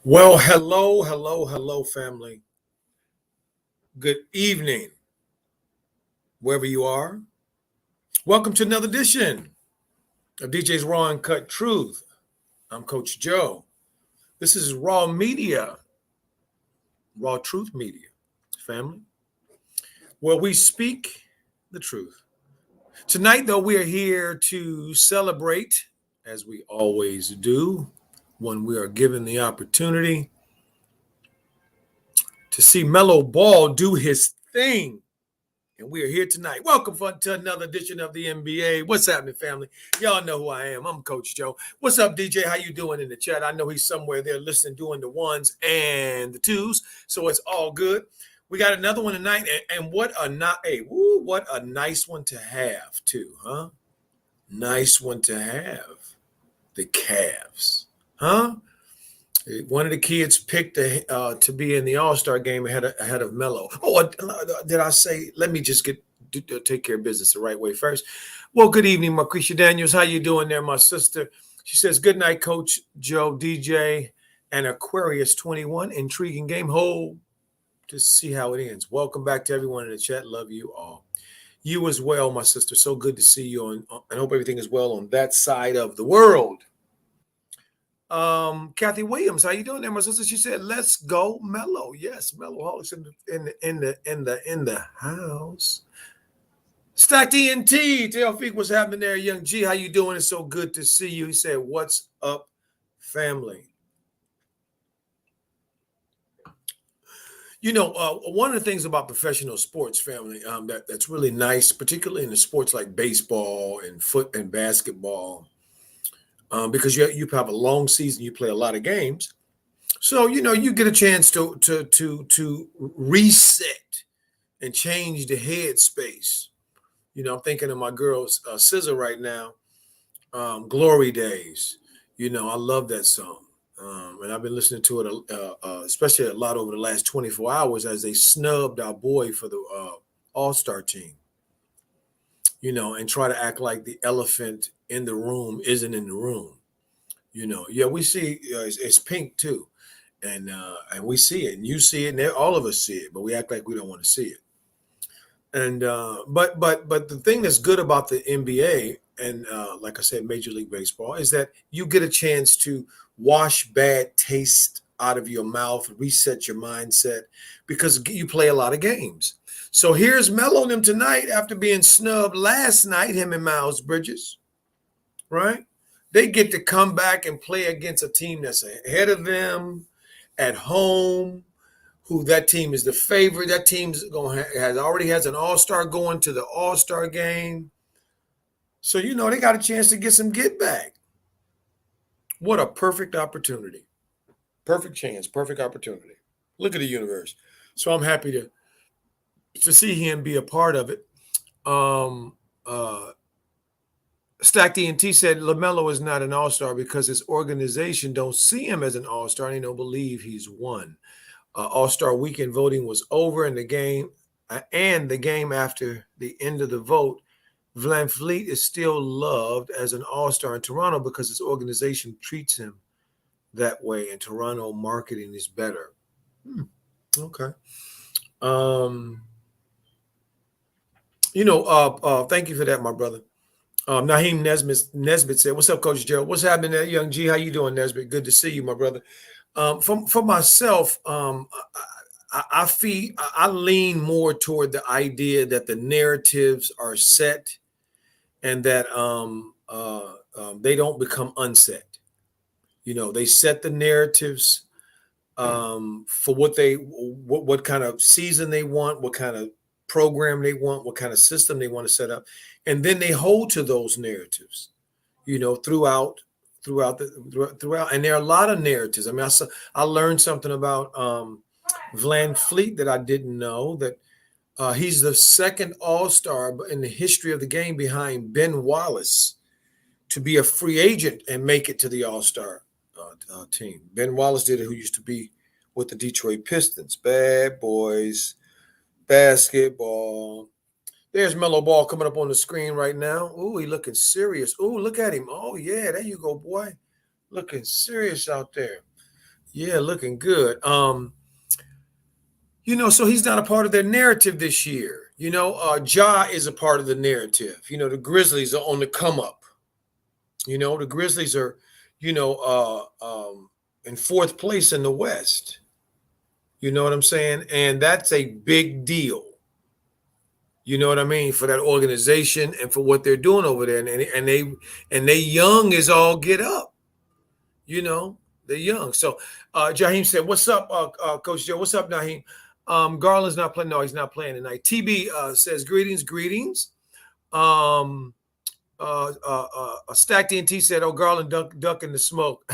Well, hello, family. Good evening, wherever you are. Welcome to another edition of DJ's Raw and Cut Truth. I'm Coach Joe. This is Raw Media, RawTruth Media, family, where we speak the truth. Tonight, though, we are here to celebrate, as we always do, when we are given the opportunity to see Melo Ball do his thing. And we are here tonight. Welcome to another edition of the NBA. What's happening, family? Y'all know who I am. I'm Coach Joe. What's up, DJ? How you doing in the chat? I know he's somewhere there listening, doing the ones and the twos, so it's all good. We got another one tonight, and what a nice one to have too, huh? Nice one to have. The Cavs, huh? One of the kids picked to be in the All-Star game ahead of Melo. Oh, did I say? Let me just take care of business the right way first. Well, good evening, Marquisha Daniels. How you doing there, my sister? She says, "Good night, Coach Joe, DJ, and Aquarius 21. Intriguing game. Hold to see how it ends." Welcome back to everyone in the chat. Love you all. You as well, my sister. So good to see you, and hope everything is well on that side of the world. Kathy Williams, how you doing there, my sister? She said, "Let's go, Melo." Yes, Melo Holics in the house. Stack TNT, Tailfeek, what's happening there, Young G? How you doing? It's so good to see you. He said, "What's up, family?" You know, one of the things about professional sports, family, that's really nice, particularly in the sports like baseball and foot and basketball. Because you have a long season, you play a lot of games, so you get a chance to reset and change the headspace. I'm thinking of my girl's SZA right now, "Glory Days." I love that song, and I've been listening to it, especially a lot over the last 24 hours as they snubbed our boy for the All-Star team. And try to act like the elephant in the room isn't in the room. Yeah, we see it's pink too, and we see it, and you see it, and all of us see it, but we act like we don't want to see it. And but the thing that's good about the NBA and like I said, Major League Baseball, is that you get a chance to wash bad taste out of your mouth, reset your mindset, because you play a lot of games. So here's Melo and them tonight after being snubbed last night, him and Miles Bridges, right? They get to come back and play against a team that's ahead of them at home, who that team is the favorite. That team's already has an all-star going to the all-star game. So, they got a chance to get some get back. What a perfect opportunity. Perfect chance, perfect opportunity. Look at the universe. So I'm happy to see him be a part of it. Stack DNT said LaMelo is not an all-star because his organization don't see him as an all-star and they don't believe he's won. All-star weekend voting was over, and the game after the end of the vote, VanVleet is still loved as an all-star in Toronto because his organization treats him that way, and Toronto marketing is better. Okay. Thank you for that, my brother. Naheem Nesbitt said, "What's up, Coach Joe? What's happening there, Young G? How you doing, Nesbitt? Good to see you, my brother." For myself, I lean more toward the idea that the narratives are set and that they don't become unset. They set the narratives for what kind of season they want, what kind of program they want, what kind of system they want to set up, and then they hold to those narratives, throughout. And there are a lot of narratives. I mean, I learned something about VanVleet that I didn't know, that he's the second all-star in the history of the game behind Ben Wallace to be a free agent and make it to the all-star team. Ben Wallace did it, who used to be with the Detroit Pistons. Bad boys basketball. There's Melo Ball coming up on the screen right now. Ooh, he looking serious. Ooh, look at him. Oh, yeah, there you go, boy. Looking serious out there. Yeah, looking good. So he's not a part of their narrative this year. Ja is a part of the narrative. The Grizzlies are on the come up. The Grizzlies are, in fourth place in the West. You know what I'm saying? And that's a big deal. You know what I mean, for that organization and for what they're doing over there, and they young as all get up. They're young. So, Jaheim said, "What's up, Coach Joe? What's up, Naheem? Garland's not playing. No, he's not playing tonight." TB says, "Greetings." Um, Stack DNT said, "Oh, Garland duck in the smoke."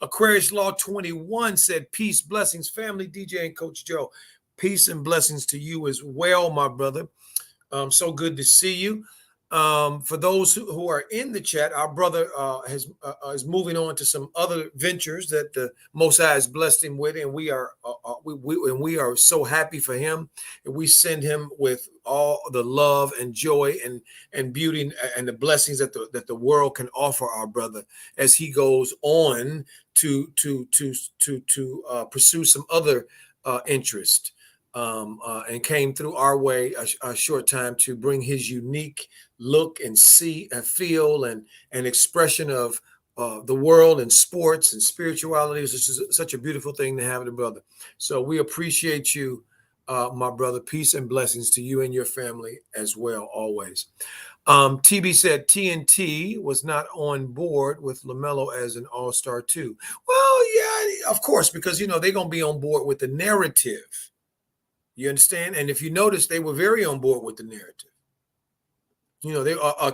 Aquarius Law 21 said, "Peace, blessings, family, DJ, and Coach Joe. Peace and blessings to you as well, my brother. So good to see you." For those who are in the chat, our brother is moving on to some other ventures that the Most High has blessed him with, and we are so happy for him. And we send him with all the love and joy and beauty and the blessings that the world can offer our brother as he goes on to pursue some other interest. And came through our way a short time to bring his unique look and see and feel and expression of the world and sports and spirituality. It's just such a beautiful thing to have in a brother. So we appreciate you, my brother. Peace and blessings to you and your family as well, always. TB said TNT was not on board with LaMelo as an all-star too. Well, yeah, of course, because, they're going to be on board with the narrative. You understand? And if you notice, they were very on board with the narrative.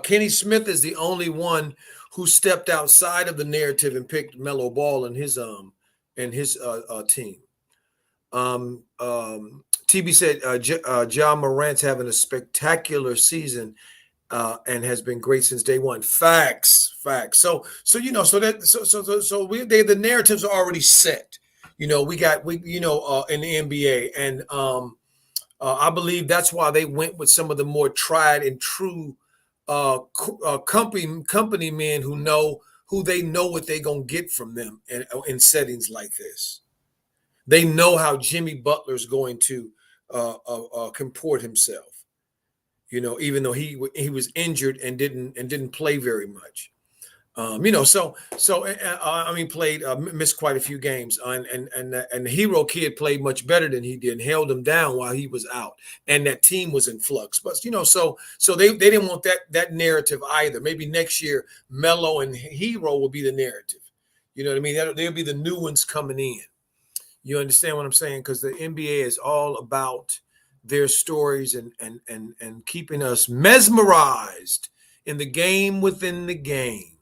Kenny Smith is the only one who stepped outside of the narrative and picked Melo Ball in his team. TB said Ja Morant's having a spectacular season and has been great since day one. Facts. So the narratives are already set. In the NBA, and I believe that's why they went with some of the more tried and true company men who they know what they're gonna get from them in settings like this. They know how Jimmy Butler's going to comport himself. Even though he was injured and didn't play very much. Played missed quite a few games, and the Hero kid played much better than he did, and held him down while he was out, and that team was in flux. But so they didn't want that narrative either. Maybe next year Melo and Hero will be the narrative. You know what I mean? They'll be the new ones coming in. You understand what I'm saying? Because the NBA is all about their stories and keeping us mesmerized in the game within the game.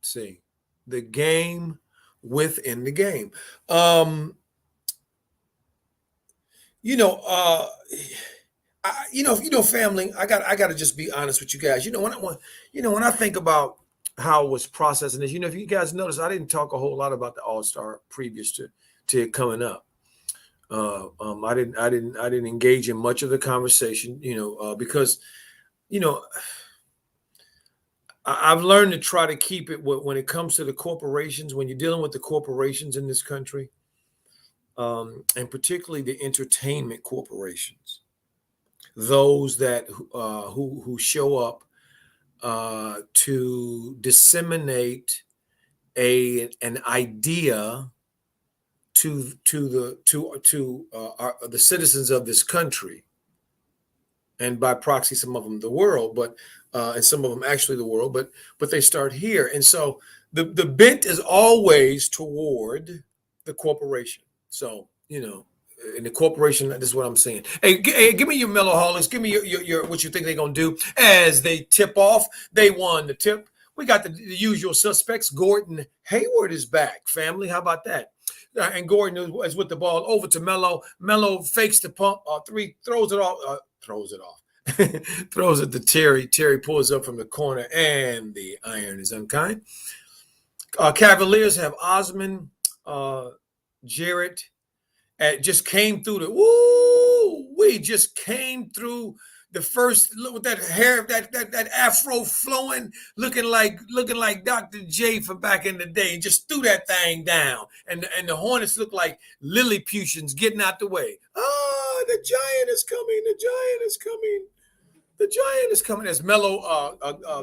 See, the game within the game. Family, I got to just be honest with you guys. When I think about how it was processing this, if you guys notice, I didn't talk a whole lot about the All-Star previous to it coming up. I didn't engage in much of the conversation, because, I've learned to try to keep it when it comes to the corporations, when you're dealing with the corporations in this country, and particularly the entertainment corporations, those that who show up to disseminate an idea to the citizens of this country, and by proxy, some of them the world, and some of them actually the world, but they start here. And so the bent is always toward the corporation. So, in the corporation, this is what I'm saying. Hey, give me your Mellowholics. Give me your what you think they're going to do as they tip off. They won the tip. We got the usual suspects. Gordon Hayward is back, family. How about that? And Gordon is with the ball over to Melo. Melo fakes the pump. Three, throws it off. Throws it to Terry. Terry pulls up from the corner, and the iron is unkind. Cavaliers have Osman, Jarrett, just came through the We just came through the first look with that hair, that afro flowing, looking like Dr. J from back in the day, and just threw that thing down. And the Hornets look like Lilliputians getting out the way. Oh, the giant is coming! The giant is coming! The giant is coming. As Melo,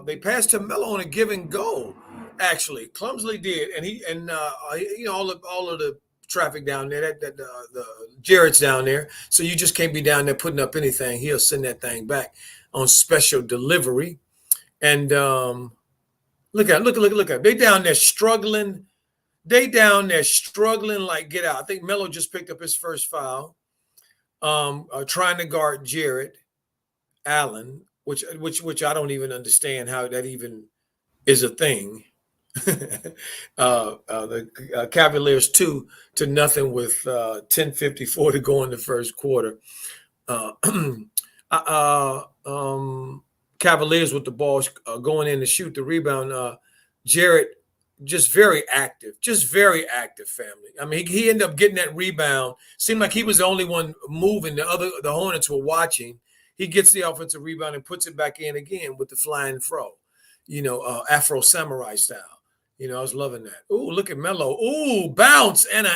they passed to Melo on a give and go. Actually, clumsily did, and all of the traffic down there. The Jarrett's down there, so you just can't be down there putting up anything. He'll send that thing back on special delivery. And look at. They down there struggling. Like get out. I think Melo just picked up his first foul. Trying to guard Jarrett Allen, which I don't even understand how that even is a thing. The Cavaliers 2-0 with 10:54 to go in the first quarter. Cavaliers with the ball going in to shoot the rebound. Jarrett just very active, family. I mean, he ended up getting that rebound. Seemed like he was the only one moving. The Hornets were watching. He gets the offensive rebound and puts it back in again with the flying fro, Afro samurai style. I was loving that. Ooh, look at Melo. Ooh, bounce and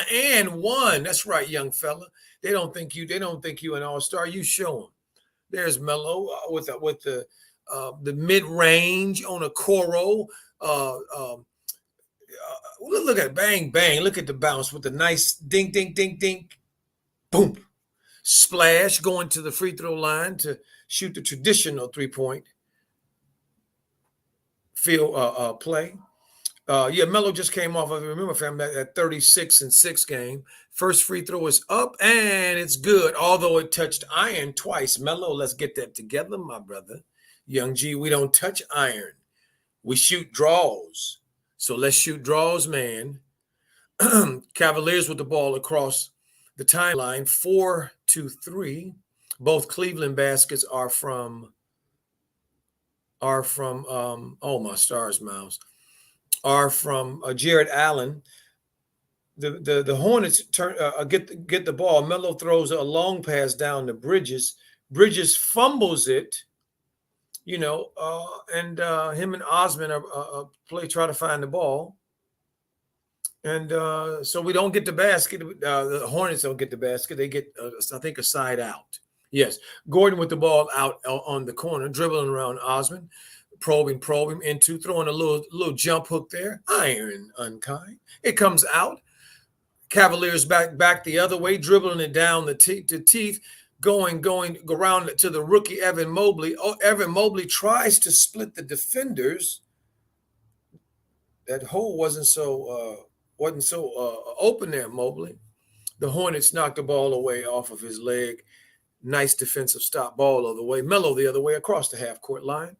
one. That's right, young fella. They don't think you an all-star. You show them. There's Melo with the mid-range on a Coro. Look at bang bang. Look at the bounce with the nice ding ding ding ding, boom, splash going to the free throw line to shoot the traditional 3-point field play. Melo just came off of, remember, fam, that 36-6 game. First free throw is up, and it's good, although it touched iron twice. Melo, let's get that together, my brother. Young G, we don't touch iron. We shoot draws. So let's shoot draws, man. Cavaliers with the ball across the timeline, 4-3. Both Cleveland baskets are from oh, my stars, Miles. Are from Jarrett Allen. The Hornets get the ball. Melo throws a long pass down to Bridges. Bridges fumbles it, and him and Osman try to find the ball. And so we don't get the basket. The Hornets don't get the basket. They get, I think, a side out. Yes, Gordon with the ball out on the corner, dribbling around Osman. Probing into throwing a little jump hook there. Iron unkind. It comes out. Cavaliers back the other way, dribbling it down the teeth, going around to the rookie Evan Mobley. Oh, Evan Mobley tries to split the defenders. That hole wasn't so open there, Mobley. The Hornets knocked the ball away off of his leg. Nice defensive stop. Ball the other way. Melo the other way across the half court line.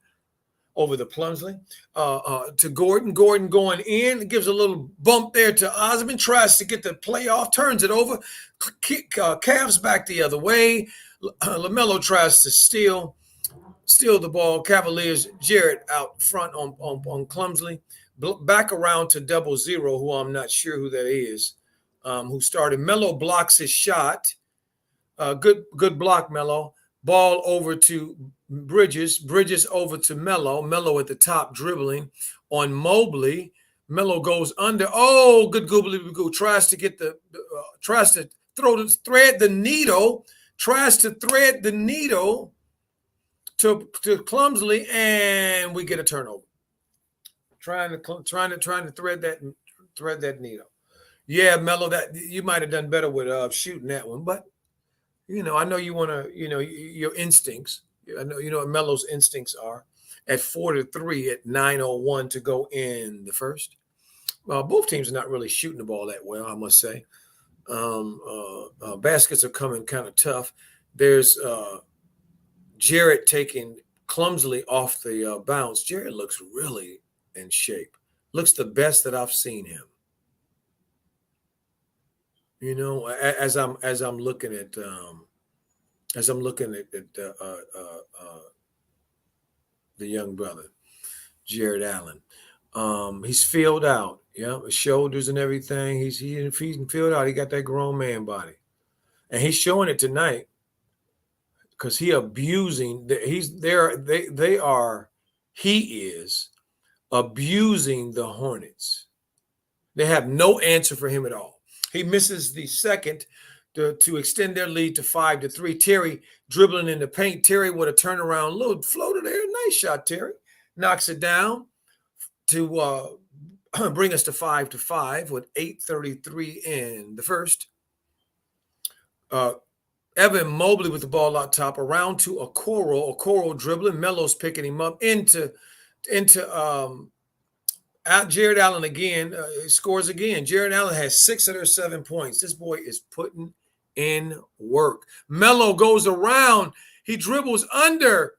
Over the Plumsley to Gordon. Gordon going in, gives a little bump there to Osman, tries to get the play off, turns it over, Cavs back the other way. LaMelo tries to steal the ball. Cavaliers, Jarrett out front on Clumsley. Back around to 00, who I'm not sure who that is, who started. Melo blocks his shot. Good block, Melo. Ball over to Bridges over to Melo at the top dribbling on Mobley. Melo goes under. Oh, good goobly-goo. Tries to get tries to thread the needle to Clumsily, and we get a turnover. Trying to thread that needle. Yeah, Melo, that you might have done better with shooting that one, but I know you want to, your instincts. I know what Melo's instincts are. At 4-3 at 9:01 to go in the first. Both teams are not really shooting the ball that well, I must say. Baskets are coming kind of tough. There's Jarrett taking clumsily off the bounce. Jarrett looks really in shape. Looks the best that I've seen him. As I'm looking at the young brother, Jarrett Allen. He's filled out, his shoulders and everything. He's filled out. He got that grown man body, and he's showing it tonight. because he abusing. He's there. He is abusing the Hornets. They have no answer for him at all. He misses the second to extend their lead to 5-3. Terry dribbling in the paint. Terry with a turnaround load, floated there. Nice shot, Terry. Knocks it down to bring us to 5-5 with 8:33 in the first. Evan Mobley with the ball out top, around to Okoro dribbling. Melo's picking him up into Jared Allen again, scores again. Jared Allen has 6 of their 7 points. This boy is putting in work. Melo goes around. He dribbles under,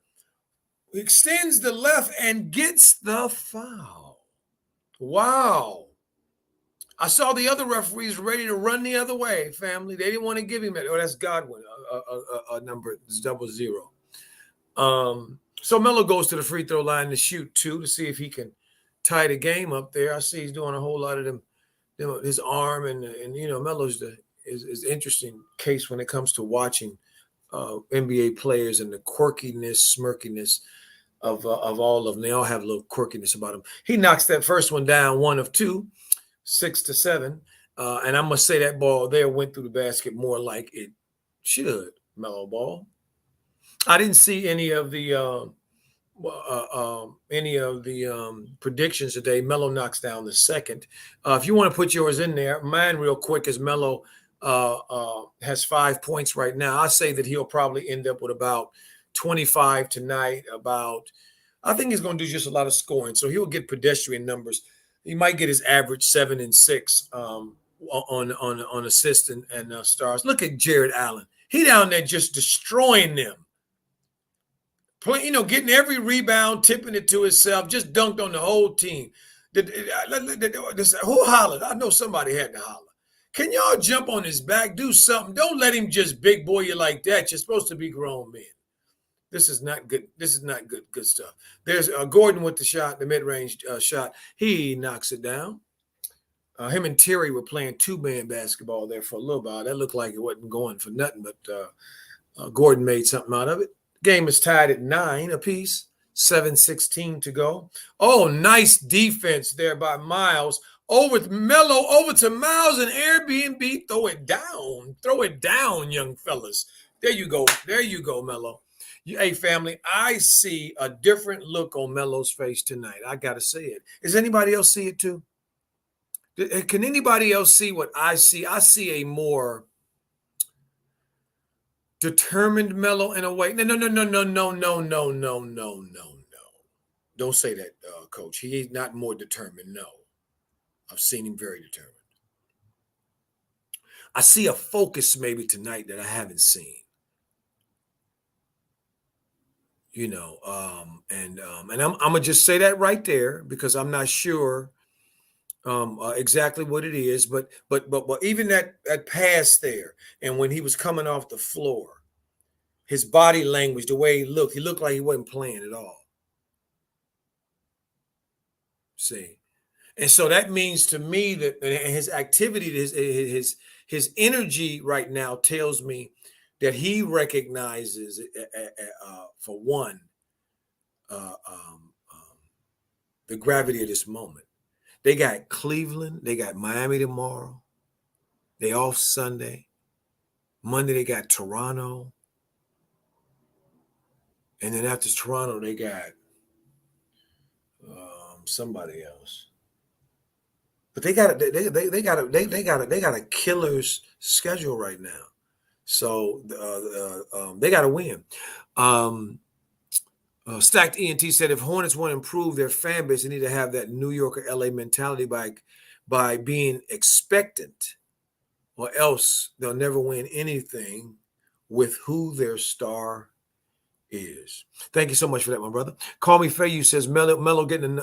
extends the left, and gets the foul. Wow. I saw the other referees ready to run the other way, family. They didn't want to give him it. Oh, that's Godwin, a number, it's 00. So Melo goes to the free throw line to shoot 2 to see if he can tie the game up there. I see he's doing a whole lot of them, his arm, and Melo's is interesting case when it comes to watching NBA players and the quirkiness, smirkiness of all of them. They all have a little quirkiness about them. He knocks that first one down, 1 of 2, 6-7. And I must say that ball there went through the basket more like it should. Melo ball. I didn't see any of the predictions today. Melo knocks down the second. If you want to put yours in there, mine real quick is Melo has 5 points right now. I say that he'll probably end up with about 25 tonight. I think he's going to do just a lot of scoring, so he'll get pedestrian numbers. He might get his average 7 and 6 on assists and stars. Look at Jared Allen. He down there just destroying them. Getting every rebound, tipping it to himself, just dunked on the whole team. Who hollered? I know somebody had to holler. Can y'all jump on his back? Do something. Don't let him just big boy you like that. You're supposed to be grown men. This is not good. This is not good stuff. There's Gordon with the shot, the mid-range shot. He knocks it down. Him and Terry were playing 2-man basketball there for a little while. That looked like it wasn't going for nothing, but Gordon made something out of it. Game is tied at 9 apiece, 7:16 to go. Oh, nice defense there by Miles. Over to Melo, over to Miles and Airbnb. Throw it down, young fellas. There you go, Melo. Hey, family, I see a different look on Melo's face tonight. I got to say it. Does anybody else see it too? Can anybody else see what I see? I see a more determined Melo in a way. No. Don't say that, Coach. He is not more determined. No. I've seen him very determined. I see a focus maybe tonight that I haven't seen. And I'm gonna just say that right there because I'm not sure exactly what it is, but even that pass there, and when he was coming off the floor, his body language, the way he looked like he wasn't playing at all. See, and so that means to me that his activity, his energy right now tells me that he recognizes, for one, the gravity of this moment. They got Cleveland. They got Miami tomorrow. They off Sunday. Monday, they got Toronto. And then after Toronto, they got somebody else. But they got a killer's schedule right now. So they got to win. Stacked ENT said if Hornets want to improve their fan base, they need to have that New York or LA mentality by being expectant, or else they'll never win anything with who their star is. Thank you so much for that, my brother. Call Me Fayu says Melo getting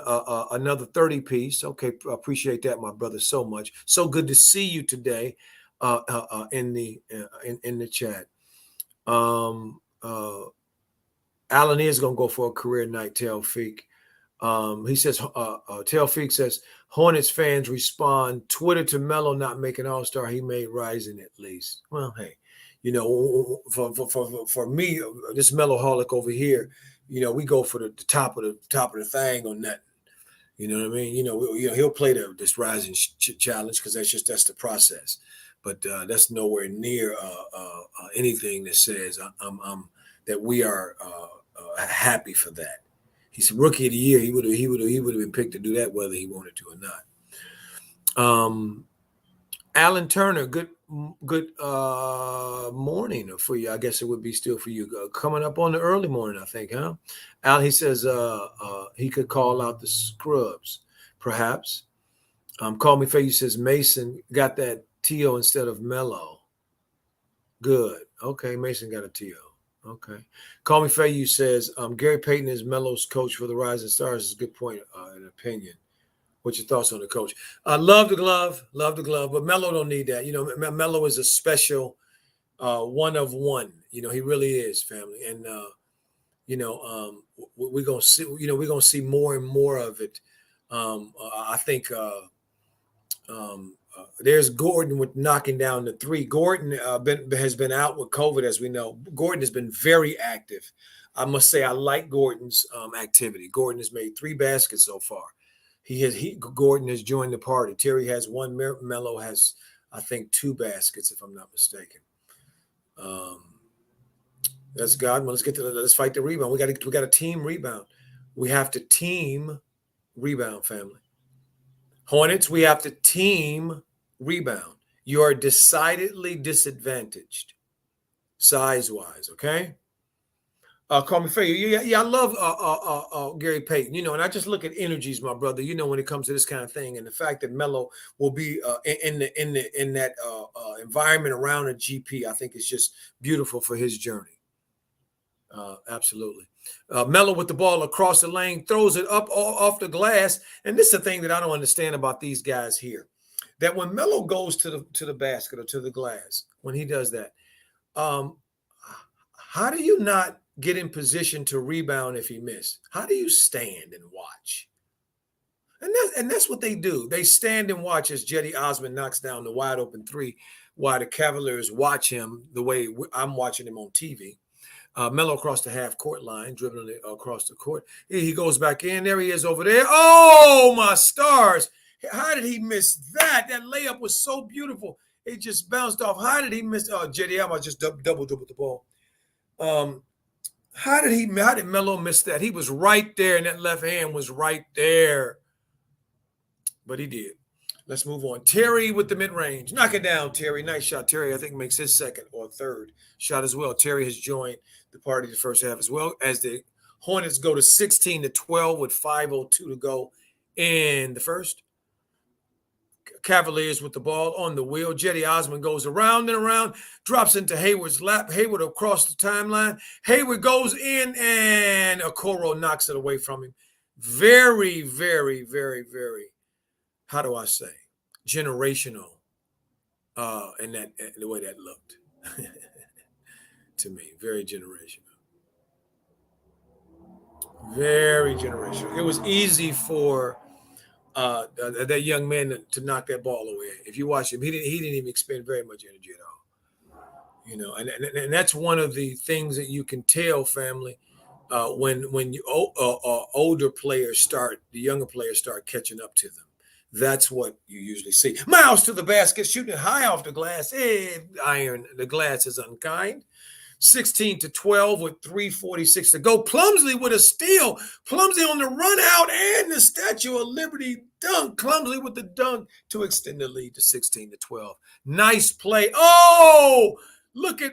another 30 piece. Okay, appreciate that, my brother, so much. So good to see you today in the chat. Alan is going to go for a career night, Telfik. He says, Telfik says, Hornets fans respond, Twitter to Melo not making All-Star. He made Rising at least. Well, hey, You know, for me, this Mellowholic over here, you know, we go for the top of the thing or nothing. You know what I mean? You know, he'll play this rising challenge because that's the process, but that's nowhere near anything that says I'm that we are happy for that. He's rookie of the year. He would have been picked to do that whether he wanted to or not. Alan Turner, good morning for you. I guess it would be still for you. Coming up on the early morning, I think, huh? Al, he says he could call out the scrubs, perhaps. Call Me Faye says Mason got that T.O. instead of Mello. Good. Okay, Mason got a T.O. Okay. Call Me Faye says Gary Payton is Melo's coach for the Rising Stars. Is a good point and opinion. What's your thoughts on the coach? Love the glove, but Melo don't need that. You know, Melo is a special one of one. You know, he really is, family. And you know, we're gonna see. You know, we're gonna see more and more of it. I think there's Gordon with knocking down the three. Gordon has been out with COVID, as we know. Gordon has been very active. I must say, I like Gordon's activity. Gordon has made 3 baskets so far. Gordon has joined the party. Terry has 1. Melo has, I think, 2 baskets, if I'm not mistaken. That's God. Well, let's fight the rebound. We got a team rebound. We have to team rebound, family. Hornets, we have to team rebound. You are decidedly disadvantaged size-wise, okay? Call me Faye. Yeah, I love Gary Payton. You know, and I just look at energies, my brother. You know, when it comes to this kind of thing, and the fact that Melo will be in that environment around a GP, I think is just beautiful for his journey. Absolutely. Melo with the ball across the lane, throws it up off the glass, and this is the thing that I don't understand about these guys here. That when Melo goes to the basket or to the glass, when he does that, how do you not get in position to rebound if he missed? How do you stand and watch? And that's what they do. They stand and watch as Jetty Osman knocks down the wide open 3 while the Cavaliers watch him the way I'm watching him on TV. Melo across the half court line, dribbling it across the court. He goes back in. There he is over there. Oh, my stars. How did he miss that? That layup was so beautiful. It just bounced off. How did he miss? Jetty, I just double dribbled the ball. How did Melo miss that? He was right there, and that left hand was right there. But he did. Let's move on. Terry with the mid-range. Knock it down, Terry. Nice shot. Terry, I think, makes his second or third shot as well. Terry has joined the party the first half as well, as the Hornets go to 16-12 with 5:02 to go in the first. Cavaliers with the ball on the wheel. Jetty Osman goes around and around, drops into Hayward's lap. Hayward across the timeline. Hayward goes in, and Okoro knocks it away from him. Very, very, very, very, how do I say, generational in the way that looked to me. Very generational. Very generational. It was easy for that young man to knock that ball away. If you watch him, he didn't even expend very much energy at all. You know, and that's one of the things that you can tell, family, when you older players the younger players start catching up to them. That's what you usually see. Miles to the basket, shooting it high off the glass. Iron, the glass is unkind. 16-12 with 3:46 to go. Plumsley with a steal. Plumsley on the run out and the Statue of Liberty dunk. Plumsley with the dunk to extend the lead to 16-12. Nice play. Oh, look at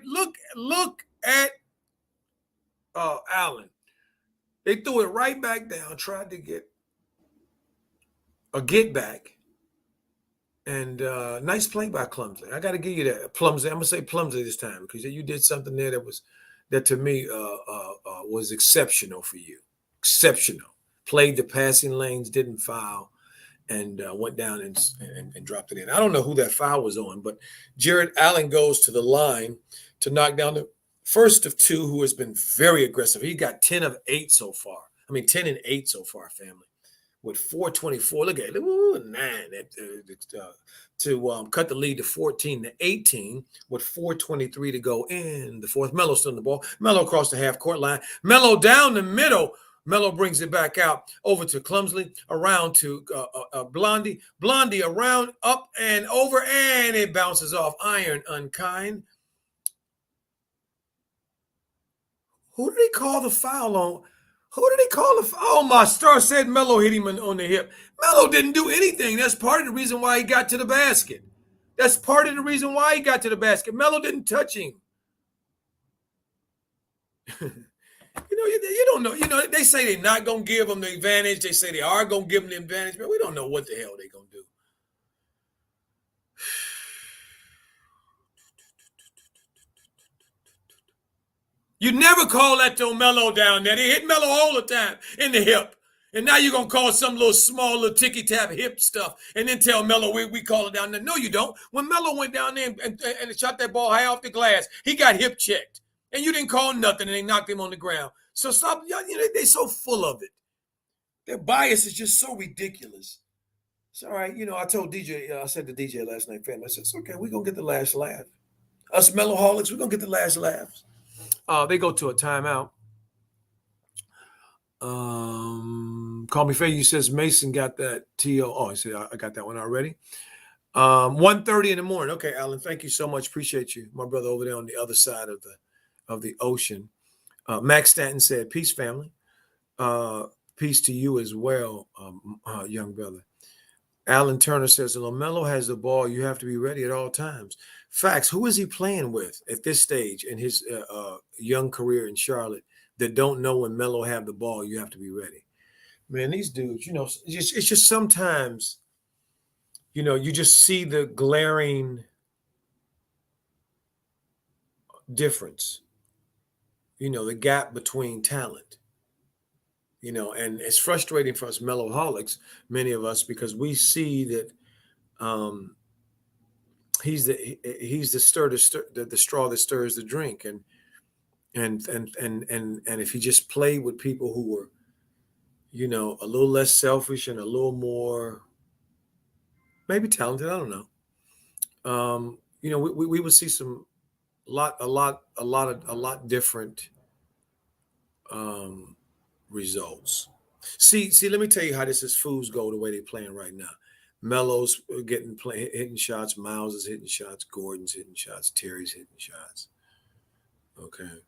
Allen. They threw it right back down, tried to get a get back. And nice play by Plumsley. I got to give you that. Plumsley. I'm going to say Plumsley this time because you did something there that to me was exceptional for you. Exceptional. Played the passing lanes, didn't foul, and went down and dropped it in. I don't know who that foul was on, but Jared Allen goes to the line to knock down the first of 2 who has been very aggressive. He got 10 of 8 so far. I mean, 10 and 8 so far, family, with 4:24. Look at it. Ooh, 9 to cut the lead to 14-18 with 4:23 to go in the fourth. Melo's still on the ball. Melo across the half court line. Melo down the middle. Melo brings it back out over to Clumsley, around to Blondie. Blondie around, up and over, and it bounces off. Iron unkind. Who did he call the foul on? Who did he call the foul? Oh, my star said Melo hit him on the hip. Melo didn't do anything. That's part of the reason why he got to the basket. That's part of the reason why he got to the basket. Melo didn't touch him. You don't know. They say they're not going to give them the advantage. They say they are going to give them the advantage, but we don't know what the hell they're going to do. You never call that to Melo down there. They hit Melo all the time in the hip. And now you're going to call some little small little ticky-tap hip stuff and then tell Melo we call it down there. No, you don't. When Melo went down there and shot that ball high off the glass, he got hip checked. And you didn't call nothing and they knocked him on the ground. So stop. They're so full of it. Their bias is just so ridiculous. It's all right. I told DJ, I said to DJ last night, fam, I said, it's okay. We're going to get the last laugh. Us Meloholics, we're going to get the last laughs. They go to a timeout. Call me Faye. You says Mason got that TO. Oh, I said I got that one already. 1:30 in the morning. Okay, Alan, thank you so much. Appreciate you, my brother over there on the other side of the ocean. Max Stanton said, "Peace, family. Peace to you as well, young brother." Alan Turner says, LaMelo has the ball. You have to be ready at all times. Facts. Who is he playing with at this stage in his young career in Charlotte that don't know when Melo have the ball, you have to be ready? Man, these dudes, it's just sometimes, you just see the glaring difference, the gap between talent. And it's frustrating for us Meloholics, many of us, because we see that he's the straw that stirs the drink, and if he just played with people who were, a little less selfish and a little more maybe talented, I don't know. We would see a lot different results. See, let me tell you how this is fools go the way they're playing right now. Melo's hitting shots, Miles is hitting shots, Gordon's hitting shots, Terry's hitting shots. Okay.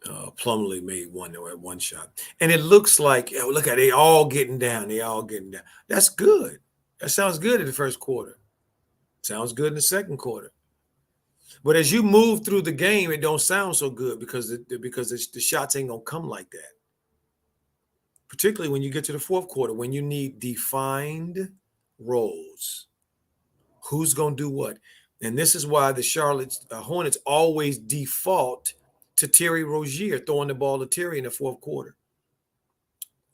Plumlee made one shot. And it looks like, look at they all getting down. That's good. That sounds good in the first quarter. Sounds good in the second quarter. But as you move through the game, it don't sound so good because the shots ain't gonna come like that. Particularly when you get to the fourth quarter, when you need defined roles. Who's gonna do what? And this is why the Charlotte Hornets always default to Terry Rozier throwing the ball to Terry in the fourth quarter,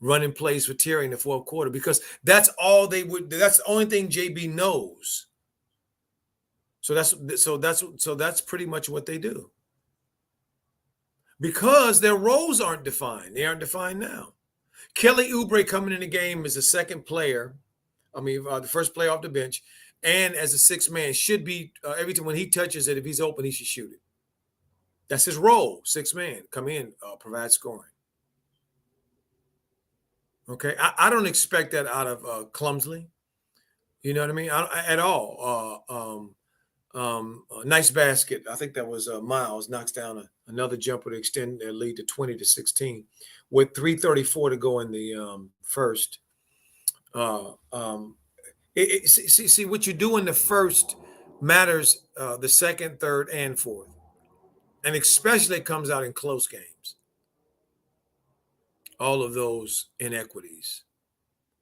running plays for Terry in the fourth quarter, because that's all they would. That's the only thing JB knows. So that's pretty much what they do, because their roles aren't defined. They aren't defined now. Kelly Oubre coming in the game as a second player. The first player off the bench, and as a sixth man should be every time when he touches it, if he's open, he should shoot it. That's his role. Sixth man, come in, provide scoring. Okay, I don't expect that out of Clumsley. You know what I mean? At all. Nice basket. I think that was Miles knocks down another jumper to extend their lead to 20-16 with 3:34 to go in the first. See what you do in the first matters the second, third, and fourth, and especially it comes out in close games. All of those inequities.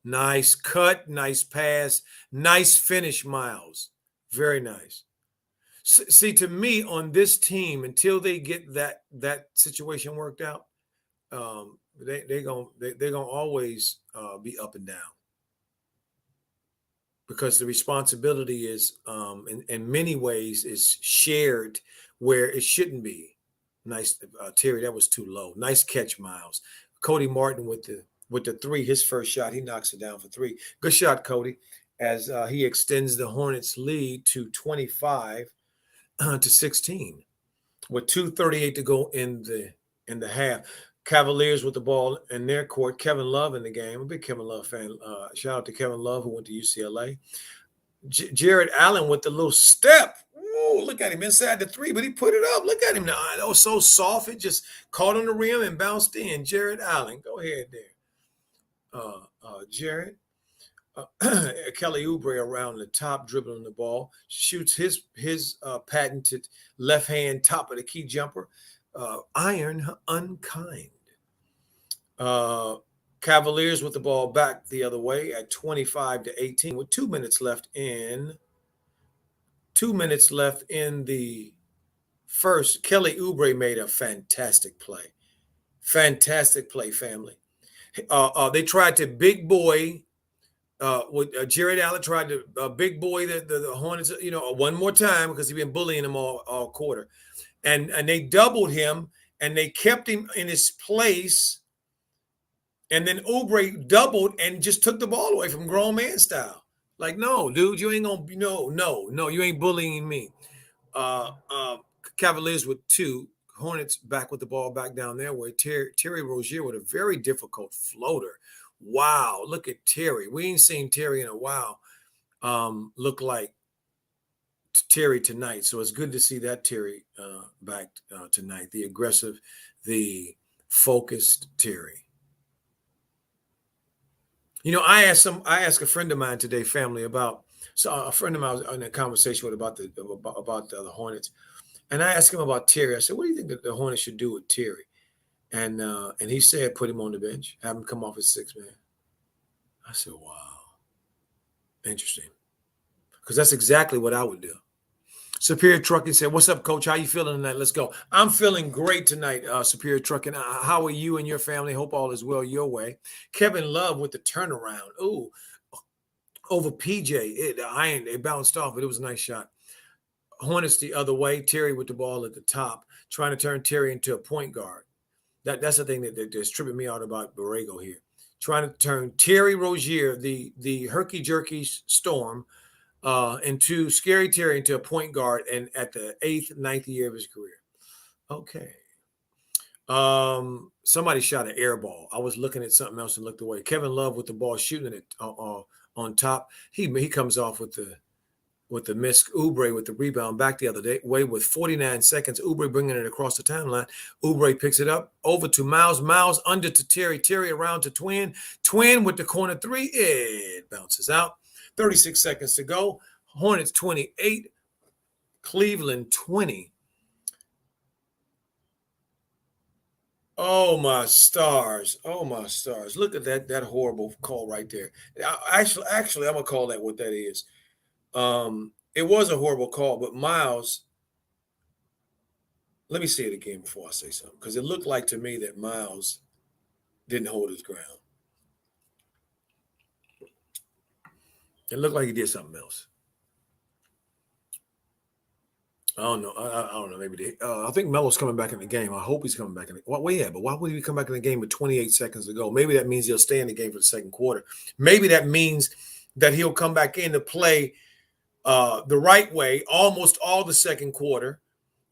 Nice cut, nice pass, nice finish, Miles. Very nice. See, to me, on this team, until they get that situation worked out, they're gonna always be up and down, because the responsibility is, in many ways, is shared where it shouldn't be. Nice, Terry, that was too low. Nice catch, Miles. Cody Martin with with the three. His first shot, he knocks it down for three. Good shot, Cody, as he extends the Hornets' lead to 25 to 16 with 2:38 to go in the half. Cavaliers with the ball in their court. Kevin Love in the game. I'm a big Kevin Love fan. Shout out to Kevin Love, who went to UCLA. Jared Allen with the little step. Ooh, look at him inside the three, but he put it up. Look at him now. That was so soft. It just caught on the rim and bounced in. Jared Allen. Go ahead there. Jared. Kelly Oubre around the top, dribbling the ball, shoots his patented left hand top of the key jumper, iron unkind. Cavaliers with the ball back the other way at 25 to 18 with 2 minutes left in. 2 minutes left in the first. Kelly Oubre made a fantastic play. Fantastic play, family. They tried to big boy. Jared Allen tried to big boy the Hornets, one more time because he'd been bullying them all quarter, and they doubled him and they kept him in his place, and then Oubre doubled and just took the ball away from grown man style. Like, no, dude, you ain't gonna no, you ain't bullying me. Cavaliers with two. Hornets back with the ball back down their way. Terry Rozier with a very difficult floater. Wow, look at Terry. We ain't seen Terry in a while look like Terry tonight. So it's good to see that Terry back tonight. The aggressive, the focused Terry. I asked a friend of mine today, family, about a friend of mine was in a conversation with about the Hornets. And I asked him about Terry. I said, what do you think that the Hornets should do with Terry? And he said, put him on the bench, have him come off as six man. I said, wow, interesting. Because that's exactly what I would do. Superior Trucking said, what's up, Coach? How you feeling tonight? Let's go. I'm feeling great tonight, Superior Trucking. How are you and your family? Hope all is well your way. Kevin Love with the turnaround. Ooh, over PJ. It bounced off, but it was a nice shot. Hornets the other way. Terry with the ball at the top, trying to turn Terry into a point guard. That's the thing that's tripping me out about Borrego here. Trying to turn Terry Rozier, the herky-jerky storm, into Scary Terry into a point guard, and at the 8th, 9th year of his career. Okay. Somebody shot an air ball. I was looking at something else and looked away. Kevin Love with the ball, shooting it on top. He comes off with the miss. Oubre with the rebound back the other way with 49 seconds. Oubre bringing it across the timeline. Oubre picks it up over to Miles. Miles under to Terry. Terry around to Twin. Twin with the corner three. It bounces out. 36 seconds to go. Hornets 28. Cleveland 20. Oh, my stars. Oh, my stars. Look at that horrible call right there. Actually, I'm going to call that what that is. It was a horrible call, but Miles, let me say it again before I say something, because it looked like to me that Miles didn't hold his ground. It looked like he did something else. I don't know. I don't know. Maybe I think Melo's coming back in the game. I hope he's coming back in. Well, yeah, but why would he come back in the game with 28 seconds to go? Maybe that means he'll stay in the game for the second quarter. Maybe that means that he'll come back in to play the right way almost all the second quarter,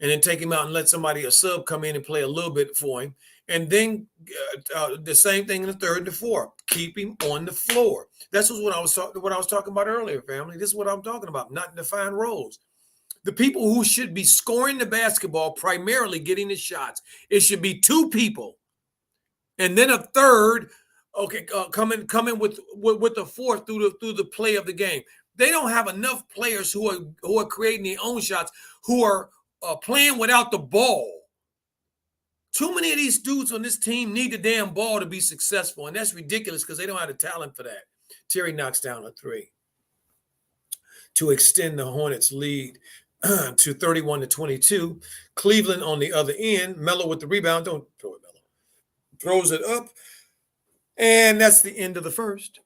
and then take him out and let a sub come in and play a little bit for him. And then the same thing in the third and the fourth. Keep him on the floor. That's what I was talking about earlier, family. This is what I'm talking about, not defined roles. The people who should be scoring the basketball, primarily getting the shots, it should be two people. And then a third, coming with the fourth through the play of the game. They don't have enough players who are creating their own shots, who are playing without the ball. Too many of these dudes on this team need the damn ball to be successful, and that's ridiculous because they don't have the talent for that. Terry knocks down a three to extend the Hornets' lead to 31 to 22. Cleveland on the other end. Melo with the rebound. Don't throw it, Melo. Throws it up, and that's the end of the first.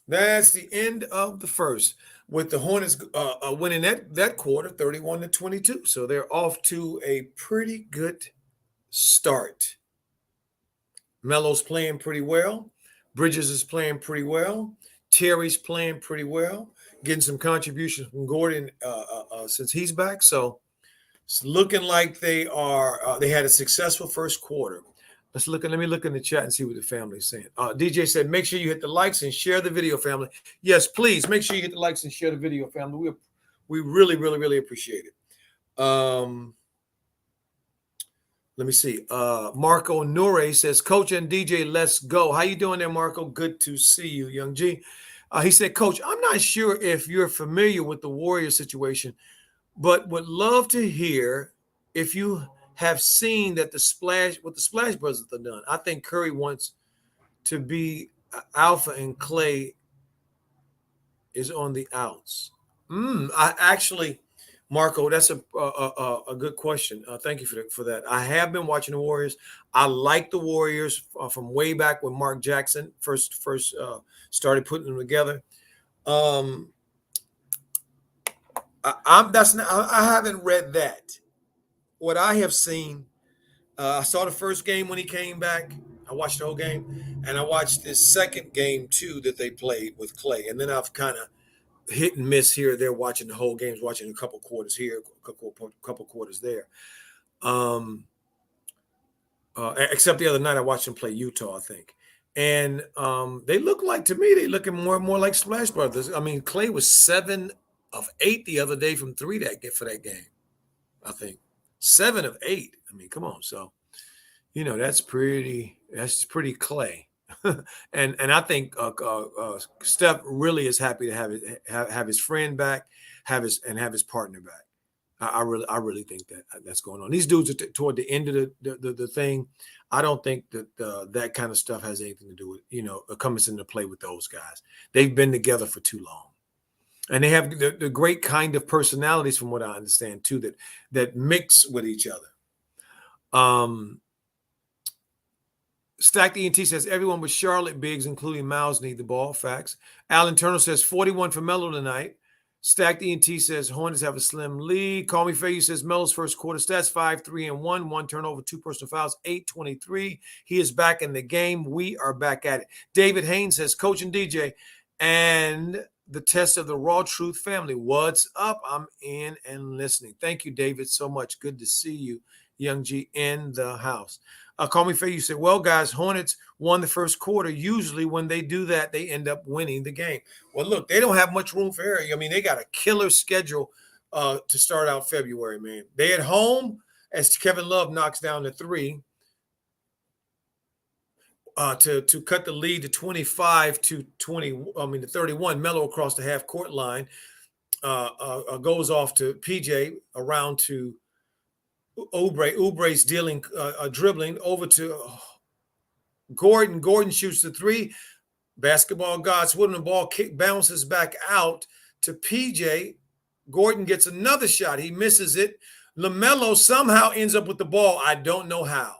That's the end of the first, with the Hornets winning that quarter 31 to 22. So they're off to a pretty good start. Melo's playing pretty well. Bridges is playing pretty well. Terry's playing pretty well. Getting some contributions from Gordon since he's back. So it's looking like they are. They had a successful first quarter. Let me look in the chat and see what the family is saying. DJ said, make sure you hit the likes and share the video, family. Yes, please make sure you hit the likes and share the video, family. We really, really, really appreciate it. Let me see. Marco Nure says, Coach and DJ, let's go. How you doing there, Marco? Good to see you, Young G. He said, Coach, I'm not sure if you're familiar with the Warrior situation, but would love to hear if you have seen that what the Splash Brothers have done. I think Curry wants to be alpha and Clay is on the outs. I actually, Marco, that's a good question. Thank you for that. I have been watching the Warriors. I like the Warriors from way back when Mark Jackson first started putting them together. I haven't read that. What I have seen, I saw the first game when he came back. I watched the whole game, and I watched this second game too that they played with Clay. And then I've kind of hit and miss here or there watching the whole games, watching a couple quarters here, a couple quarters there. Except the other night I watched them play Utah, I think. And they look like, to me, they looking more and more like Splash Brothers. I mean, Clay was 7 of 8 the other day from 3 for that game, I think. 7 of 8. I mean, come on. So, that's pretty Clay. and I think Steph really is happy to have his friend back, have his partner back. I really think that's going on. These dudes are toward the end of the thing. I don't think that that kind of stuff has anything to do with coming into play with those guys. They've been together for too long, and they have the great kind of personalities, from what I understand too, that mix with each other. Stacked ENT says everyone with Charlotte bigs, including Miles, need the ball. Facts. Alan Turner says 41 for Melo tonight. Stacked ENT says Hornets have a slim lead. Call Me Faye says Melo's first quarter stats 5-3-1, 1 turnover, 2 personal fouls, 8-23. He is back in the game. We are back at it. David Haynes says, Coach and DJ, and the test of the RawTruth family. What's up? I'm in and listening. Thank you, David, so much. Good to see you, Young G, in the house. Call Me Faye, you said, well, guys, Hornets won the first quarter. Usually when they do that, they end up winning the game. Well, look, they don't have much room for error. I mean, they got a killer schedule to start out February, man. They at home as Kevin Love knocks down the 3 to cut the lead to 25-20. To 31. Melo across the half court line goes off to PJ around to Oubre. Oubre's dribbling over to Gordon. Gordon shoots the 3. Basketball gods winning the ball, bounces back out to PJ. Gordon gets another shot. He misses it. LaMelo somehow ends up with the ball. I don't know how.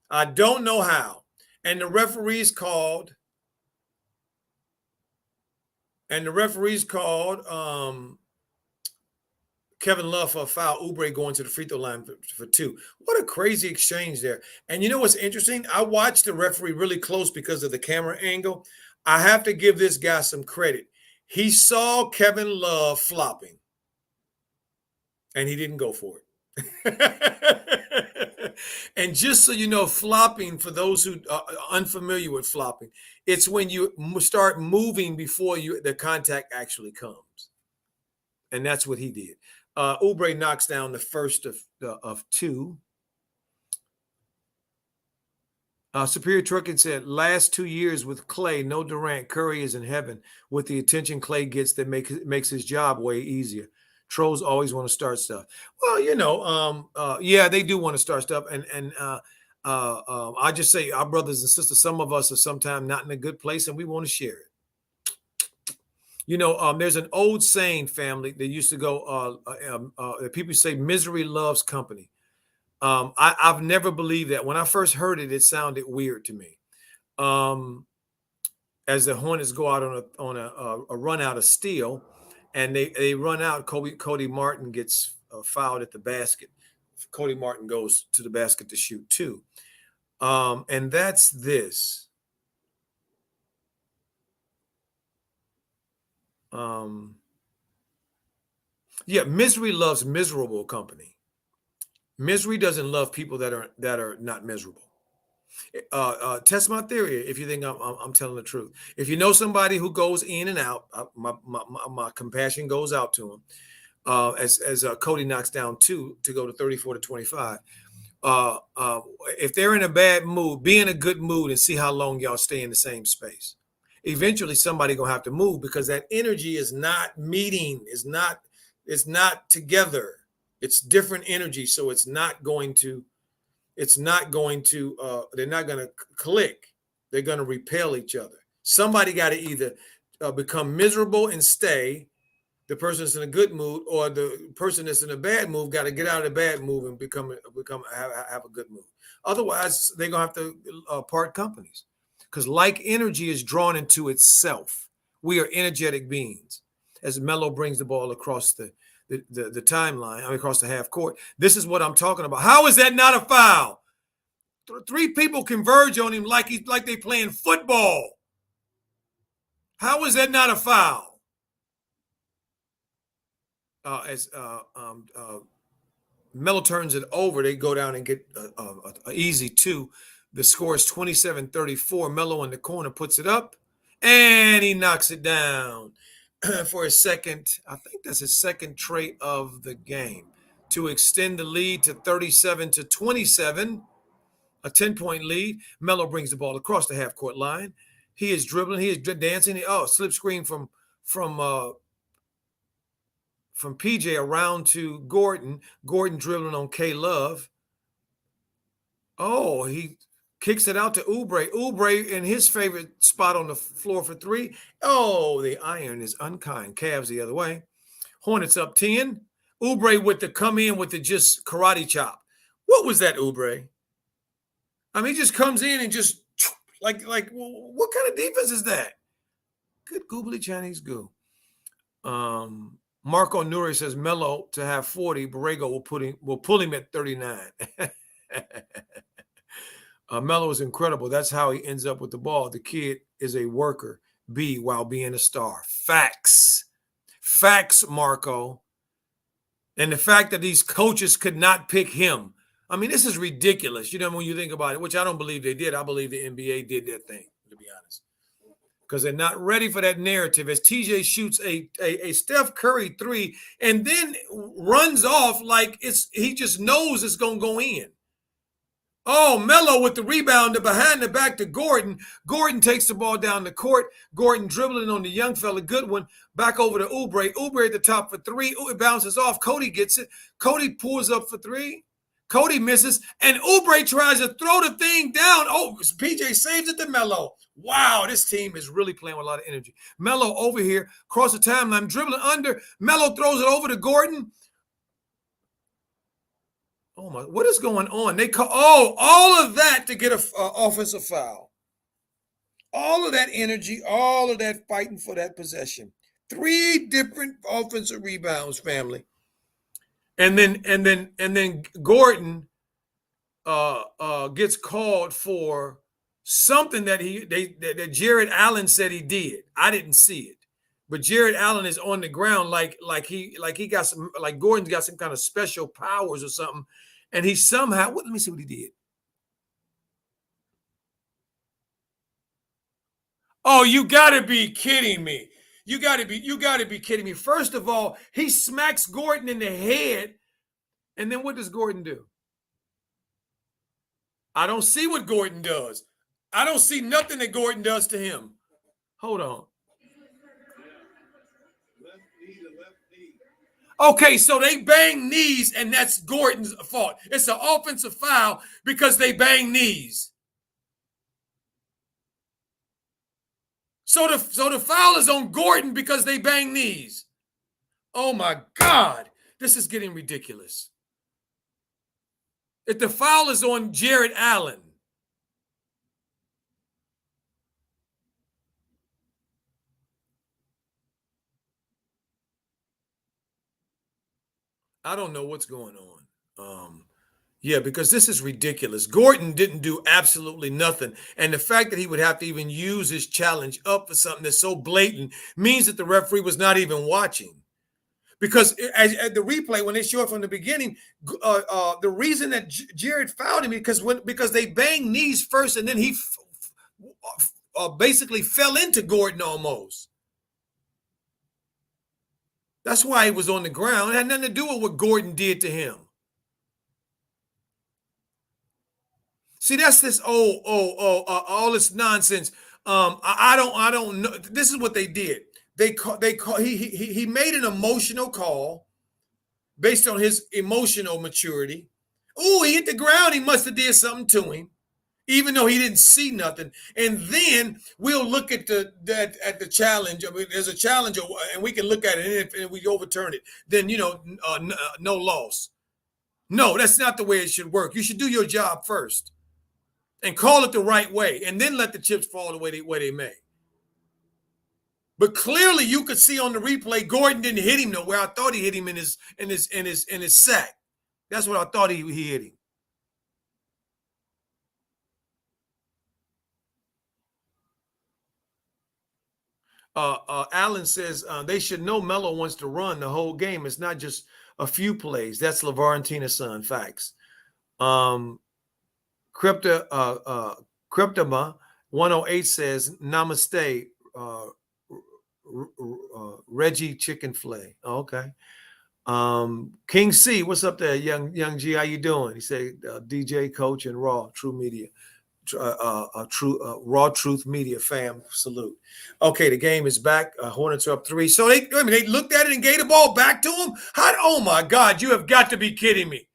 And the referees called. Kevin Love for a foul, Oubre going to the free throw line for 2. What a crazy exchange there. And you know what's interesting? I watched the referee really close because of the camera angle. I have to give this guy some credit. He saw Kevin Love flopping, and he didn't go for it. And just so you know, flopping, for those who are unfamiliar with flopping, it's when you start moving before the contact actually comes. And that's what he did. Oubre knocks down the first of 2. Superior Trucking said, last 2 years with Clay, no Durant, Curry is in heaven with the attention Clay gets that makes his job way easier. Trolls always want to start stuff. Well, yeah, they do want to start stuff. And I just say, our brothers and sisters, some of us are sometimes not in a good place and we want to share it. There's an old saying, family, that used to go, people say misery loves company. I've never believed that. When I first heard it, it sounded weird to me. As the Hornets go out on a run out of steel, and they run out, Cody Martin gets fouled at the basket. Cody Martin goes to the basket to shoot 2. And that's this. Um, yeah, misery loves miserable company. Misery doesn't love people that are not miserable. Test my theory if you think I'm telling the truth. If you know somebody who goes in and out, my compassion goes out to them. As Cody knocks down two to go to 34 to 25. Uh, uh, if they're in a bad mood, be in a good mood and see how long y'all stay in the same space. Eventually, somebody gonna have to move because that energy is not meeting. It's not together. It's different energy, so they're not going to click. They're going to repel each other. Somebody got to either become miserable and stay, the person that's in a good mood, or the person that's in a bad mood got to get out of the bad mood and have a good mood. Otherwise, they're going to have to part companies because like energy is drawn into itself. We are energetic beings. As Melo brings the ball across the timeline, across the half court, this is what I'm talking about. How is that not a foul? Three people converge on him like they playing football. How is that not a foul? As Melo turns it over, they go down and get an easy two. The score is 27-34. Melo in the corner puts it up, and he knocks it down for his second. I think that's his second trait of the game to extend the lead to 37-27. A 10-point lead. Melo brings the ball across the half court line. He is dribbling. He is dancing. Slip screen from uh, from PJ around to Gordon. Gordon dribbling on K Love. Oh, he kicks it out to Oubre. Oubre in his favorite spot on the floor for three. Oh, the iron is unkind. Cavs the other way. Hornets up 10. Oubre with the come in with the just karate chop. What was that, Oubre? I mean, he just comes in and just like what kind of defense is that? Good googly Chinese goo. Marco Nuri says Melo to have 40. Borrego will pull him at 39. Melo is incredible. That's how he ends up with the ball. The kid is a worker, B, while being a star. Facts. Facts, Marco. And the fact that these coaches could not pick him. I mean, this is ridiculous. When you think about it, which I don't believe they did. I believe the NBA did their thing, to be honest. Because they're not ready for that narrative. As TJ shoots a Steph Curry three and then runs off like he just knows it's going to go in. Oh, Melo with the rebound behind the back to Gordon. Gordon takes the ball down the court. Gordon dribbling on the young fella, good one. Back over to Oubre. Oubre at the top for three. It bounces off. Cody gets it. Cody pulls up for three. Cody misses. And Oubre tries to throw the thing down. Oh, PJ saves it to Melo. Wow, this team is really playing with a lot of energy. Melo over here, across the timeline, dribbling under. Melo throws it over to Gordon. Oh my! What is going on? They call all of that to get an offensive foul. All of that energy, all of that fighting for that possession. Three different offensive rebounds, family, and then Gordon gets called for something that Jared Allen said he did. I didn't see it, but Jared Allen is on the ground like he got some, like Gordon's got some kind of special powers or something. And he somehow, let me see what he did. Oh, you gotta be kidding me. You gotta be kidding me. First of all, he smacks Gordon in the head. And then what does Gordon do? I don't see what Gordon does. I don't see nothing that Gordon does to him. Hold on. Okay, so they bang knees, and that's Gordon's fault. It's an offensive foul because they bang knees. So the foul is on Gordon because they bang knees. Oh my God, this is getting ridiculous. If the foul is on Jared Allen, I don't know what's going on. Yeah, because this is ridiculous. Gordon didn't do absolutely nothing. And the fact that he would have to even use his challenge up for something that's so blatant means that the referee was not even watching. Because as the replay, when they show it from the beginning, the reason that Jared fouled him because they banged knees first, and then he basically fell into Gordon almost. That's why he was on the ground. It had nothing to do with what Gordon did to him. See, that's this all this nonsense. I don't know. This is what they did. He made an emotional call based on his emotional maturity. Oh, he hit the ground. He must have did something to him, even though he didn't see nothing. And then we'll look at the challenge. I mean, there's a challenge, and we can look at it, and if we overturn it, then no loss. No, that's not the way it should work. You should do your job first and call it the right way, and then let the chips fall the way they may. But clearly, you could see on the replay, Gordon didn't hit him nowhere. I thought he hit him in his sack. That's what I thought he hit him. Allen says they should know Melo wants to run the whole game. It's not just a few plays. That's LeVar and Tina's son. Facts. Cryptoma 108 says namaste. Reggie Chicken Flay. Oh, okay. King C, what's up there, young G? How you doing? He said DJ, coach, and Raw True Media. RawTruth Media fam salute. Okay, the game is back. Hornets are up 3. So they looked at it and gave the ball back to him. Oh my God, you have got to be kidding me.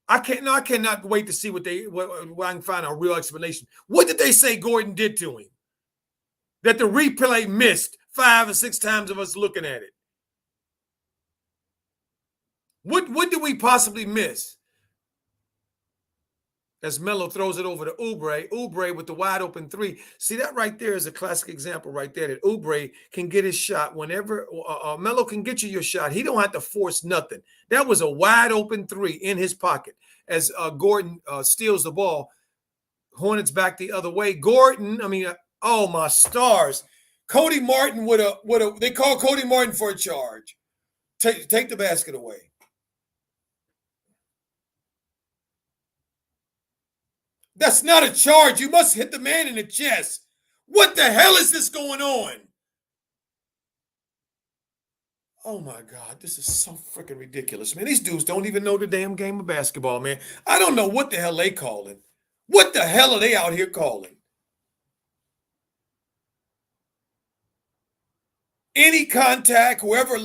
I cannot wait to see what I can find a real explanation. What did they say Gordon did to him? That the replay missed 5 or 6 times of us looking at it. What did we possibly miss? As Melo throws it over to Oubre with the wide open 3. See, that right there is a classic example right there that Oubre can get his shot whenever Melo can get you your shot. He don't have to force nothing. That was a wide open 3 in his pocket as Gordon steals the ball. Hornets back the other way. Gordon, oh my stars. Cody Martin they call Cody Martin for a charge. Take the basket away. That's not a charge. You must hit the man in the chest. What the hell is this going on? Oh my God, this is so freaking ridiculous, man. These dudes don't even know the damn game of basketball, man. I don't know what the hell they calling. What the hell are they out here calling? Any contact, whoever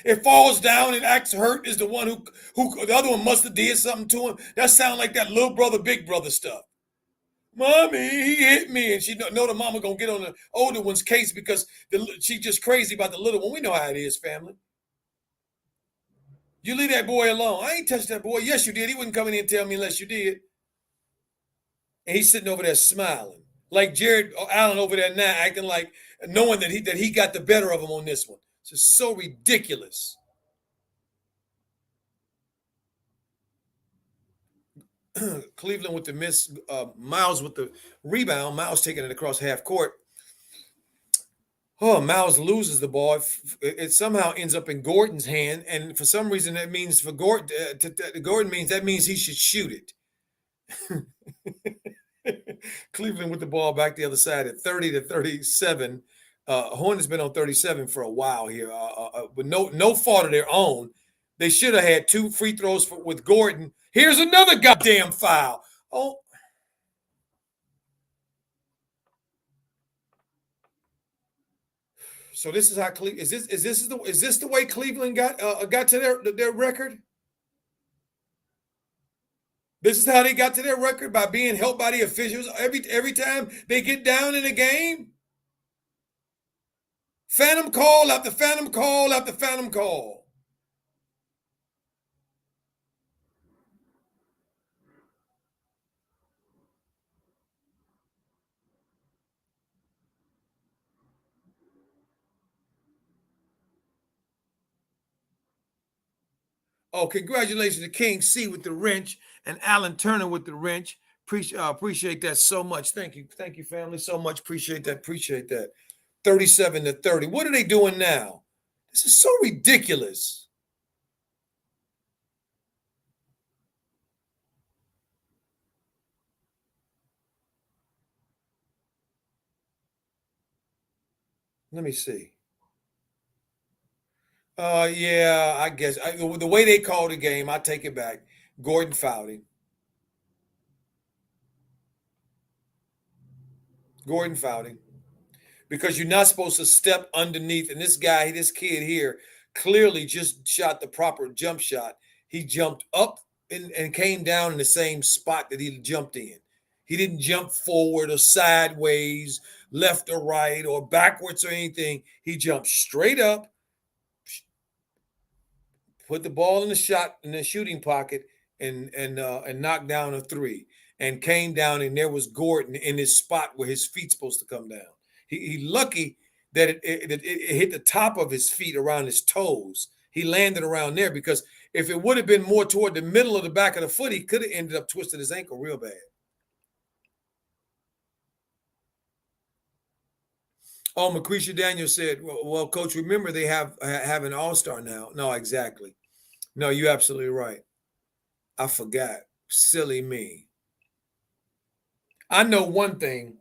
it falls down and acts hurt is the one who the other one must have did something to him. That sounds like that little brother, big brother stuff. Mommy, he hit me, and she know the mama gonna get on the older one's case because she just crazy about the little one. We know how it is, family. You leave that boy alone. I ain't touched that boy. Yes, you did. He wouldn't come in here and tell me unless you did. And he's sitting over there smiling, like Jared Allen over there now, acting like knowing that he got the better of him on this one. It's just so ridiculous. Cleveland with the miss, Miles with the rebound. Miles taking it across half court. Oh, Miles loses the ball. It somehow ends up in Gordon's hand, and for some reason that means for Gordon, Gordon means he should shoot it. Cleveland with the ball back the other side at 30-37. Hornets been on 37 for a while here, with no fault of their own. They should have had 2 free throws with Gordon. Here's another goddamn foul. Oh. So this is how is this the way Cleveland got to their record? This is how they got to their record, by being helped by the officials every time they get down in a game. Phantom call after phantom call after phantom call. Oh, congratulations to King C with the wrench and Alan Turner with the wrench. Appreciate that so much. Thank you, family, so much. Appreciate that. Appreciate that. 37-30. What are they doing now? This is so ridiculous. Let me see. Yeah, I guess the way they call the game, I take it back. Gordon fouled him. Gordon fouled him because you're not supposed to step underneath. And this kid here, clearly just shot the proper jump shot. He jumped up and came down in the same spot that he jumped in. He didn't jump forward or sideways, left or right, or backwards or anything. He jumped straight up, put the ball in the shooting pocket, and knocked down a three, and came down, and there was Gordon in his spot where his feet's supposed to come down. He lucky that it hit the top of his feet around his toes. He landed around there, because if it would have been more toward the middle of the back of the foot, he could have ended up twisting his ankle real bad. Oh, Macretia Daniels said, well, Coach, remember they have an all-star now. No, exactly. No, you're absolutely right. I forgot. Silly me. I know one thing.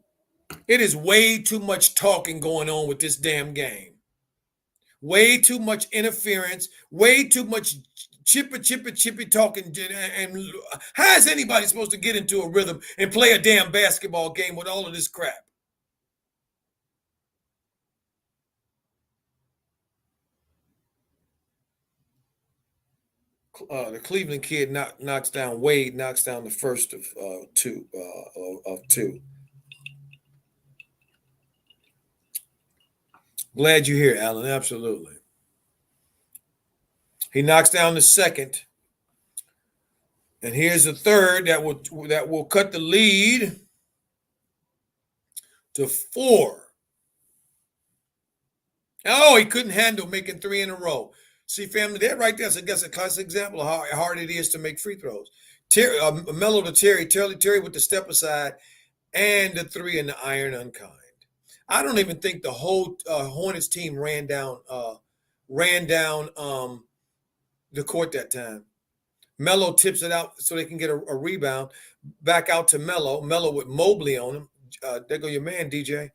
It is way too much talking going on with this damn game. Way too much interference. Way too much chippy talking. And how is anybody supposed to get into a rhythm and play a damn basketball game with all of this crap? The Cleveland kid knocks down Wade, knocks down the first of two. Of two. Glad you're here, Alan. Absolutely. He knocks down the second, and here's the third that will cut the lead to 4. Oh, he couldn't handle making 3 in a row. See, family, that right there is, I guess, a classic example of how hard it is to make free throws. Mello to Terry with the step aside, and the 3 in the iron unkind. I don't even think the whole Hornets team ran down the court that time. Mello tips it out so they can get a rebound. Back out to Mello. Mello with Mobley on him. There go your man, DJ.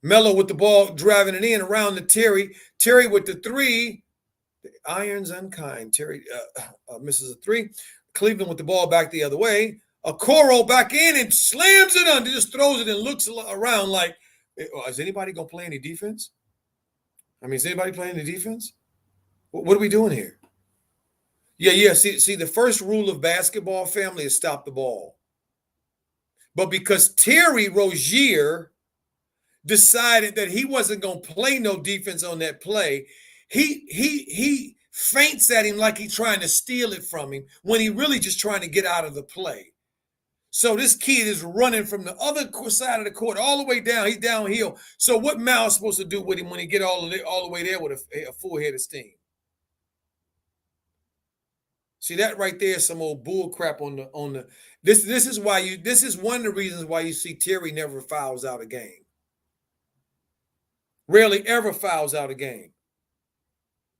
Mello with the ball, driving it in around to Terry. Terry with the 3. The iron's unkind. Terry misses a 3. Cleveland with the ball back the other way. Okoro back in and slams it under, just throws it and looks around like, is anybody going to play any defense? I mean, is anybody playing any defense? What are we doing here? Yeah. See, the first rule of basketball, family, is stop the ball. But because Terry Rozier decided that he wasn't going to play no defense on that play, he feints at him like he's trying to steal it from him when he really just trying to get out of the play. So this kid is running from the other side of the court all the way down. He's downhill. So what Mal's supposed to do with him when he get all the way there with a full head of steam? See, that right there is some old bull crap on the. This is one of the reasons why you see Terry never fouls out a game. Rarely ever fouls out a game.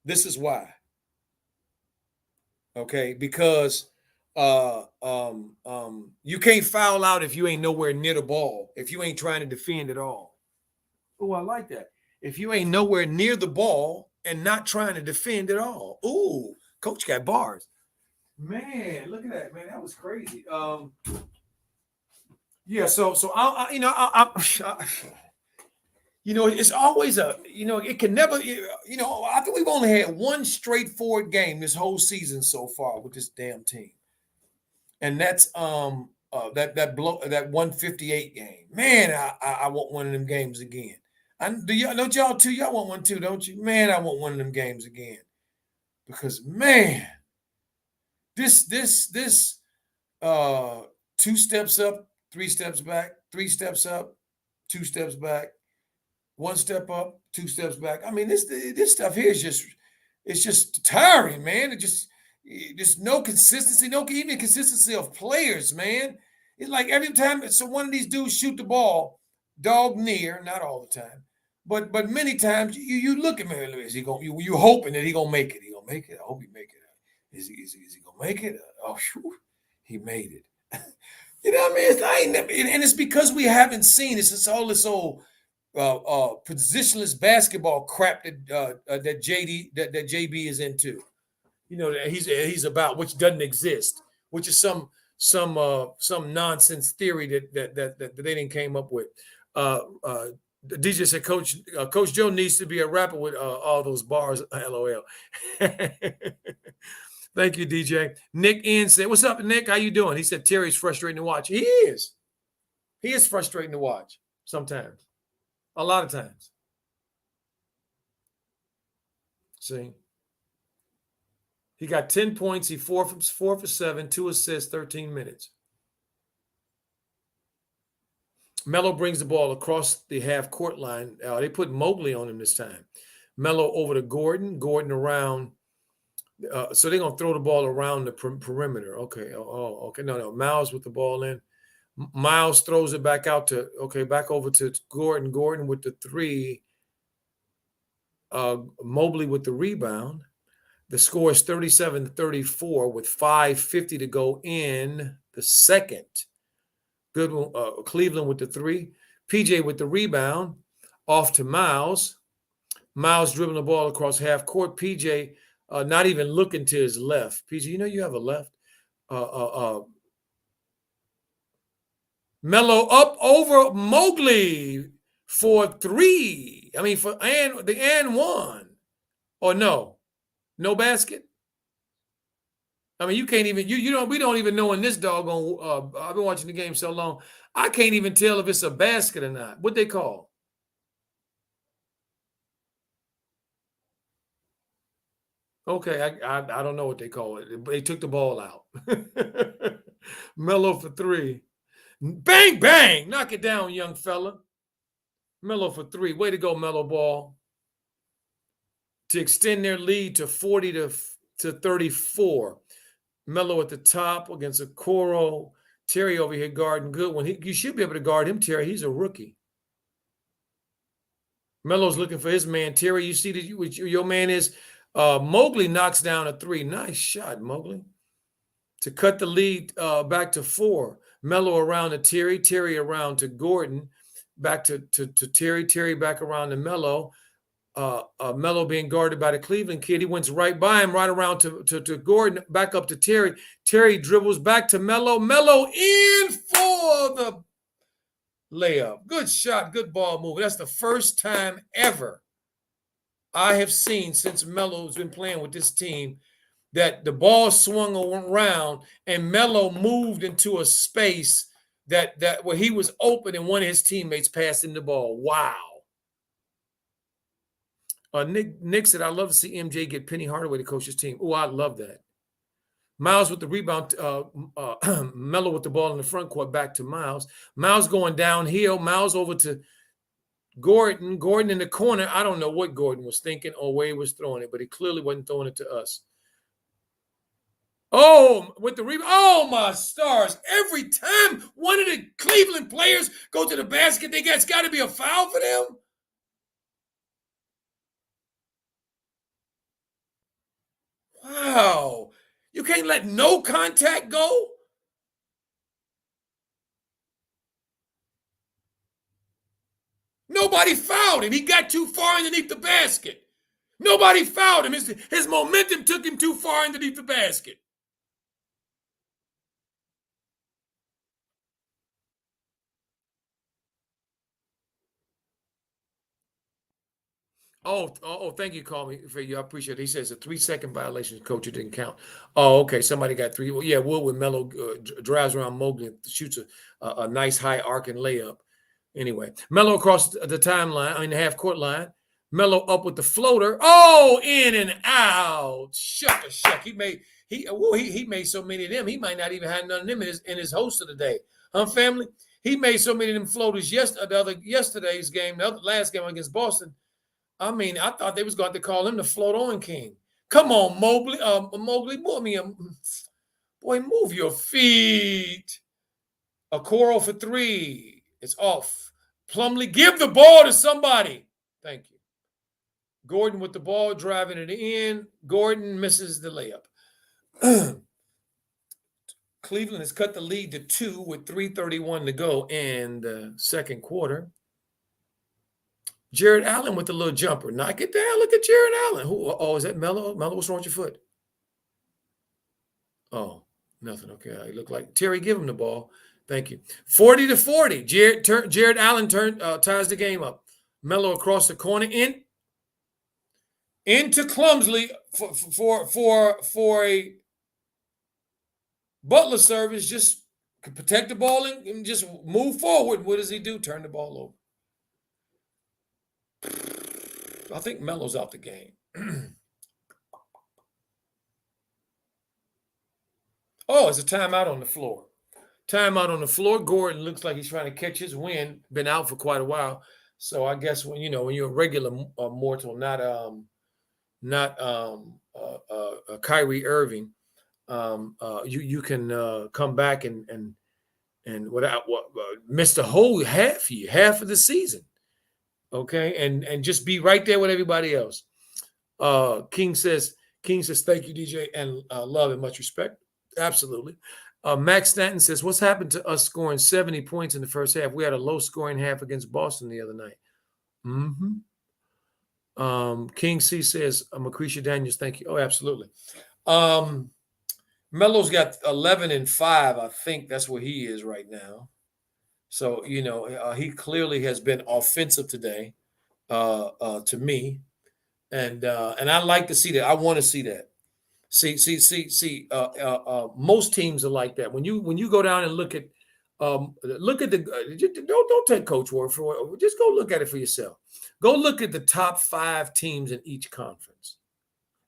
This is why. Okay, because you can't foul out if you ain't nowhere near the ball, if you ain't trying to defend at all. Oh, I like that. If you ain't nowhere near the ball and not trying to defend at all. Ooh, coach got bars. Man, look at that, man. That was crazy. Yeah, so I it's always it can never, I think we've only had one straightforward game this whole season so far with this damn team. And that's that 158 game. Man, I want one of them games again. Don't y'all too? Y'all want one too, don't you? Man, I want one of them games again. Because man, this 2 steps up, 3 steps back, 3 steps up, 2 steps back, 1 step up, 2 steps back. I mean, this stuff here is just tiring, man. It just There's no consistency, no even consistency of players, man. It's like every time so one of these dudes shoot the ball, dog near, not all the time, but many times you look at me, is he going you hoping that he gonna make it. He gonna make it. I hope he make it. Is he gonna make it? Oh, whew, he made it. You know what I mean? I ain't never, and it's because we haven't seen this. It's all this old positionless basketball crap that JB is into. You know that he's about, which doesn't exist, which is some nonsense theory that they didn't came up with. DJ said, Coach Joe needs to be a rapper with all those bars. LOL. Thank you, DJ. Nick N said, "What's up, Nick? How you doing?" He said, "Terry's frustrating to watch." He is. He is frustrating to watch sometimes. A lot of times. See? He got 10 points. He 4 for 7, 2 assists, 13 minutes. Melo brings the ball across the half-court line. They put Mobley on him this time. Melo over to Gordon. Gordon around. So they're going to throw the ball around the perimeter. Okay. Okay. No. Miles with the ball in. Miles throws it back out to, back over to Gordon. Gordon with the 3. Mobley with the rebound. The score is 37-34 with 5:50 to go in the second. Good one. Cleveland with the 3. PJ with the rebound. Off to Miles. Miles dribbling the ball across half court. PJ not even looking to his left. PJ, you know you have a left. Melo up over Mobley for 3. I mean, for the and 1. Or no basket. I mean, you can't even we don't even know in this doggone. I've been watching the game so long, I can't even tell if it's a basket or not. What they call? Okay, I don't know what they call it. They took the ball out. Melo for 3. Bang, bang. Knock it down, young fella. Melo for 3. Way to go, Melo ball. To extend their lead to 40 to 34. Melo at the top against Okoro. Terry over here guarding good one. You should be able to guard him, Terry. He's a rookie. Melo's looking for his man. Terry, you see that your man is. Mobley knocks down a 3. Nice shot, Mobley. To cut the lead back to 4. Melo around to Terry. Terry around to Gordon. Back to Terry. Terry back around to Melo. Melo being guarded by the Cleveland kid. He went right by him, right around to Gordon. Back up to Terry. Terry dribbles back to Melo. Melo in for the layup. Good shot. Good ball move. That's the first time ever I have seen since Melo's been playing with this team that the ball swung around and Melo moved into a space that where he was open and one of his teammates passed him the ball. Wow. Nick said, "I love to see MJ get Penny Hardaway to coach his team." Oh, I love that. Miles with the rebound. Melo with the ball in the front court back to Miles. Miles going downhill. Miles over to Gordon. Gordon in the corner. I don't know what Gordon was thinking or where he was throwing it, but he clearly wasn't throwing it to us. Oh, with the rebound. Oh, my stars. Every time one of the Cleveland players go to the basket, they got to be a foul for them. Wow. You can't let no contact go? Nobody fouled him. He got too far underneath the basket. Nobody fouled him. His momentum took him too far underneath the basket. Oh, thank you, call me for you. I appreciate it. He says a 3-second violation, coach. It didn't count. Oh, okay. Somebody got 3. Well, yeah, Woodward Melo drives around Mobley and shoots a nice high arcing layup. Anyway, Melo across the timeline, I mean the half court line. Melo up with the floater. Oh, in and out. Shuck. He made so many of them. He might not even have none of them in his host of the day. Huh, family? He made so many of them floaters yesterday's game, the last game against Boston. I mean, I thought they was going to call him the float on king. Come on, Mobley. Mobley, boy, move your feet. A Coro for three. It's off. Plumlee, give the ball to somebody. Thank you. Gordon with the ball, driving it in. Gordon misses the layup. Cleveland has cut the lead to 2 with 3:31 to go in the second quarter. Jared Allen with the little jumper. Knock it down. Look at Jared Allen. Is that Melo? Melo, what's wrong with your foot? Oh, nothing. Okay. It looked like Terry, give him the ball. Thank you. 40-40. Jared Allen ties the game up. Melo across the corner into Clumsley for a Butler service. Just protect the ball and just move forward. What does he do? Turn the ball over. I think Melo's out the game. Oh, it's a timeout on the floor. Timeout on the floor. Gordon looks like he's trying to catch his wind. Been out for quite a while. So I guess when you're a regular mortal, not Kyrie Irving, you can come back and miss the whole half of the season. Okay, and just be right there with everybody else. King says, thank you, DJ, and love and much respect. Absolutely. Max Stanton says, what's happened to us scoring 70 points in the first half? We had a low-scoring half against Boston the other night. King C says, Macretia Daniels, thank you. Oh, absolutely. Melo's got 11 and 5. I think that's where he is right now. So, he clearly has been offensive today to me. And I like to see that. I want to see that. See. Most teams are like that. When you go down and look at the don't take coach word for it. Just go look at it for yourself. Go look at the top 5 teams in each conference,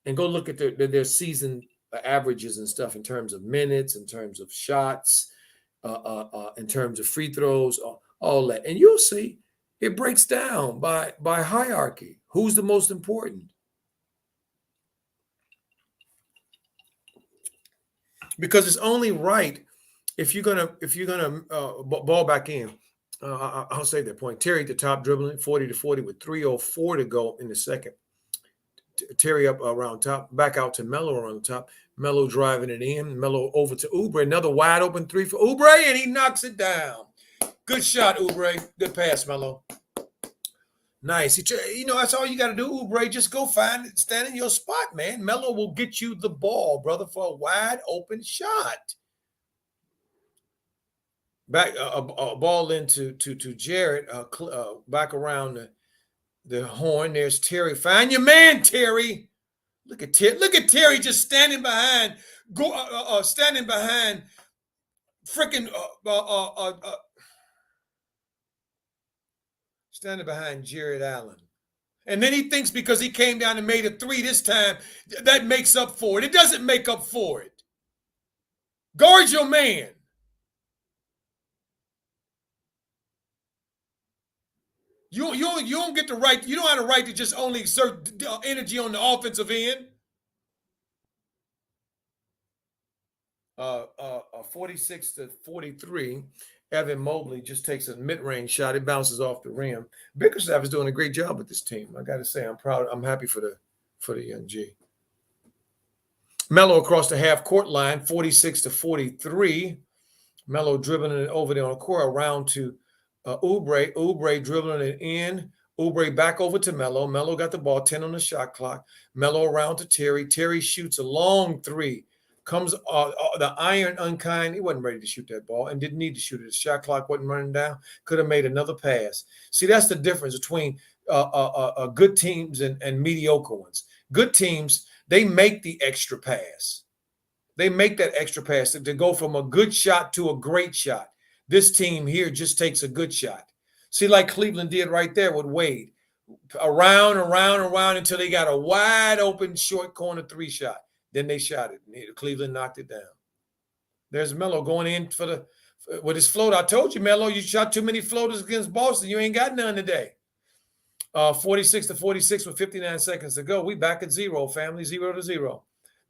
and go look at their season averages and stuff in terms of minutes, in terms of shots, in terms of free throws, all that, and you'll see it breaks down by hierarchy. Who's the most important? Because it's only right if you're gonna ball back in. I'll say that point. Terry at the top, dribbling 40-40 with 3:04 to go in the second. Terry up around top, back out to Melo around the top. Melo driving it in. Melo over to Oubre. Another wide open 3 for Oubre, and he knocks it down. Good shot, Oubre. Good pass, Melo. Nice. That's all you got to do, Oubre. Just go find it, stand in your spot, man. Melo will get you the ball, brother, for a wide open shot. Back a ball into to Jared. Back around the horn. There's Terry. Find your man, Terry. Look at Terry. Look at Terry just standing behind. Standing behind. Freaking standing behind Jared Allen. And then he thinks because he came down and made a 3 this time, that makes up for it. It doesn't make up for it. Guard your man. You don't get the right. You don't have the right to just only exert energy on the offensive end. 46-43. Evan Mobley just takes a mid-range shot. It bounces off the rim. Bickerstaff is doing a great job with this team. I got to say, I'm proud. I'm happy for the young G. Melo across the half-court line, 46-43. Melo dribbling it over there on the court, around to Oubre. Oubre dribbling it in. Oubre back over to Melo. Melo got the ball, 10 on the shot clock. Melo around to Terry. Terry shoots a long 3. Comes the iron unkind. He wasn't ready to shoot that ball and didn't need to shoot it. The shot clock wasn't running down. Could have made another pass. See, that's the difference between good teams and mediocre ones. Good teams, they make the extra pass. They make that extra pass to go from a good shot to a great shot. This team here just takes a good shot. See, like Cleveland did right there with Wade. Around until they got a wide open short corner 3 shot. Then they shot it. Cleveland knocked it down. There's Melo going in with his float. I told you, Melo, you shot too many floaters against Boston. You ain't got none today. 46-46 with 59 seconds to go. We back at 0, family, 0-0.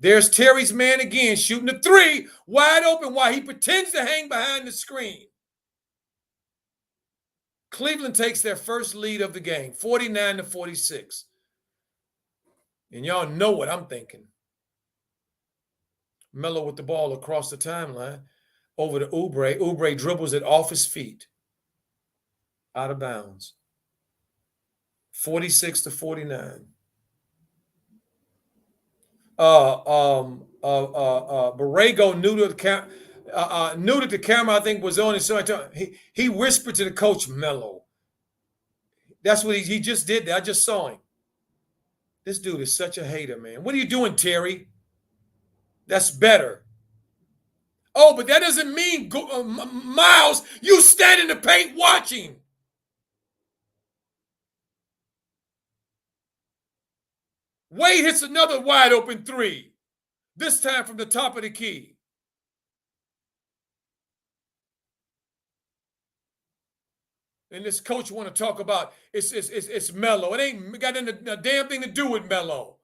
There's Terry's man again, shooting the three, wide open while he pretends to hang behind the screen. Cleveland takes their first lead of the game, 49-46. And y'all know what I'm thinking. Melo with the ball across the timeline over to Oubre. Oubre dribbles it off his feet. Out of bounds. 46-49. Borrego knew that the camera, I think, was on it. So he whispered to the coach, Melo. That's what he just did. I just saw him. This dude is such a hater, man. What are you doing, Terry? That's better. Oh, but that doesn't mean, Miles, you stand in the paint watching. Wade hits another wide open three, this time from the top of the key. And this coach want to talk about it's Melo. It ain't got a damn thing to do with Melo.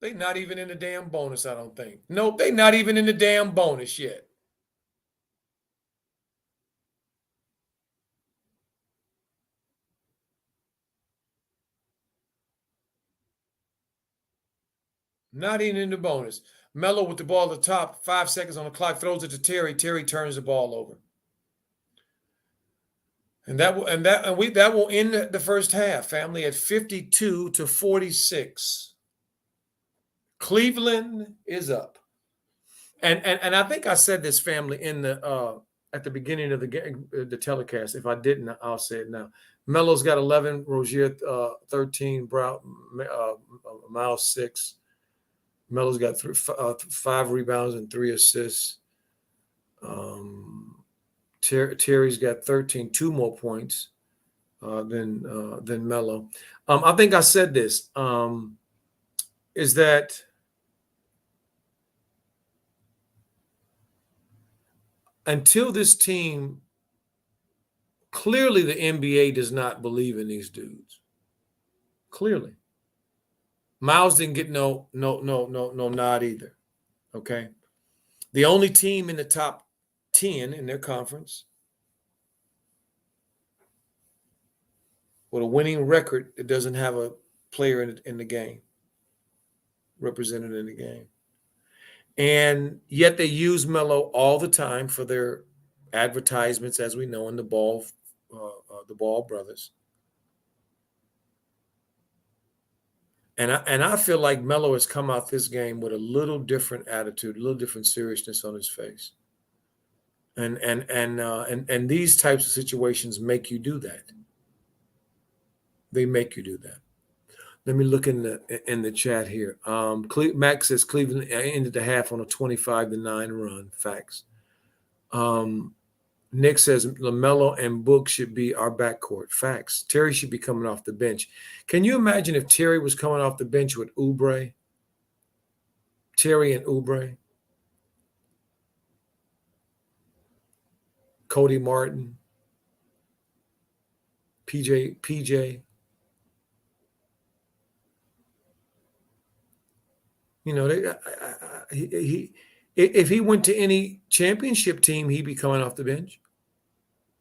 They not even in the damn bonus, I don't think. Nope, they not even in the damn bonus yet. Not even in the bonus. Melo with the ball at the top, 5 seconds on the clock, throws it to Terry. Terry turns the ball over. And that will end the first half, family, at 52-46. Cleveland is up. And I think I said this, family, in the at the beginning of the telecast. If I didn't, I'll say it now. Melo's got 11, Rozier 13, Miles 6. Melo's got 5 rebounds and 3 assists. Terry's got 13, 2 more points than Melo. I think I said this, is that until this team, clearly the NBA does not believe in these dudes. Clearly. Miles didn't get no nod either. Okay. The only team in the top 10 in their conference with a winning record that doesn't have a player in the game, represented in the game. And yet they use Melo all the time for their advertisements, as we know, in the Ball brothers. And I feel like Melo has come out this game with a little different attitude, a little different seriousness on his face. And these types of situations make you do that. They make you do that. Let me look in the chat here. Max says Cleveland ended the half on a 25-9 run. Facts. Nick says LaMelo and Book should be our backcourt. Facts. Terry should be coming off the bench. Can you imagine if Terry was coming off the bench with Oubre? Terry and Oubre. Cody Martin. PJ. You know, if he went to any championship team, he'd be coming off the bench.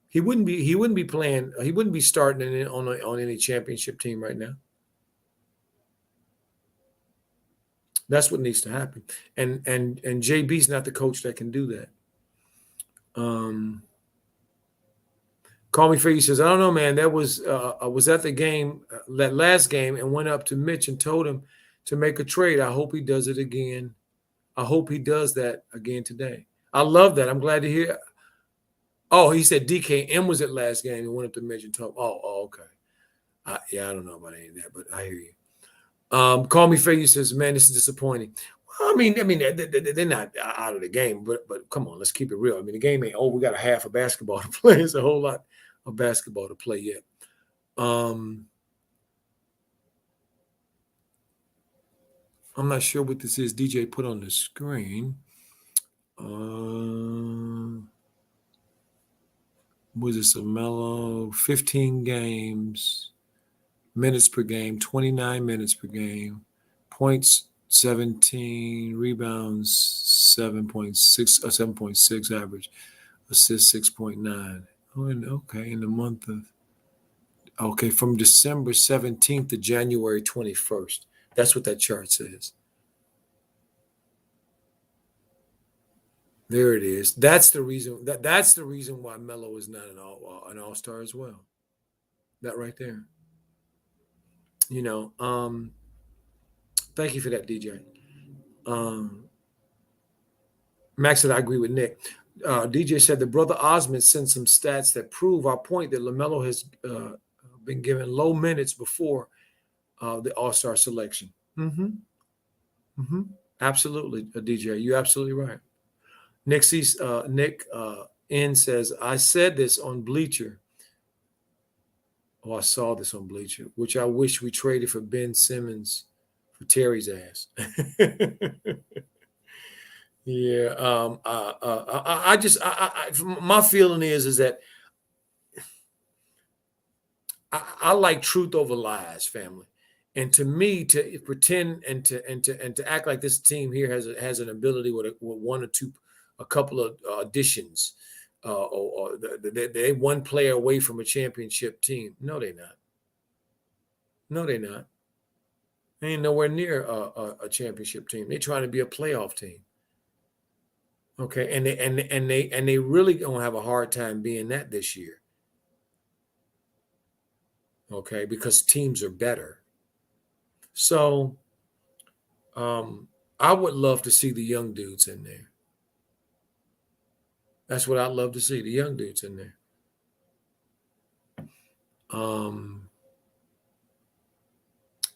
He wouldn't be playing. He wouldn't be starting on any championship team right now. That's what needs to happen. And JB's not the coach that can do that. Call Me Free says, I don't know, man. That was at the game, that last game, and went up to Mitch and told him to make a trade. I hope he does it again. I hope he does that again today. I love that. I'm glad to hear. Oh, he said DKM was at last game and went up to Mitch and told him. Oh, okay. I don't know about any of that, but I hear you. Call Me Free says, man, this is disappointing. Well, I mean, they're not out of the game, but come on, let's keep it real. I mean, the game ain't we got a half of basketball to play. It's a whole lot of basketball to play yet. I'm not sure what this is DJ put on the screen. Was this a Melo? 15 games, minutes per game, 29 minutes per game, points 17, rebounds 7.6 average, assists 6.9. Oh, and okay, in the month of from December 17th to January 21st. That's what that chart says. There it is. That's the reason. That's the reason why Melo is not an all-star as well. That right there. Thank you for that, DJ. Max said I agree with Nick. DJ said the brother Osmond sent some stats that prove our point that LaMelo has been given low minutes before the All-Star selection. Absolutely, DJ. You're absolutely right. Nick N says, I said this on Bleacher. Oh, I saw this on Bleacher, which I wish we traded for Ben Simmons for Terry's ass. Yeah. My feeling is that I like truth over lies, family. And to me, to pretend and to act like this team here has an ability with one or two, a couple of additions, or they one player away from a championship team. No, they're not. No, they're not. They ain't nowhere near a championship team. They're trying to be a playoff team. Okay, and they really gonna have a hard time being that this year. Okay, because teams are better. So, I would love to see the young dudes in there. That's what I'd love to see, the young dudes in there.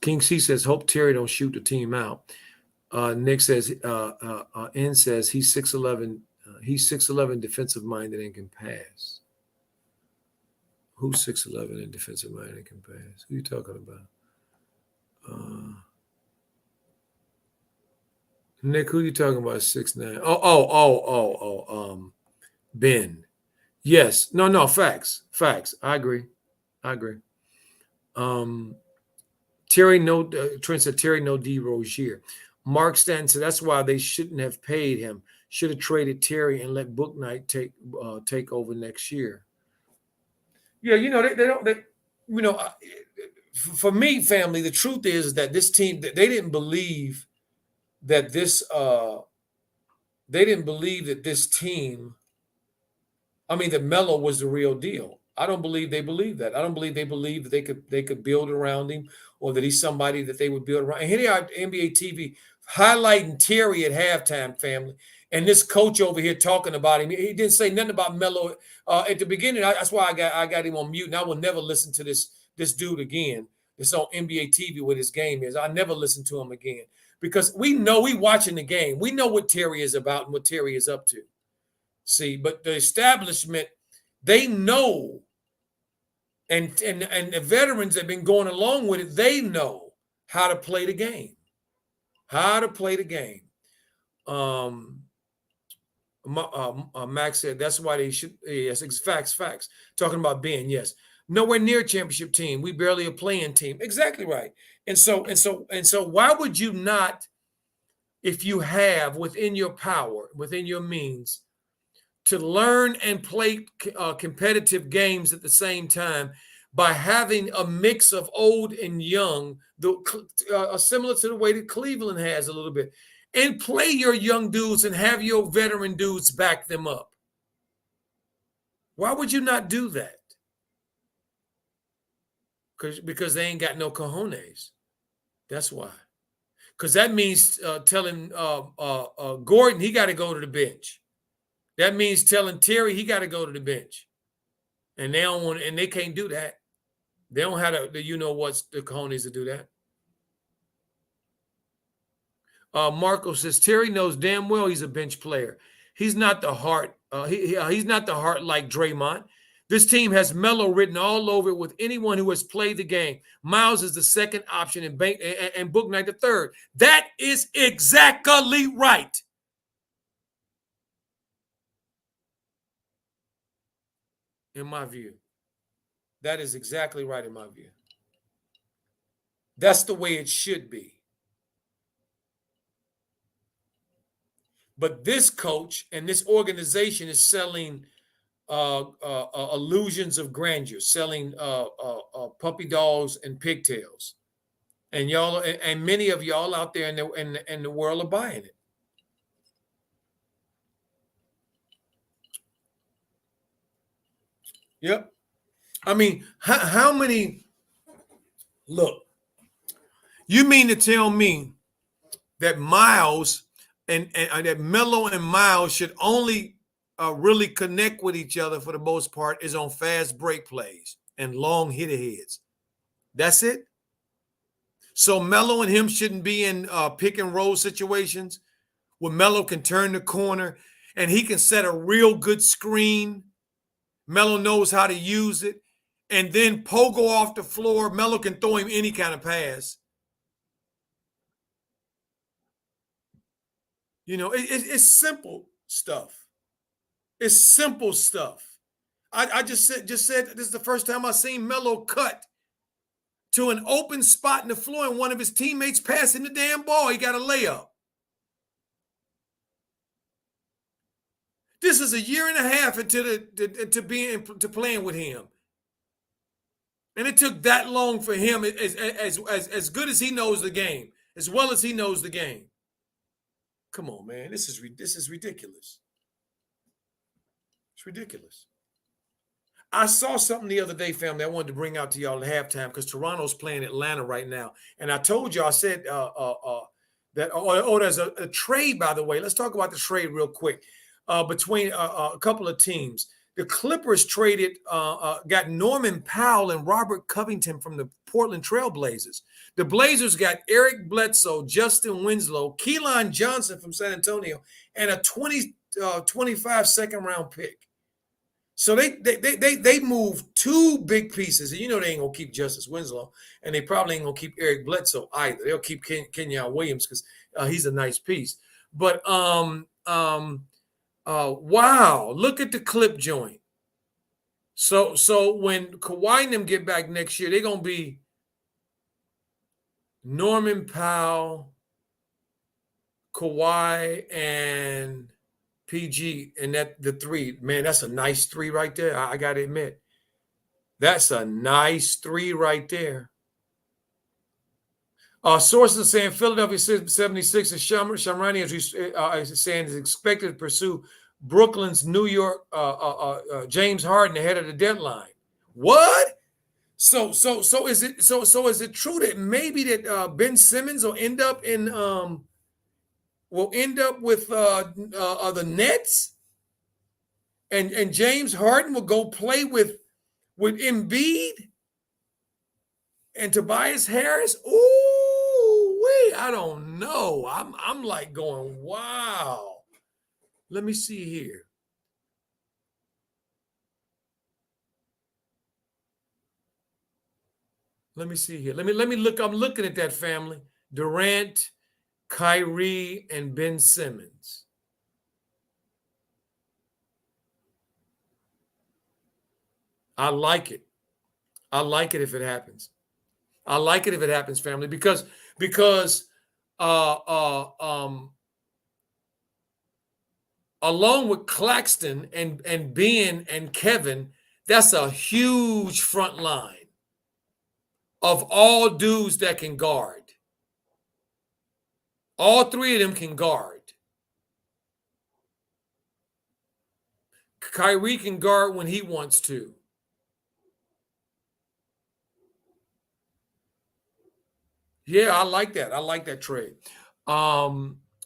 King C says, hope Terry don't shoot the team out. Nick says, N says he's 6'11", he's 6'11" defensive minded and can pass. Who's 6'11" and defensive minded and can pass? Who are you talking about? Nick, who are you talking about? 6'9". Ben. Yes. No, facts. I agree. Terry, Trent said Terry, no D Rozier. Mark Stanton said that's why they shouldn't have paid him. Should have traded Terry and let Bouknight take over next year. Yeah, they don't. For me, family, the truth is that this team, they didn't believe that this. They didn't believe that this team. I mean, that Melo was the real deal. I don't believe they believe that. I don't believe they believe that they could build around him, or that he's somebody that they would build around. And here they are, NBA TV highlighting Terry at halftime, family, and this coach over here talking about him. He didn't say nothing about Melo at the beginning. That's why I got him on mute, and I will never listen to this dude again. It's on NBA TV what his game is. I never listen to him again, because we watching the game. We know what Terry is about and what Terry is up to. See, but the establishment, they know, and the veterans that have been going along with it, they know how to play the game. Max said that's why they should. Yes, facts. Talking about Ben, yes, nowhere near a championship team. We barely a playing team. Exactly right. And so, why would you not, if you have within your power, within your means, to learn and play competitive games at the same time, by having a mix of old and young, similar to the way that Cleveland has a little bit, and play your young dudes and have your veteran dudes back them up? Why would you not do that? Because they ain't got no cojones. That's why. Because that means telling Gordon he got to go to the bench. That means telling Terry he got to go to the bench, and they don't want, and they can't do that. They don't have the the cojones to do that. Marco says Terry knows damn well he's a bench player. He's not the heart. He's not the heart like Draymond. This team has Melo written all over it with anyone who has played the game. Miles is the second option, and Bouknight the third. That is exactly right. in my view. That is exactly right in my view. That's the way it should be. But this coach and this organization is selling illusions of grandeur, selling puppy dogs and pigtails, and y'all and many of y'all out there in the world are buying it. Yep. I mean, how many? Look, you mean to tell me that Miles and that Melo and Miles should only really connect with each other for the most part is on fast break plays and long hitter heads. That's it. So Melo and him shouldn't be in pick and roll situations where Melo can turn the corner and he can set a real good screen. Melo knows how to use it. And then Pogo off the floor. Melo can throw him any kind of pass. You know, it's simple stuff. It's simple stuff. I just said this is the first time I seen Melo cut to an open spot in the floor and one of his teammates passing the damn ball. He got a layup. This is a year and a half into playing with him. And it took that long for him, as good as he knows the game, as well as he knows the game. Come on, man. This is ridiculous. It's ridiculous. I saw something the other day, family, I wanted to bring out to y'all at halftime because Toronto's playing Atlanta right now. And I told you, I said that, there's a trade, by the way. Let's talk about the trade real quick between a couple of teams. The Clippers traded, got Norman Powell and Robert Covington from the Portland Trail Blazers. The Blazers got Eric Bledsoe, Justin Winslow, Keelan Johnson from San Antonio, and a 25 second round pick. So they moved two big pieces. And you know they ain't going to keep Justice Winslow, and they probably ain't going to keep Eric Bledsoe either. They'll keep Kenyon Williams because he's a nice piece. But wow, look at the clip joint. So when Kawhi and them get back next year, they're going to be Norman Powell, Kawhi, and PG, and the three. Man, that's a nice three right there. I got to admit. That's a nice three right there. Sources saying Philadelphia 76ers Shamrani is saying is expected to pursue Brooklyn's New York James Harden ahead of the deadline. What? So is it true that maybe that Ben Simmons will end up with the Nets, and James Harden will go play with Embiid and Tobias Harris? Ooh, wait, I don't know. I'm like going, wow. Let me see here. Let me see here. Let me look. I'm looking at that family. Durant, Kyrie, and Ben Simmons. I like it. I like it if it happens. I like it if it happens, family, because along with Claxton and Ben and Kevin, that's a huge front line of all dudes that can guard. All three of them can guard. Kyrie can guard when he wants to. Yeah, I like that. I like that trade.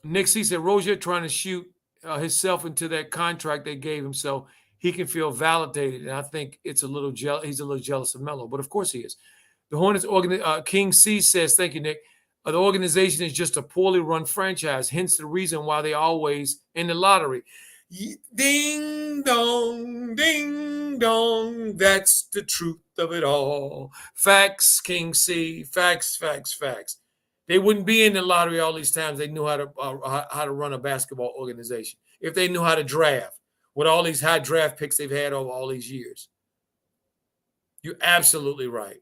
Nick C said Rozier trying to shoot himself into that contract they gave him so he can feel validated. And I think it's a little he's a little jealous of Melo, but of course he is. The Hornets King C says, thank you, Nick. The organization is just a poorly run franchise, hence the reason why they always in the lottery. Ding dong, ding dong. That's the truth of it all. Facts, King C. Facts, facts, facts. They wouldn't be in the lottery all these times. They knew how to run a basketball organization. If they knew how to draft with all these high draft picks they've had over all these years. You're absolutely right.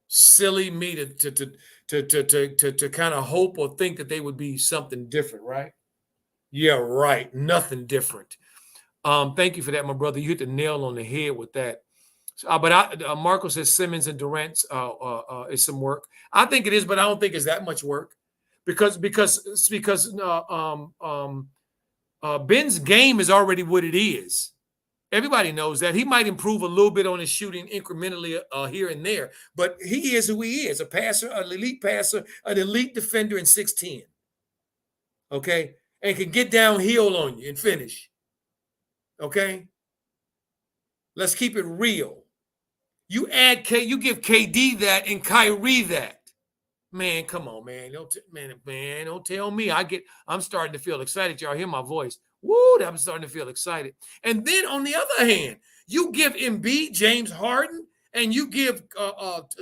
Silly me to kind of hope or think that they would be something different, right? Yeah, right. Nothing different. Thank you for that, my brother. You hit the nail on the head with that. Marco says Simmons and Durant is some work. I think it is, but I don't think it's that much work because Ben's game is already what it is. Everybody knows that. He might improve a little bit on his shooting incrementally here and there, but he is who he is, a passer, an elite passer, an elite defender in 6'10", okay? And can get downhill on you and finish, okay? Let's keep it real. You give KD that and Kyrie that. Man, come on, man. Don't tell me. I'm starting to feel excited. Y'all hear my voice. Woo, I'm starting to feel excited. And then on the other hand, you give Embiid James Harden and you give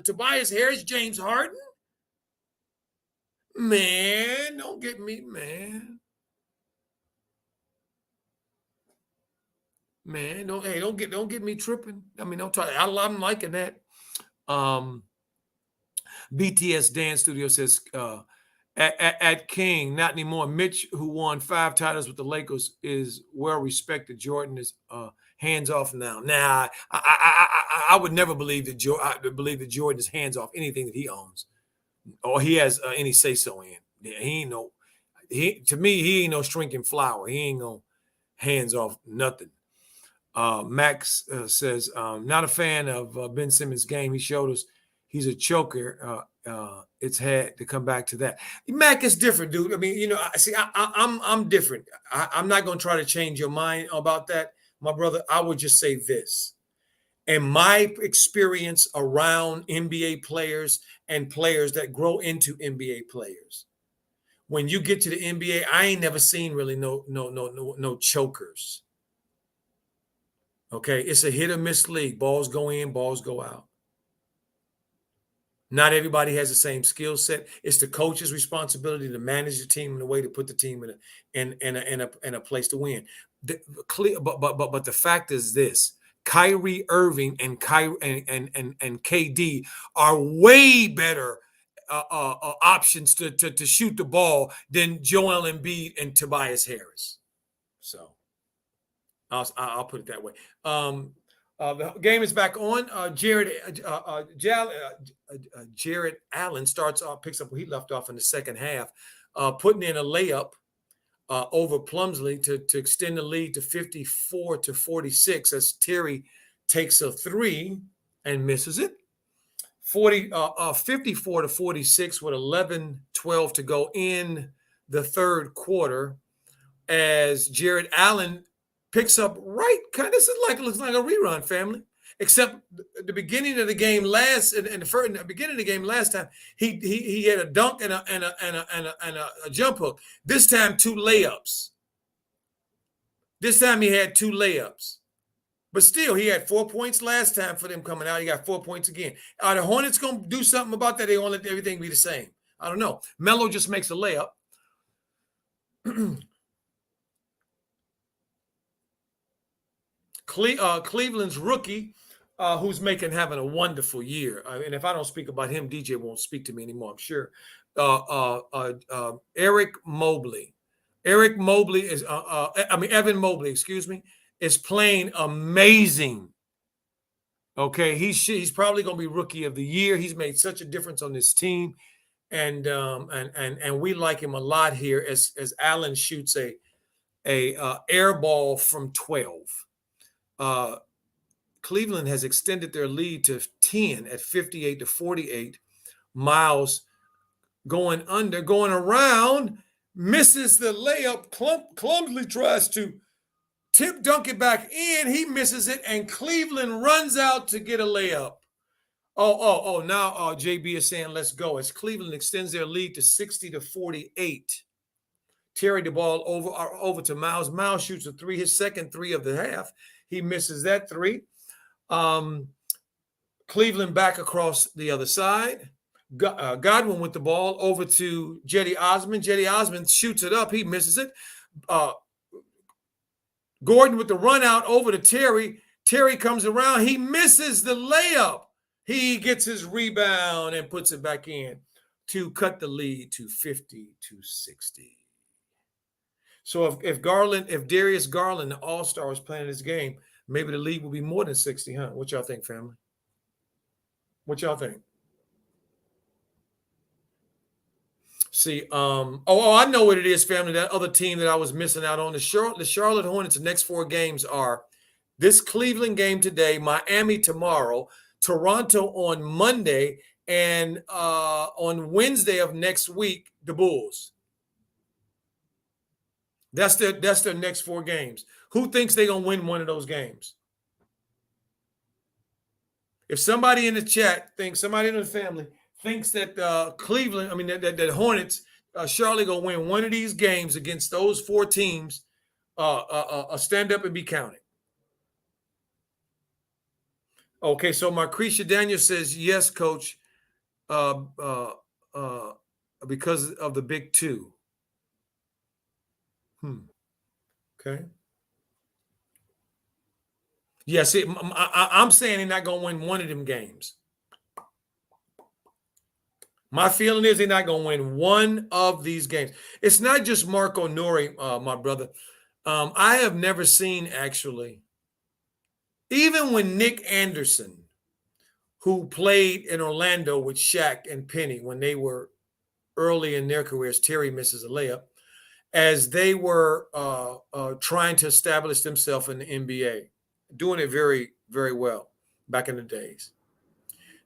Tobias Harris James Harden. Man, don't get me, man. Man, don't get me tripping. I mean, don't talk. I'm liking that. BTS Dance Studio says at King, not anymore. Mitch, who won 5 titles with the Lakers, is well respected. Jordan is hands off now. Nah, I would never believe that Jordan is hands off anything that he owns or he has any say so in. Yeah, to me, he ain't no shrinking flower. He ain't no hands off nothing. Max says, not a fan of Ben Simmons' game. He showed us he's a choker. It's had to come back to that. Mac is different, dude. I mean, I'm different. I'm not going to try to change your mind about that, my brother. I would just say this. In my experience around NBA players and players that grow into NBA players, when you get to the NBA, I ain't never seen really no chokers. Okay, it's a hit or miss league. Balls go in, balls go out. Not everybody has the same skill set. It's the coach's responsibility to manage the team in a way to put the team in a place to win. But the fact is this: Kyrie Irving and KD are way better options to shoot the ball than Joel Embiid and Tobias Harris. So I'll put it that way. The game is back on. Jared Allen picks up where he left off in the second half, putting in a layup over Plumlee to extend the lead to 54-46 as Terry takes a 3 and misses it. 54-46 with 11-12 to go in the third quarter as Jared Allen picks up this looks like a rerun, family. Except the beginning of the game last time, he had a dunk and a jump hook. This time 2 layups. This time he had 2 layups. But still, he had 4 points last time for them coming out. He got 4 points again. Are the Hornets going to do something about that? They want to let everything be the same. I don't know. Melo just makes a layup. Cleveland's rookie, who's having a wonderful year. And if I don't speak about him, DJ won't speak to me anymore, I'm sure. Eric Mobley. Evan Mobley, is playing amazing. Okay, he's probably going to be rookie of the year. He's made such a difference on this team, and we like him a lot here as Allen shoots a air ball from 12. Cleveland has extended their lead to 10 at 58-48. Miles going around, misses the layup. Clumsily tries to dunk it back in. He misses it, and Cleveland runs out to get a layup. Now JB is saying let's go as Cleveland extends their lead to 60-48. Terry the ball over to Miles. Miles shoots a 3, his second 3 of the half. He misses that 3. Cleveland back across the other side. Godwin with the ball over to Jetty Osman. Jetty Osman shoots it up. He misses it. Gordon with the run out over to Terry. Terry comes around. He misses the layup. He gets his rebound and puts it back in to cut the lead to 50-60. So if Darius Garland, the All-Star, was playing this game, maybe the lead will be more than 60, huh? What y'all think, family? What y'all think? See, I know what it is, family. That other team that I was missing out on, the Charlotte Hornets. The next 4 games are this Cleveland game today, Miami tomorrow, Toronto on Monday, and on Wednesday of next week, the Bulls. That's their next 4 games. Who thinks they're gonna win one of those games? If somebody in the chat thinks, somebody in the family thinks that Cleveland, I mean that Hornets, Charlotte gonna win one of these games against those 4 teams, stand up and be counted. Okay, so Marcretia Daniel says yes, Coach, because of the big 2. Okay. Yes, I'm saying they're not gonna win one of them games. My feeling is they're not going to win one of these games. It's not just Marco Nori, my brother. I have never seen, actually, even when Nick Anderson, who played in Orlando with Shaq and Penny when they were early in their careers, Terry misses a layup, as they were trying to establish themselves in the NBA, doing it very, very well back in the days.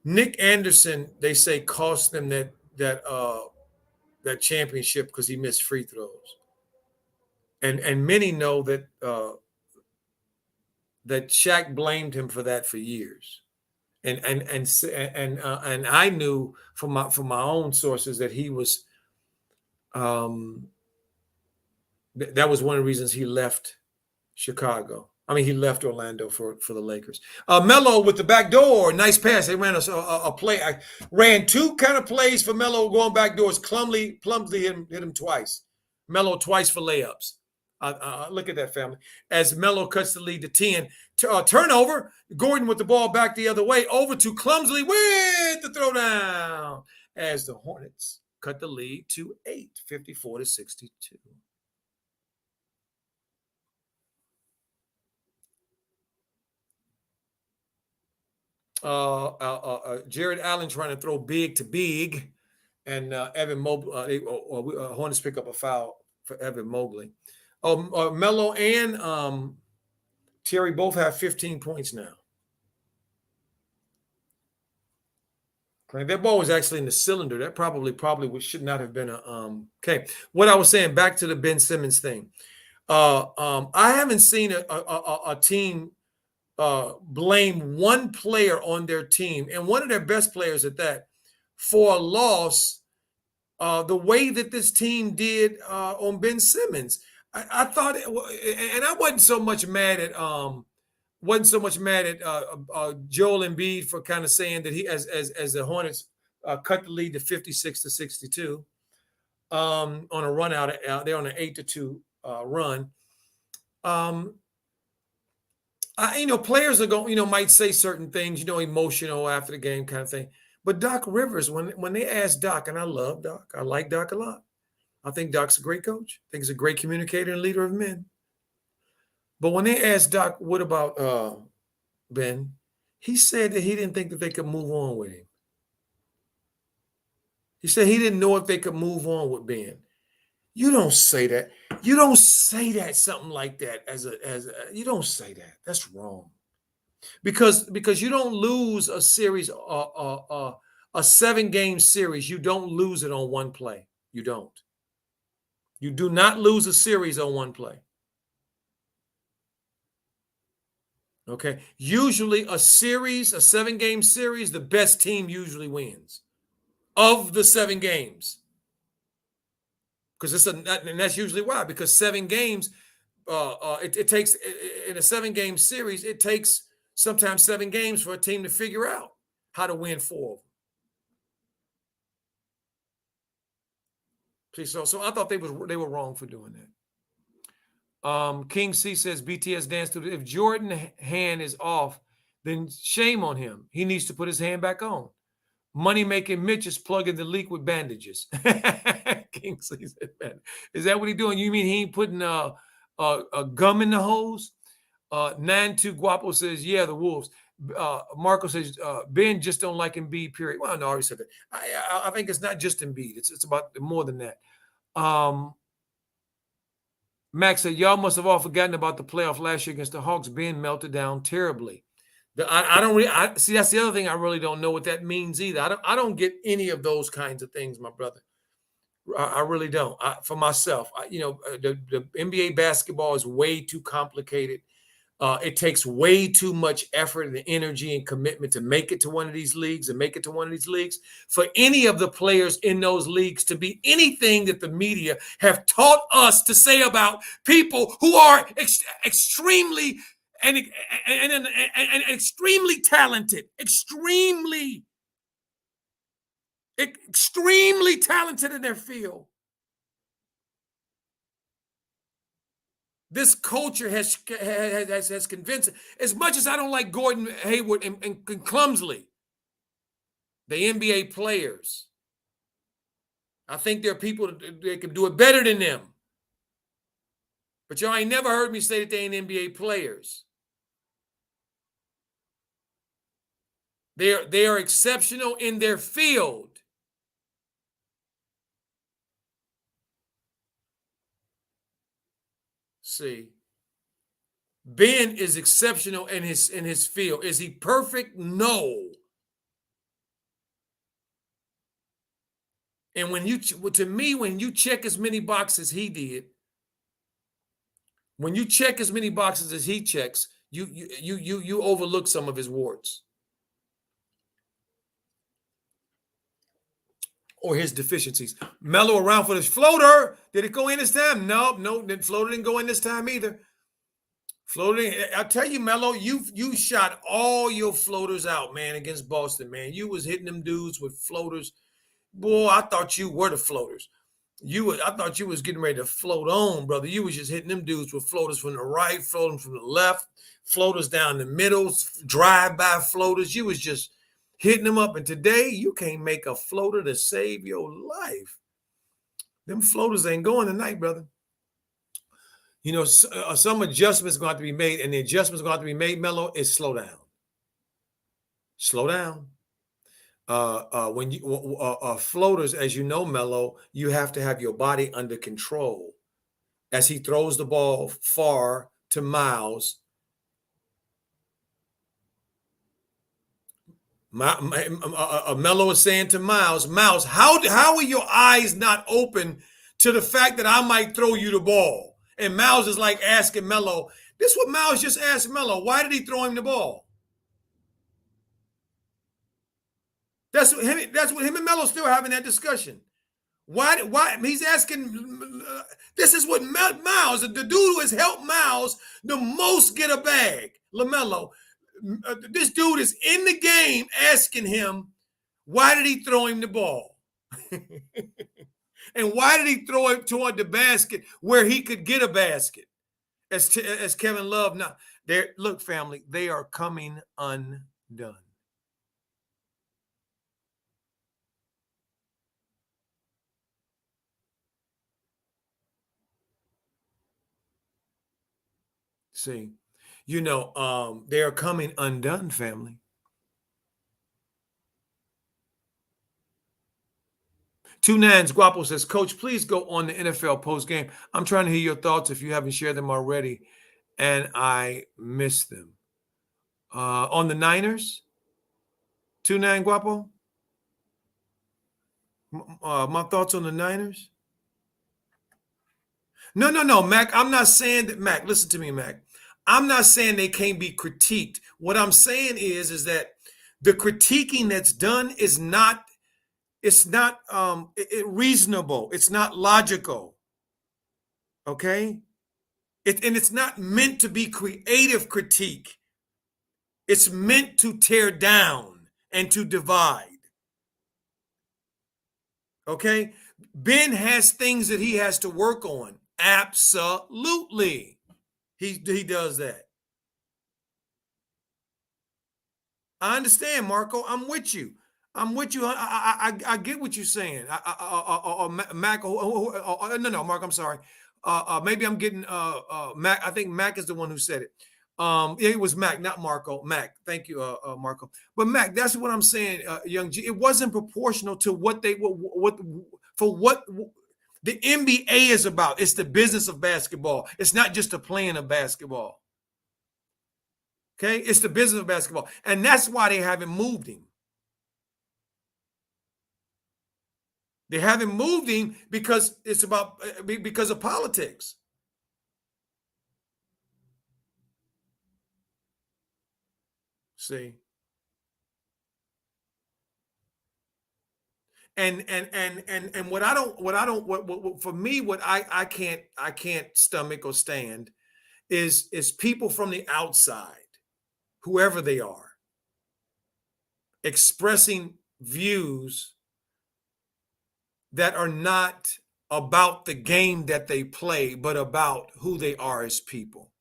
Nick Anderson, they say, cost them that championship because he missed free throws, and many know that that Shaq blamed him for that for years, and I knew from my own sources that he was that was one of the reasons he left Chicago. I mean, he left Orlando for the Lakers. Melo with the back door, nice pass. They ran a play. I ran 2 kind of plays for Melo going back doors. Plumlee hit him twice. Melo twice for layups. Look at that, family. As Melo cuts the lead to 10. Turnover. Gordon with the ball back the other way. Over to Clumsley with the throwdown. As the Hornets cut the lead to 8, 54-62. Jared Allen trying to throw big to big, and Evan Mobley. Hornets pick up a foul for Evan Mobley. Melo and Terry both have 15 points now. That ball was actually in the cylinder. That probably should not have been a okay. What I was saying, back to the Ben Simmons thing. I haven't seen a team blame one player on their team, and one of their best players at that, for a loss the way that this team did on Ben Simmons. I thought, and I wasn't so much mad at Joel Embiid for kind of saying that he, as the Hornets cut the lead to 56-62 on a run out. They're on an 8-2 run. Players are going, might say certain things, emotional after the game kind of thing. But Doc Rivers, when they asked Doc, and I love Doc, I like Doc a lot. I think Doc's a great coach. I think he's a great communicator and leader of men. But when they asked Doc, what about Ben? He said that he didn't think that they could move on with him. He said he didn't know if they could move on with Ben. You don't say that. You don't say that, something like that you don't say that. That's wrong. Because you don't lose a series, a 7-game series. You don't lose it on one play. You don't. You do not lose a series on one play. Okay. Usually a 7-game series, the best team usually wins of the 7 games. Because and that's usually why. Because 7 games, it takes, in a 7-game series, it takes sometimes 7 games for a team to figure out how to win 4 of them. See, so I thought they were wrong for doing that. King C says BTS dance to if Jordan hand is off, then shame on him. He needs to put his hand back on. Money making Mitch is plugging the leak with bandages. King C said, is that what he doing? You mean he ain't putting a gum in the hose? Nan2 Guapo says, yeah, the Wolves. Marco says, Ben just don't like Embiid, period. Well, no, I already said that. I think it's not just Embiid. It's about more than that. Max said, y'all must have all forgotten about the playoff last year against the Hawks. Ben melted down terribly. I don't really see. That's the other thing. I really don't know what that means either. I don't get any of those kinds of things, my brother. I really don't. For myself, the NBA basketball is way too complicated. It takes way too much effort and energy and commitment to make it to one of these leagues for any of the players in those leagues to be anything that the media have taught us to say about people who are extremely and extremely talented, extremely talented in their field. This culture has convinced, as much as I don't like Gordon Hayward and Clumsley, the NBA players, I think there are people that can do it better than them. But y'all ain't never heard me say that they ain't NBA players. They are exceptional in their field. See, Ben is exceptional in his field. Is he perfect? No. And when you check as many boxes he did, when you check as many boxes as he checks, you overlook some of his warts or his deficiencies. Melo around for this floater. Did it go in this time? No, the floater didn't go in this time either. Floating, I'll tell you, Melo, you shot all your floaters out, man, against Boston, man. You was hitting them dudes with floaters. Boy, I thought you were the floaters. I thought you was getting ready to float on, brother. You was just hitting them dudes with floaters from the right, floating from the left, floaters down the middle, drive-by floaters. You was just hitting them up. And today, you can't make a floater to save your life. Them floaters ain't going tonight, brother. You know, some adjustments going to have to be made, and the adjustments going to have to be made, Melo, is slow down. Slow down. When you floaters, as you know, Melo, you have to have your body under control. As he throws the ball far to Miles, Melo is saying to Miles, how are your eyes not open to the fact that I might throw you the ball? And Miles is like asking Melo, this is what Miles just asked Melo. Why did he throw him the ball? That's what him and Melo still having that discussion. Why he's asking, this is what Miles, the dude who has helped Miles the most get a bag, LaMelo. This dude is in the game asking him, why did he throw him the ball? And why did he throw it toward the basket where he could get a basket? As Kevin Love now. Look, family, they are coming undone. See, they are coming undone, family. Two Nines Guapo says, Coach, please go on the NFL post game. I'm trying to hear your thoughts if you haven't shared them already, and I missed them. On the Niners, 2-9 Guapo. My thoughts on the Niners. No, Mac. I'm not saying that, Mac. Listen to me, Mac. I'm not saying they can't be critiqued. What I'm saying is that the critiquing that's done is not. It's not reasonable. It's not logical. Okay? And it's not meant to be creative critique. It's meant to tear down and to divide. Okay? Ben has things that he has to work on. Absolutely. He does that. I understand, Marco. I'm with you. I'm with you. I get what you're saying. Mac. No, Mark. I'm sorry. Maybe I'm getting Mac. I think Mac is the one who said it. Yeah, it was Mac, not Marco. Mac. Thank you, Marco. But Mac, that's what I'm saying, Young G. It wasn't proportional to what they what for what the NBA is about. It's the business of basketball. It's not just the playing of basketball. Okay, it's the business of basketball, and that's why they haven't moved him. They haven't moved him because it's about because of politics. See, and what for me what I can't stomach or stand is people from the outside, whoever they are, expressing views that are not about the game that they play, but about who they are as people.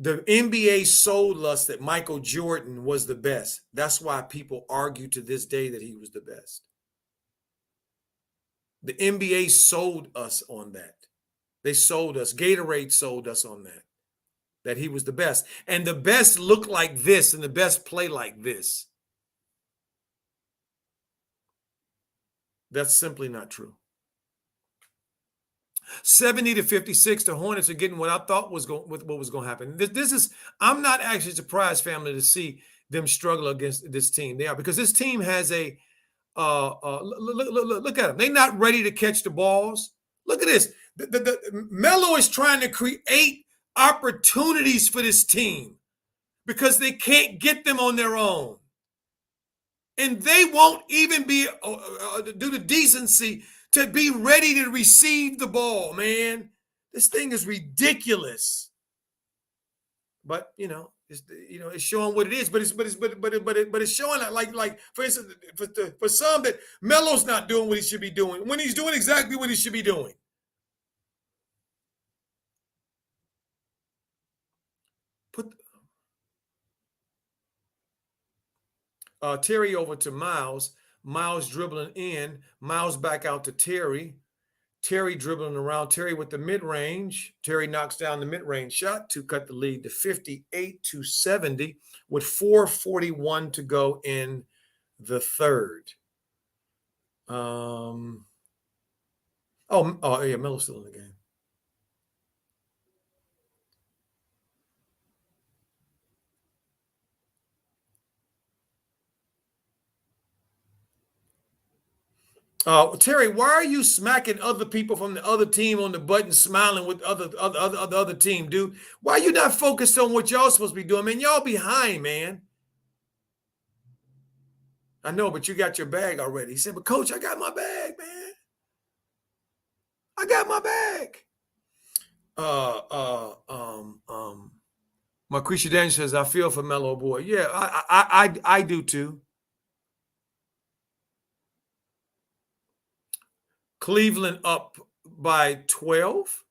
The NBA sold us that Michael Jordan was the best. That's why people argue to this day that he was the best. The NBA sold us on that. They sold us. Gatorade sold us on that he was the best. And the best look like this and the best play like this. That's simply not true. 70-56, the Hornets are getting what I thought was what was going to happen. This is, I'm not actually surprised, family, to see them struggle against this team. They are, because this team has a look at them. They're not ready to catch the balls. Look at this. Melo is trying to create opportunities for this team because they can't get them on their own. And they won't even be do the decency to be ready to receive the ball, man. This thing is ridiculous. But it's showing what it is. But it's showing like for instance, for some that Melo's not doing what he should be doing when he's doing exactly what he should be doing. Put Terry over to Miles. Miles dribbling in. Miles back out to Terry. Terry dribbling around. Terry with the mid-range. Terry knocks down the mid-range shot to cut the lead to 58-70 with 4:41 to go in the third. Oh yeah, Melo's still in the game. Terry, why are you smacking other people from the other team on the button, smiling with other team, dude? Why are you not focused on what y'all supposed to be doing, man? Y'all behind, man. I know, but you got your bag already. He said, but coach, I got my bag, man. I got my bag. Marquisha Daniels says, I feel for Melo boy. Yeah, I do too. Cleveland up by 12.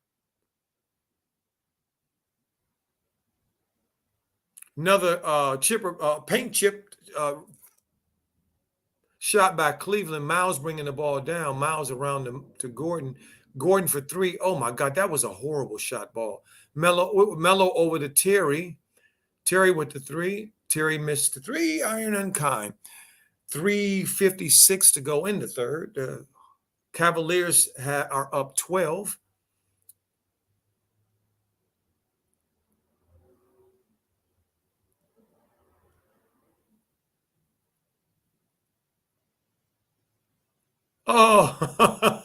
Another paint chip shot by Cleveland. Miles bringing the ball down. Miles around to Gordon. Gordon for three. Oh my God, that was a horrible shot ball. Melo over to Terry. Terry with the three. Terry missed the three. Iron unkind. 3:56 to go in the third. Cavaliers are up 12. Oh,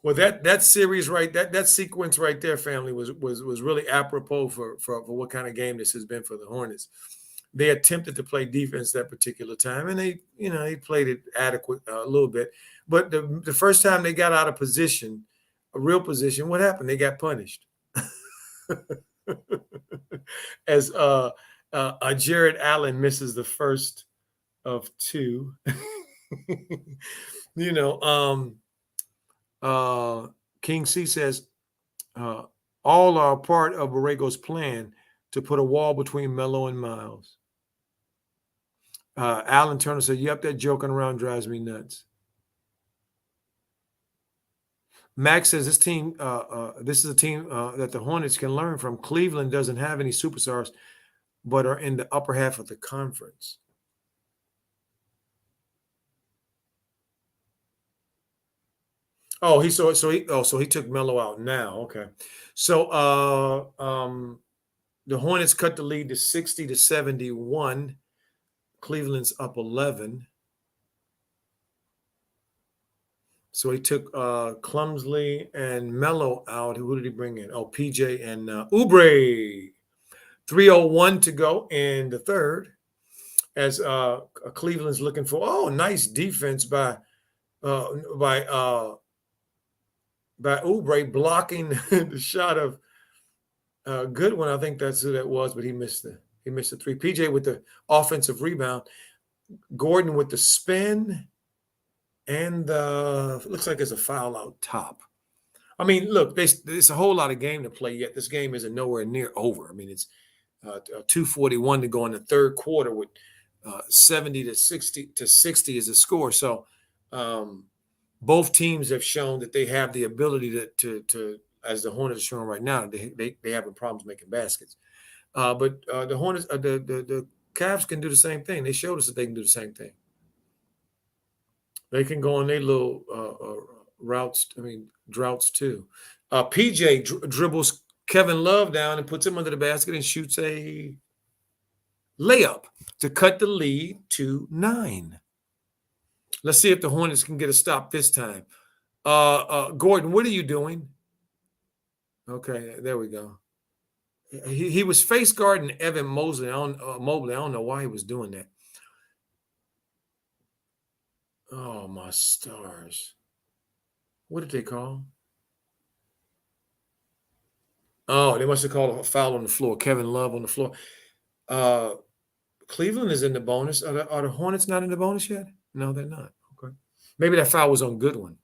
well, that series that sequence right there, family, was really apropos for what kind of game this has been for the Hornets. They attempted to play defense that particular time, and they played it adequate a little bit. But the first time they got out of position, a real position, what happened? They got punished. As Jared Allen misses the first of two. you know, King C says, uh, all are part of Borrego's plan to put a wall between Melo and Miles. Alan Turner said, yep, that joking around drives me nuts. Max says this is a team that the Hornets can learn from. Cleveland doesn't have any superstars, but are in the upper half of the conference. Oh, so he took Melo out now. Okay. So the Hornets cut the lead to 60-71. Cleveland's up 11. So he took Clumsley and Melo out. Who did he bring in? Oh, PJ and Oubre. 3:01 to go in the third. As Cleveland's looking for nice defense by Oubre blocking the shot of Goodwin. I think that's who that was, but he missed the three. PJ with the offensive rebound. Gordon with the spin. And it looks like there's a foul out top. I mean, look, there's a whole lot of game to play yet. This game isn't nowhere near over. I mean, it's 2:41 to go in the third quarter with 70-60 is the score. So both teams have shown that they have the ability to as the Hornets are showing right now, they having problems making baskets. But the Hornets, the Cavs can do the same thing. They showed us that they can do the same thing. They can go on their little droughts too. PJ dribbles Kevin Love down and puts him under the basket and shoots a layup to cut the lead to 9. Let's see if the Hornets can get a stop this time. Gordon, what are you doing? Okay, there we go. He was face guarding Evan Mobley. I don't know why he was doing that. Oh, my stars. What did they call? Oh, they must have called a foul on the floor. Kevin Love on the floor. Cleveland is in the bonus. Are the Hornets not in the bonus yet? No, they're not. Okay. Maybe that foul was on Goodwin.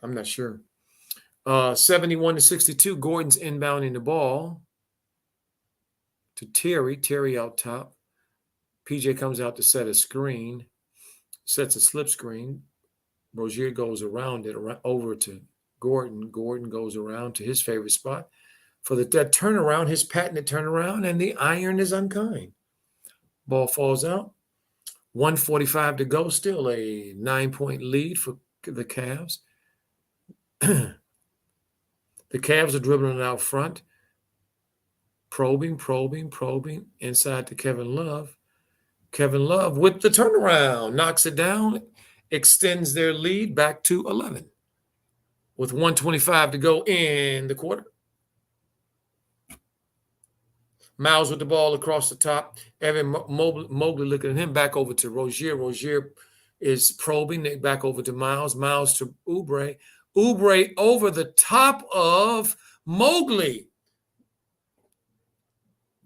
I'm not sure. 71-62. Gordon's inbounding the ball to Terry. Terry out top. PJ comes out to set a screen. Sets a slip screen. Rozier goes around it, over to Gordon. Gordon goes around to his favorite spot for that turnaround, his patented turnaround, and the iron is unkind. Ball falls out. 1:45 to go. Still a 9-point lead for the Cavs. The Cavs are dribbling it out front. Probing inside to Kevin Love. Kevin Love with the turnaround, knocks it down, extends their lead back to 11 with 1:25 to go in the quarter. Miles with the ball across the top. Evan Mobley looking at him, back over to Rozier. Rozier is probing, back over to Miles. Miles to Oubre. Oubre over the top of Mobley.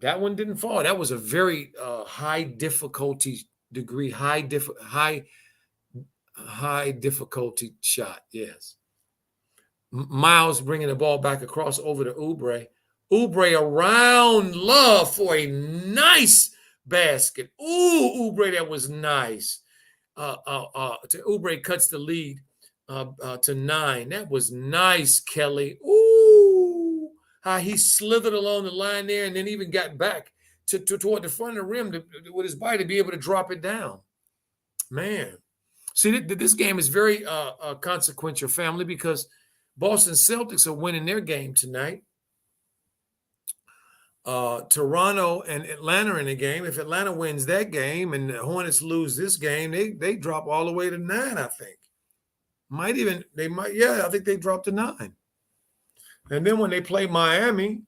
That one didn't fall. That was a very high difficulty degree, high difficulty shot. Yes. Miles bringing the ball back across over to Oubre. Oubre around Love for a nice basket. Ooh, Oubre, that was nice. Oubre cuts the lead to 9. That was nice, Kelly. Ooh, how he slithered along the line there and then even got back toward the front of the rim with his body to be able to drop it down. Man. See, this game is very consequential, family, because Boston Celtics are winning their game tonight. Toronto and Atlanta are in the game. If Atlanta wins that game and the Hornets lose this game, they drop all the way to 9, I think. I think they dropped to 9. And then when they play Miami,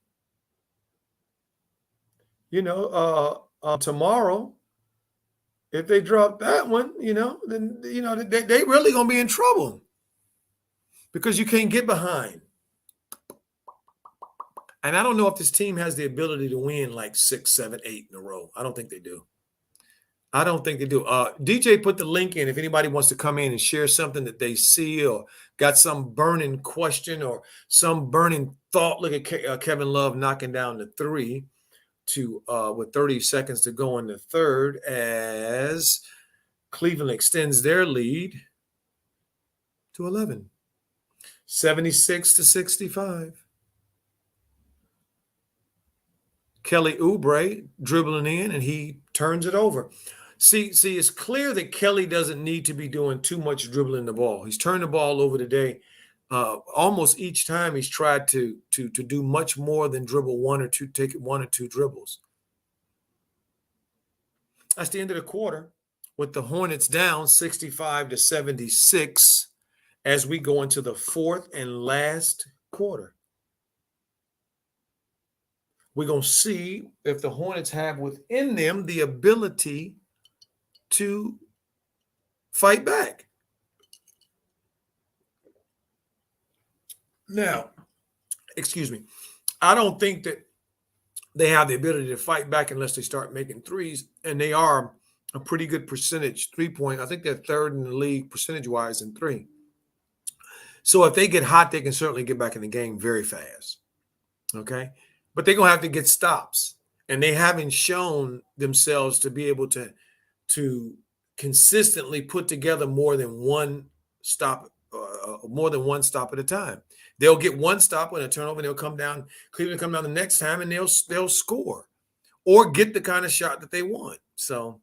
tomorrow, if they drop that one, then they really gonna be in trouble because you can't get behind. And I don't know if this team has the ability to win like 6, 7, 8 in a row. I don't think they do. I don't think they do. DJ put the link in if anybody wants to come in and share something that they see or got some burning question or some burning thought. Look at Kevin Love knocking down the three to with 30 seconds to go in the third as Cleveland extends their lead to 11, 76-65. Kelly Oubre dribbling in, and he turns it over. See, it's clear that Kelly doesn't need to be doing too much dribbling the ball. He's turned the ball over today. Almost each time he's tried to do much more than dribble one or two, take one or two dribbles. That's the end of the quarter, with the Hornets down 65-76 as we go into the fourth and last quarter. We're going to see if the Hornets have within them the ability to fight back. Now, excuse me, I don't think that they have the ability to fight back unless they start making threes, and they are a pretty good percentage, 3-point. I think they're third in the league percentage-wise in three. So if they get hot, they can certainly get back in the game very fast, okay? But they're going to have to get stops, and they haven't shown themselves to be able to consistently put together more than one stop at a time. They'll get one stop on a turnover, and they'll come down. Cleveland come down the next time, and they'll score or get the kind of shot that they want. So,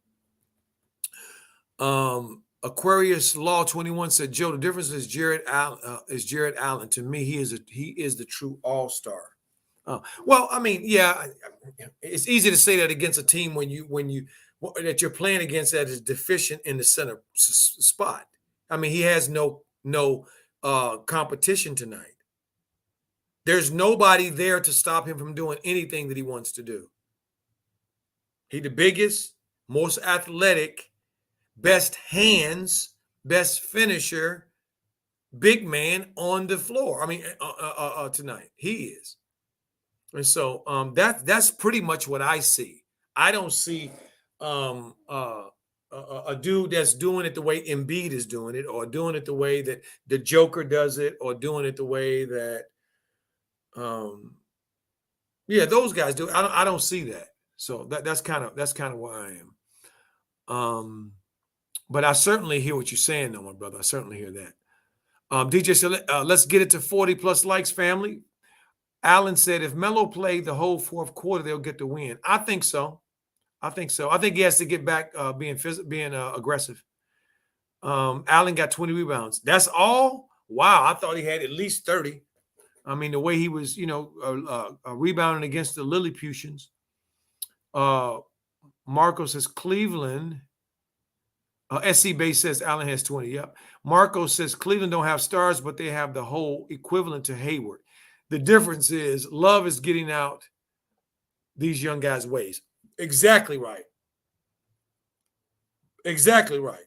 Aquarius Law 21 said, Joe, the difference is Jared Allen. To me, he is the true all-star. Well, I mean, yeah, it's easy to say that against a team when that you're playing against that is deficient in the center spot. I mean, he has no competition tonight. There's nobody there to stop him from doing anything that he wants to do. He's the biggest, most athletic, best hands, best finisher, big man on the floor. I mean, tonight he is. And so that's pretty much what I see. I don't see a dude that's doing it the way Embiid is doing it, or doing it the way that the Joker does it, or doing it the way that, those guys do. I don't see that. So that's kind of where I am. But I certainly hear what you're saying, though, my brother. I certainly hear that. DJ said, let's get it to 40 plus likes, family. Allen said, if Melo played the whole fourth quarter, they'll get the win. I think so. I think he has to get back being aggressive. Allen got 20 rebounds. That's all? Wow, I thought he had at least 30. I mean, the way he was, rebounding against the Lilliputians. Marco says Cleveland. SC Base says Allen has 20. Yep. Marco says Cleveland don't have stars, but they have the whole equivalent to Hayward. The difference is Love is getting out these young guys' ways. Exactly right. Exactly right.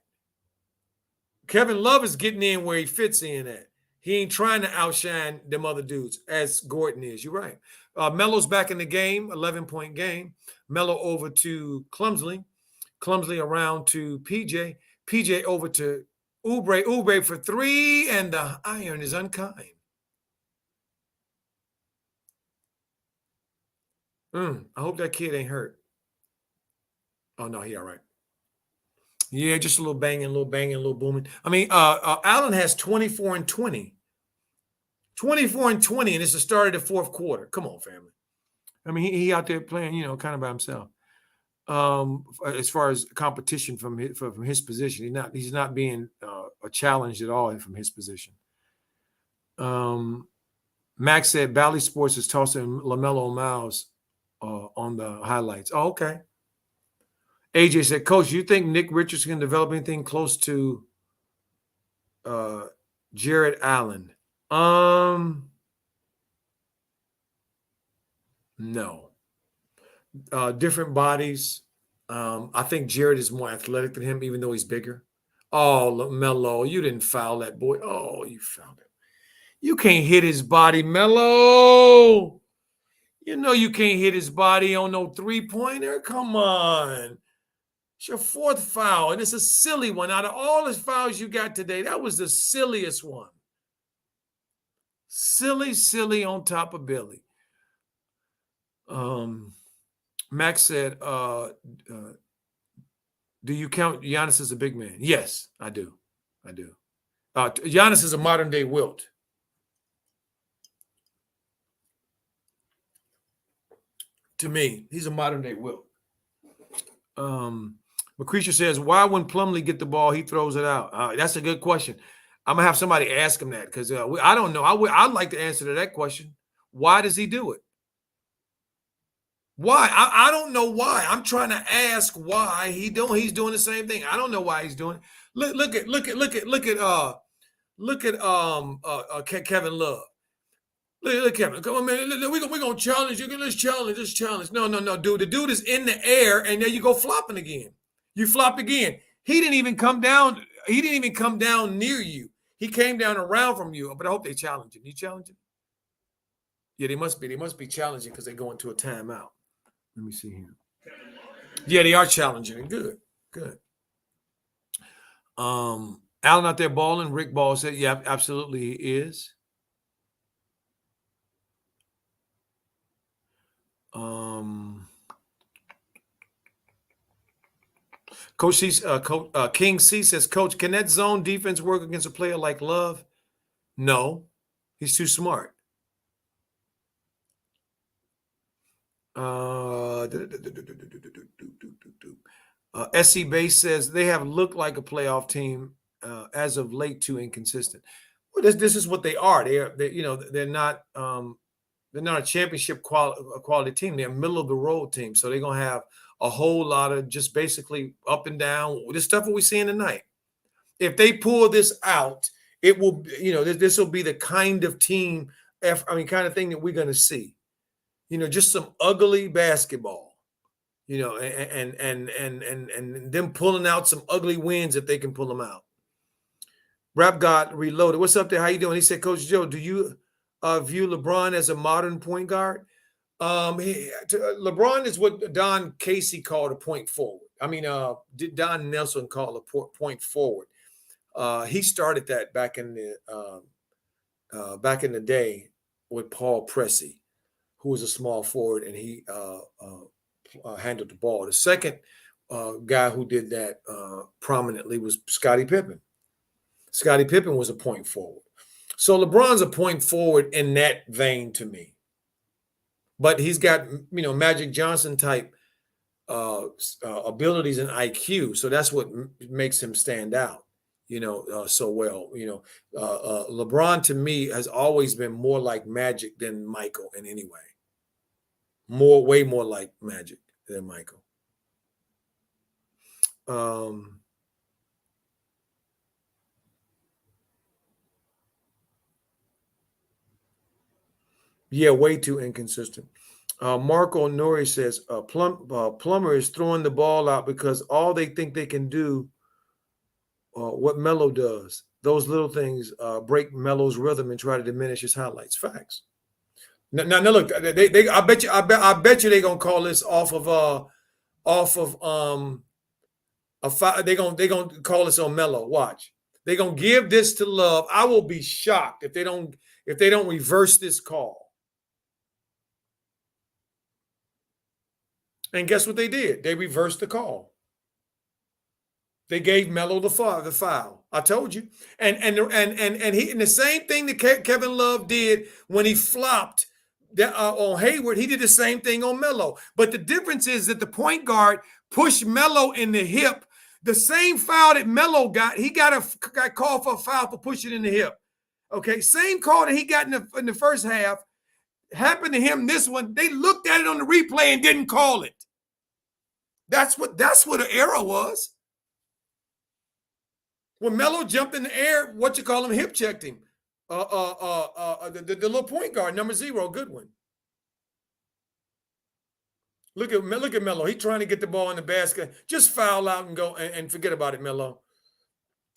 Kevin Love is getting in where he fits in at. He ain't trying to outshine them other dudes, as Gordon is. You're right. Melo's back in the game, 11-point game. Melo over to Clumsley. Clumsley around to PJ. PJ over to Oubre. Oubre for three, and the iron is unkind. I hope that kid ain't hurt. Oh, no, he all right. Yeah, just a little banging, a little booming. I mean, Allen has 24 and 20. 24 and 20, and it's the start of the fourth quarter. Come on, family. I mean, he out there playing, kind of by himself. As far as competition from his position, he's not being a challenge at all from his position. Max said Bally Sports is tossing LaMelo Miles on the highlights. Oh, okay. AJ said, Coach, you think Nick Richards can develop anything close to Jared Allen? No. Different bodies. I think Jared is more athletic than him, even though he's bigger. Oh, Melo, you didn't foul that boy. Oh, you fouled him. You can't hit his body, Melo. You know you can't hit his body on no three-pointer. Come on. It's your fourth foul, and it's a silly one. Out of all the fouls you got today, that was the silliest one. Silly on top of Billy. Max said, do you count Giannis as a big man? Yes, I do. Giannis is a modern day Wilt. To me, he's a modern day Wilt. McCreasure says, why when Plumlee get the ball, he throws it out? That's a good question. I'm going to have somebody ask him that because I don't know. I'd like to answer to that question. Why does he do it? Why? I don't know why. I'm trying to ask why he's doing the same thing. I don't know why he's doing it. Look at Kevin Love. Look, Kevin. Come on, man. We're gonna challenge you. Let's challenge. No, dude. The dude is in the air, and there you go flopping again. You flopped again. He didn't even come down. He didn't even come down near you. He came down around from you. But I hope they challenge him. You challenge him? Yeah, they must be. They must be challenging because they go into a timeout. Let me see here. Yeah, they are challenging. Good. Allen out there balling. Rick Ball said, yeah, absolutely he is. Coach C, King C says, Coach, can that zone defense work against a player like Love? No, he's too smart. SC Base says they have looked like a playoff team as of late, too inconsistent. Well, this is what they are. They're not a championship quality team. They're a middle of the road team. So they're gonna have a whole lot of just basically up and down. This stuff what we're seeing tonight. If they pull this out, it will. This will be the kind of team. Kind of thing that we're gonna see. Just some ugly basketball. And them pulling out some ugly wins if they can pull them out. Rap God Reloaded. What's up there? How you doing? He said, Coach Joe, do you view LeBron as a modern point guard? LeBron is what Don Casey called a point forward. Don Nelson called a point forward. He started that back in the day with Paul Pressey, who was a small forward, and he handled the ball. The second guy who did that prominently was Scottie Pippen. Scottie Pippen was a point forward. So LeBron's a point forward in that vein to me. But he's got, Magic Johnson type abilities and IQ. So that's what makes him stand out, so well. LeBron to me has always been more like Magic than Michael in any way. Way more like Magic than Michael. Yeah, way too inconsistent. Marco Nori says Plummer is throwing the ball out because all they think they can do what Melo does. Those little things break Melo's rhythm and try to diminish his highlights. Facts. Now look, they I bet you they're gonna call this off of they're gonna call this on Melo. Watch. They're gonna give this to Love. I will be shocked if they don't reverse this call. And guess what they did? They reversed the call. They gave Melo the foul. I told you. And the same thing that Kevin Love did when he flopped on Hayward, he did the same thing on Melo. But the difference is that the point guard pushed Melo in the hip. The same foul that Melo got, he got called for a foul for pushing in the hip. Okay, same call that he got in the first half happened to him. This one, they looked at it on the replay and didn't call it. That's what the error was. When Melo jumped in the air, hip checked him. The little point guard, number 0, Goodwin. Look at Melo. He's trying to get the ball in the basket. Just foul out and go and forget about it, Melo.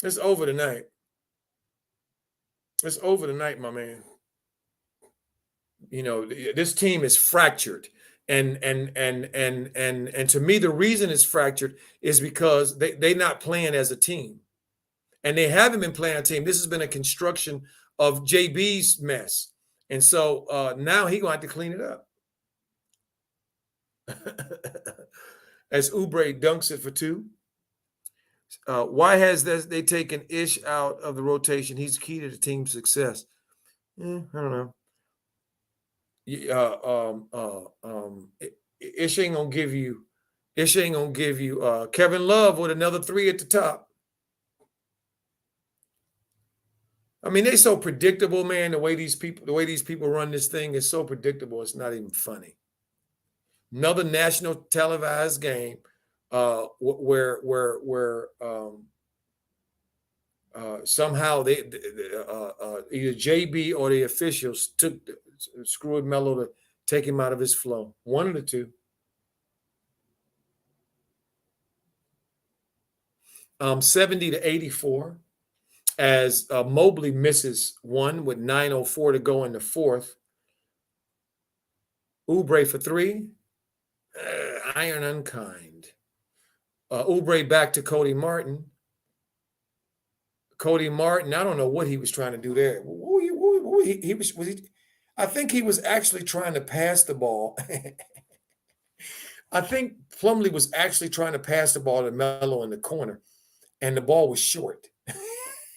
It's over tonight. It's over tonight, my man. This team is fractured. And to me, the reason it's fractured is because they're not playing as a team. And they haven't been playing a team. This has been a construction of JB's mess. And so now he's going to have to clean it up. As Oubre dunks it for two. Why has they taken Ish out of the rotation? He's key to the team's success. I don't know. Ish ain't gonna give you. Kevin Love with another three at the top. I mean, they're so predictable, man. The way these people run this thing is so predictable. It's not even funny. Another national televised game, where somehow either JB or the officials screwed Melo to take him out of his flow. One of the two. 70-84. As Mobley misses one with 9:04 to go in the fourth. Oubre for three. Iron unkind. Oubre back to Cody Martin. Cody Martin, I don't know what he was trying to do there. I think he was actually trying to pass the ball. I think Plumlee was actually trying to pass the ball to Melo in the corner, and the ball was short.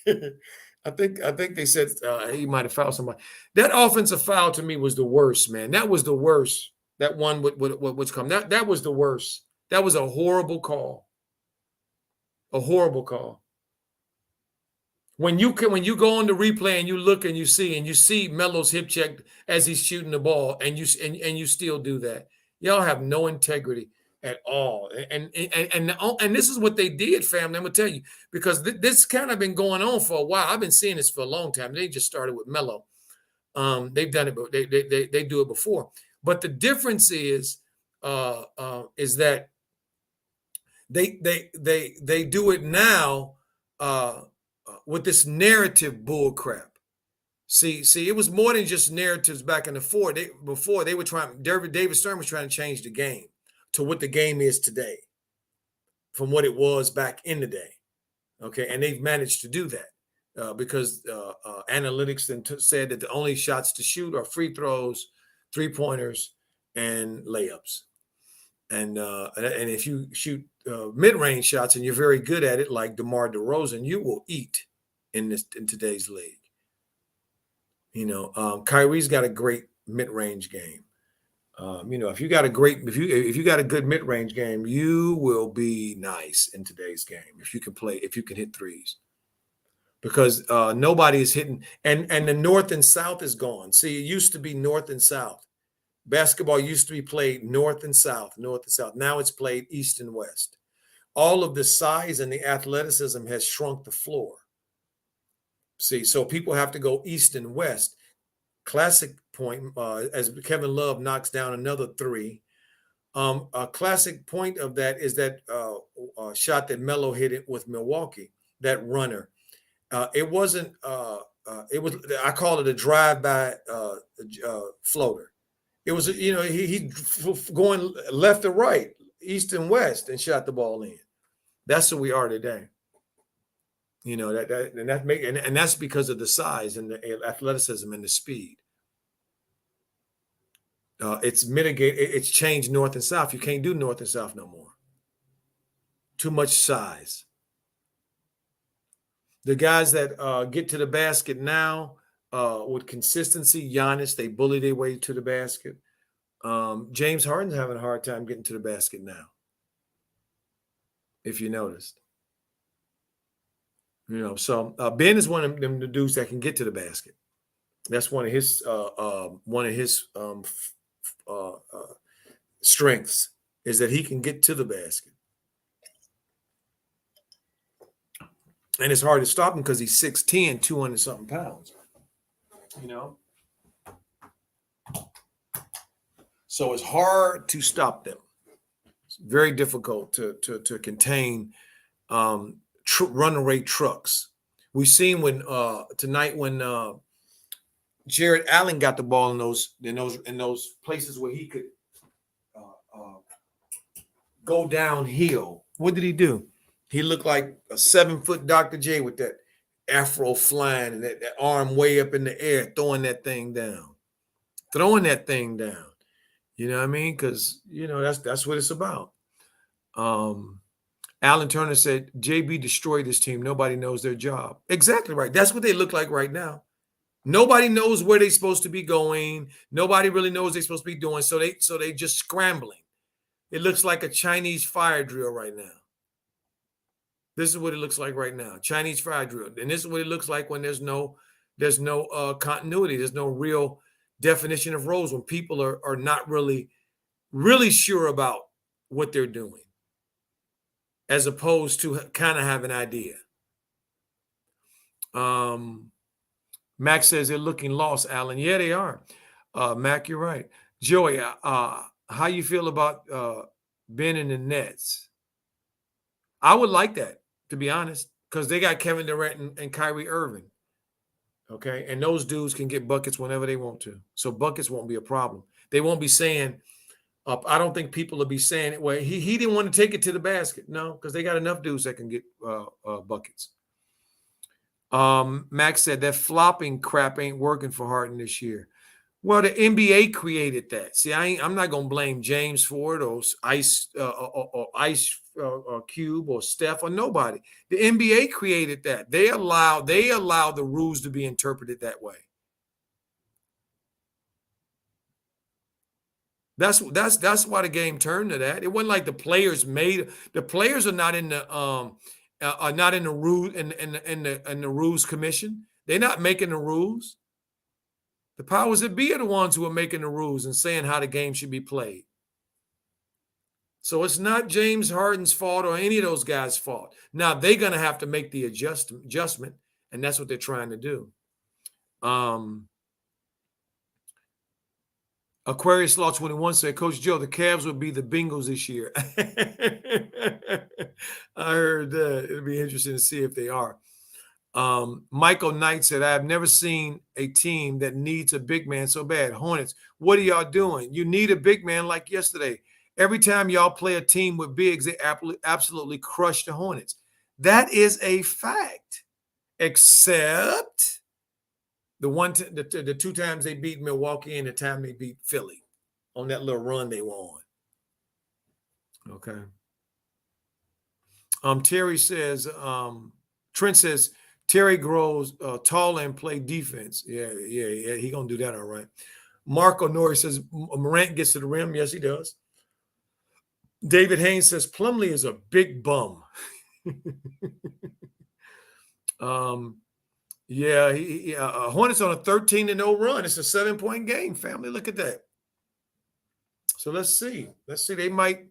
I think they said he might have fouled somebody. That offensive foul to me was the worst, man. That was the worst. That one what's come. That was the worst. That was a horrible call. A horrible call. When you go on the replay and you look and you see Melo's hip check as he's shooting the ball, and you still do that. Y'all have no integrity at all. And this is what they did, family. I'm gonna tell you, because this kind of been going on for a while. I've been seeing this for a long time. They just started with Melo. They've done it, but they do it before. But the difference is that they do it now with this narrative bull crap. See, it was more than just narratives back in the before they were trying. David Stern was trying to change the game to what the game is today, from what it was back in the day. Okay, and they've managed to do that because analytics then said that the only shots to shoot are free throws, 3-pointers, and layups. And if you shoot mid-range shots and you're very good at it, like DeMar DeRozan, you will eat in today's league. You know, Kyrie's got a great mid-range game. If you got a good mid-range game, you will be nice in today's game if you can hit threes. Because nobody is hitting, and the north and south is gone. See, it used to be north and south. Basketball used to be played north and south. Now it's played east and west. All of the size and the athleticism has shrunk the floor. See, so people have to go east and west. Classic point, as Kevin Love knocks down another three. A classic point of that is that shot that Melo hit it with Milwaukee, that runner. It wasn't, I call it a drive-by floater. It was, he going left or right, east and west, and shot the ball in. That's who we are today. You know, and that's because of the size and the athleticism and the speed. It's changed north and south. You can't do north and south no more. Too much size. The guys that get to the basket now with consistency, Giannis, they bully their way to the basket. James Harden's having a hard time getting to the basket now, if you noticed. So Ben is one of them the dudes that can get to the basket. That's one of his strengths, is that he can get to the basket. And it's hard to stop him because he's 6'10", 200-something pounds. So it's hard to stop them. It's very difficult to contain run rate trucks. We've seen tonight when Jared Allen got the ball in those places where he could go downhill. What did he do? He looked like a 7-foot Dr. J with that afro flying and that arm way up in the air, throwing that thing down. You know what I mean? Because that's what it's about. Alan Turner said, JB destroyed this team. Nobody knows their job. Exactly right. That's what they look like right now. Nobody knows where they're supposed to be going. Nobody really knows they're supposed to be doing. So they just scrambling. It looks like a Chinese fire drill right now. This is what it looks like right now. Chinese fire drill. And this is what it looks like when there's no continuity. There's no real definition of roles, when people are not really sure about what they're doing, as opposed to kind of have an idea. Mac says they're looking lost, Alan. Yeah, they are. Mac, you're right. Joey, how you feel about Ben in the Nets? I would like that, to be honest, because they got Kevin Durant and Kyrie Irving. Okay, and those dudes can get buckets whenever they want to. So buckets won't be a problem. They won't be saying, I don't think people will be saying it. Well, he didn't want to take it to the basket. No, because they got enough dudes that can get buckets. Max said that flopping crap ain't working for Harden this year. Well, the NBA created that. See, I'm not gonna blame James for it, or Ice Cube, or Steph, or nobody. The NBA created that. They allow the rules to be interpreted that way. That's why the game turned to that. It wasn't like the players made. The players are not in the rules commission. They're not making the rules. The powers that be are the ones who are making the rules and saying how the game should be played. So it's not James Harden's fault or any of those guys' fault. Now they're going to have to make the adjustment, and that's what they're trying to do. Aquarius Law 21 said, Coach Joe, the Cavs would be the Bengals this year. I heard that. It'll be interesting to see if they are. Michael Knight said, I have never seen a team that needs a big man so bad. Hornets, what are y'all doing? You need a big man like yesterday. Every time y'all play a team with bigs, they absolutely crush the Hornets. That is a fact. Except the 2 times they beat Milwaukee and the time they beat Philly on that little run they were on. Okay. Terry says, Trent says, Terry grows taller and play defense. Yeah, he gonna do that all right. Marco Nori says Morant gets to the rim. Yes, he does. David Haynes says Plumlee is a big bum. Hornets on a 13-0 run. It's a 7-point game, family. Look at that. So let's see. They might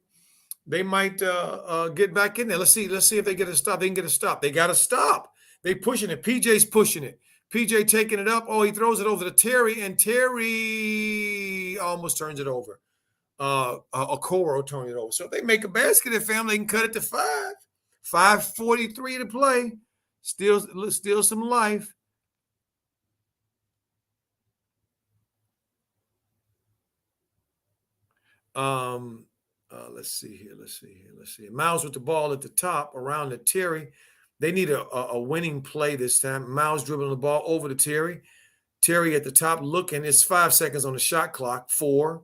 get back in there. Let's see if they get a stop. They can get a stop. They got to stop. They pushing it. PJ's pushing it. PJ taking it up. Oh, he throws it over to Terry, and Terry almost turns it over. Okoro turned it over. So if they make a basket, their family can cut it to 5. 5:43 to play. Still some life. Let's see here. Miles with the ball at the top around the Terry. They need a winning play this time. Miles dribbling the ball over to Terry. Terry at the top looking. It's 5 seconds on the shot clock. 4.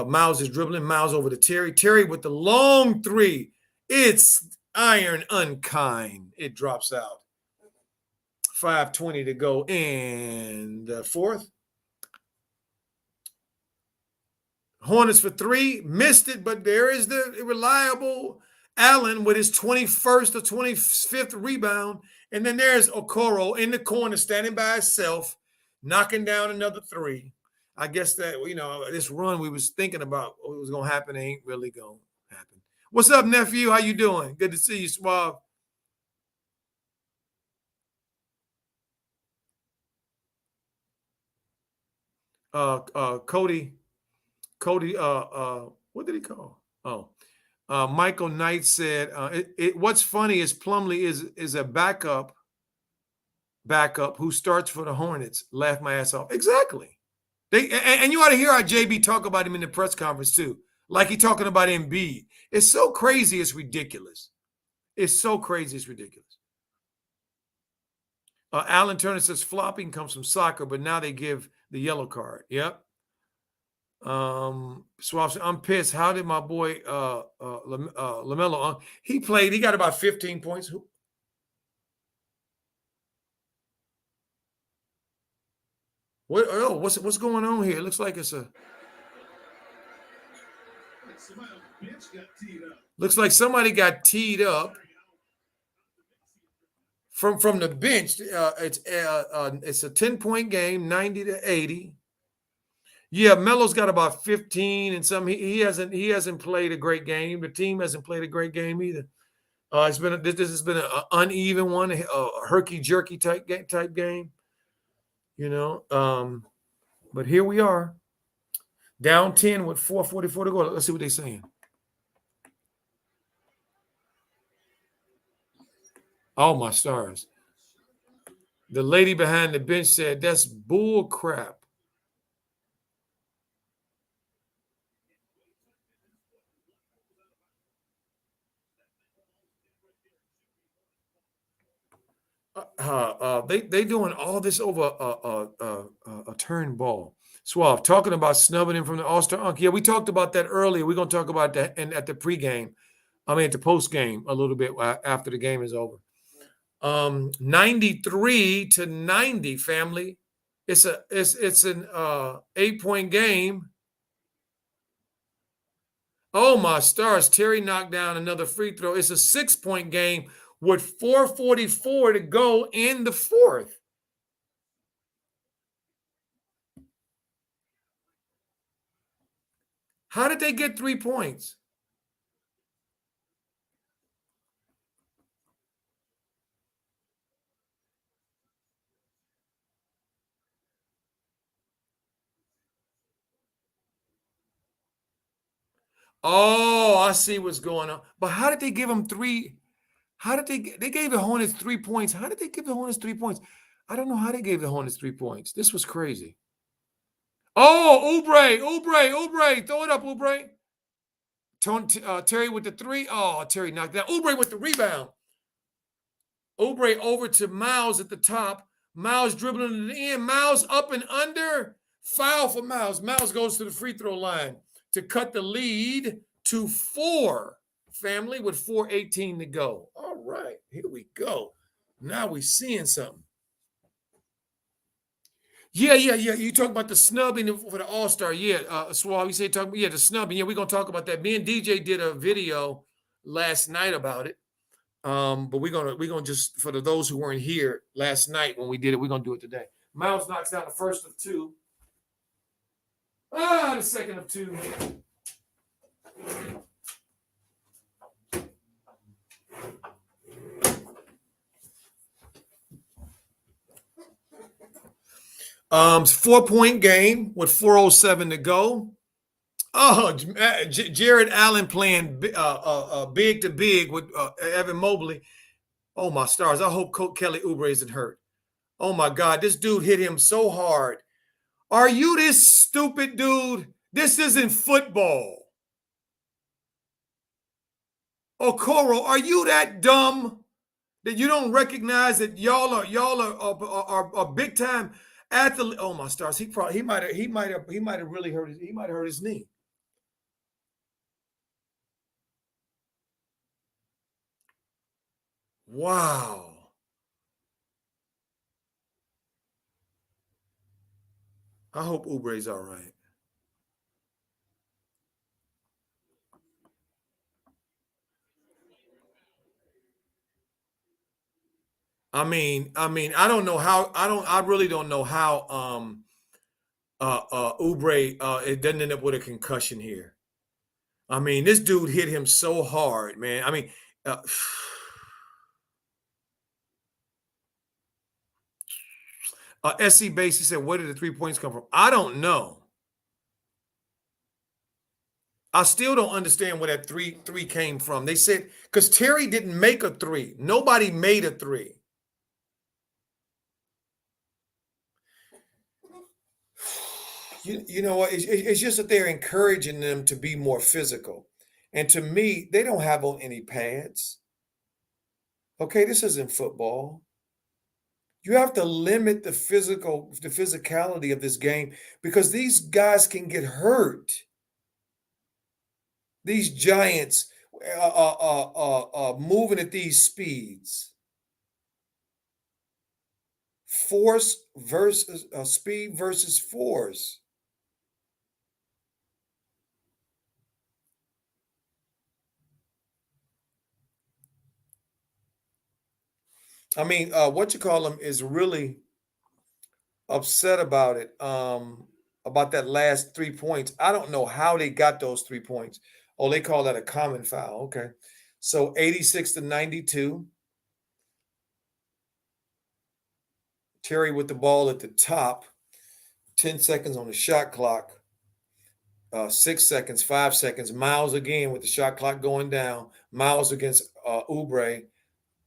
Miles is dribbling. Miles over to Terry. Terry with the long 3. It's iron unkind. It drops out. 5:20 to go in the 4th. Hornets for 3. Missed it, but there is the reliable Allen with his 21st or 25th rebound. And then there's Okoro in the corner standing by himself, knocking down another 3. I guess that, this run we was thinking about what was going to happen ain't really going to happen. What's up, nephew? How you doing? Good to see you, Suave. Cody, what did he call? Michael Knight said, what's funny is Plumlee is a backup who starts for the Hornets. Laugh my ass off. Exactly. And you ought to hear how JB talk about him in the press conference too. like he's talking about Embiid. It's so crazy, it's ridiculous. It's so crazy, it's ridiculous. Alan Turner says flopping comes from soccer, but now they give the yellow card. Yep. Swap, I'm pissed. How did my boy LaMelo? He played. He got about 15 points. What? Oh, what's going on here? It looks like it's a. Looks like somebody got teed up from the bench. It's a 10-point game, 90-80. Yeah, Melo's got about 15 and some. He hasn't played a great game. The team hasn't played a great game either. This has been an uneven one, a herky jerky type game. You know, but here we are, down 10 with 4:44 to go. Let's see what they're saying. Oh my stars! The lady behind the bench said, "That's bull crap." They doing all this over a turn ball. Suave talking about snubbing him from the All-Star. Yeah, we talked about that earlier. We're gonna talk about that at the pregame. I mean, at the post game a little bit after the game is over. 93-90, family. It's an 8-point game. Oh my stars! Terry knocked down another free throw. It's a 6-point game with 4:44 to go in the fourth. How did they get 3 points? Oh, I see what's going on. But how did they give them 3? How did they gave the Hornets 3 points? How did they give the Hornets 3 points? I don't know how they gave the Hornets 3 points. This was crazy. Oh, Oubre, throw it up, Oubre. Terry with the 3. Oh, Terry knocked down. Oubre with the rebound. Oubre over to Miles at the top. Miles dribbling to the end. Miles up and under. Foul for Miles. Miles goes to the free throw line to cut the lead to 4. Family with 4:18 to go. All right, here we go. Now we're seeing something. Yeah. You talk about the snubbing for the All-Star. Yeah, Swab, you say the snubbing. Yeah, we're gonna talk about that. Me and DJ did a video last night about it. But we're gonna just for those who weren't here last night when we did it, we're gonna do it today. Miles knocks down the first of 2. The second of 2. It's 4-point game with 4:07 to go. Oh, Jared Allen playing big to big with Evan Mobley. Oh my stars! I hope Kelly Oubre isn't hurt. Oh my God, this dude hit him so hard. Are you this stupid dude? This isn't football. Okoro, are you that dumb that you don't recognize that y'all are big time athlete? Oh my stars! He might have really hurt his knee. Wow. I hope Oubre's all right. I really don't know how Oubre it doesn't end up with a concussion here. I mean, this dude hit him so hard, man. I mean, SC Base, he said, where did the 3 points come from? I don't know. I still don't understand where that three came from. They said, because Terry didn't make a 3. Nobody made a 3. You know what? It's just that they're encouraging them to be more physical. And to me, they don't have on any pads. Okay, this isn't football. You have to limit the physicality of this game because these guys can get hurt. These giants moving at these speeds. Force versus speed versus force. I mean, what you call them is really upset about it. About that last 3 points. I don't know how they got those 3 points. Oh, they call that a common foul. Okay. So 86-92. Terry with the ball at the top. 10 seconds on the shot clock. 6 seconds, 5 seconds. Miles again with the shot clock going down. Miles against Oubre.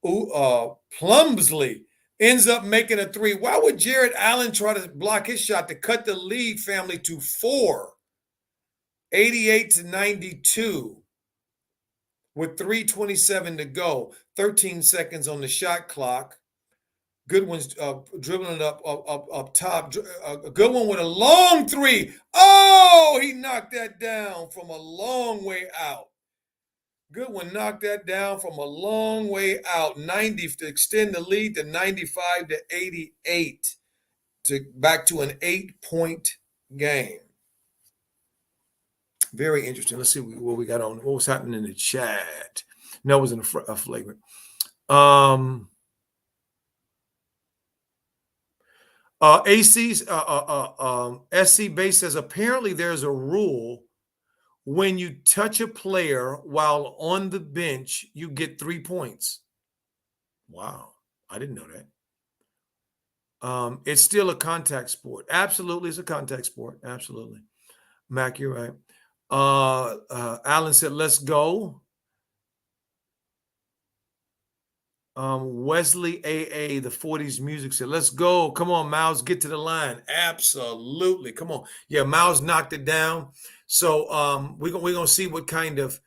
Plumsley ends up making a three. Why would Jared Allen try to block his shot to cut the lead, family, to 4? 88-92 with 3:27 to go. 13 seconds on the shot clock. Goodwin's dribbling it up top. A good one with a long three. Oh, he knocked that down from a long way out. Goodwin knocked that down from a long way out. 90 to extend the lead to 95-88 to back to an 8-point game. Very interesting. Let's see what we got on. What was happening in the chat? No, it was in a flagrant. SC Base says apparently there's a rule when you touch a player while on the bench, you get 3 points. Wow, I didn't know that. It's still a contact sport. Absolutely, it's a contact sport. Absolutely, Mac, you're right. Alan said, "Let's go." Wesley AA, the 40s music said, "Let's go. Come on, Miles, get to the line." Absolutely. Come on. Yeah, Miles knocked it down. So we're gonna see what kind of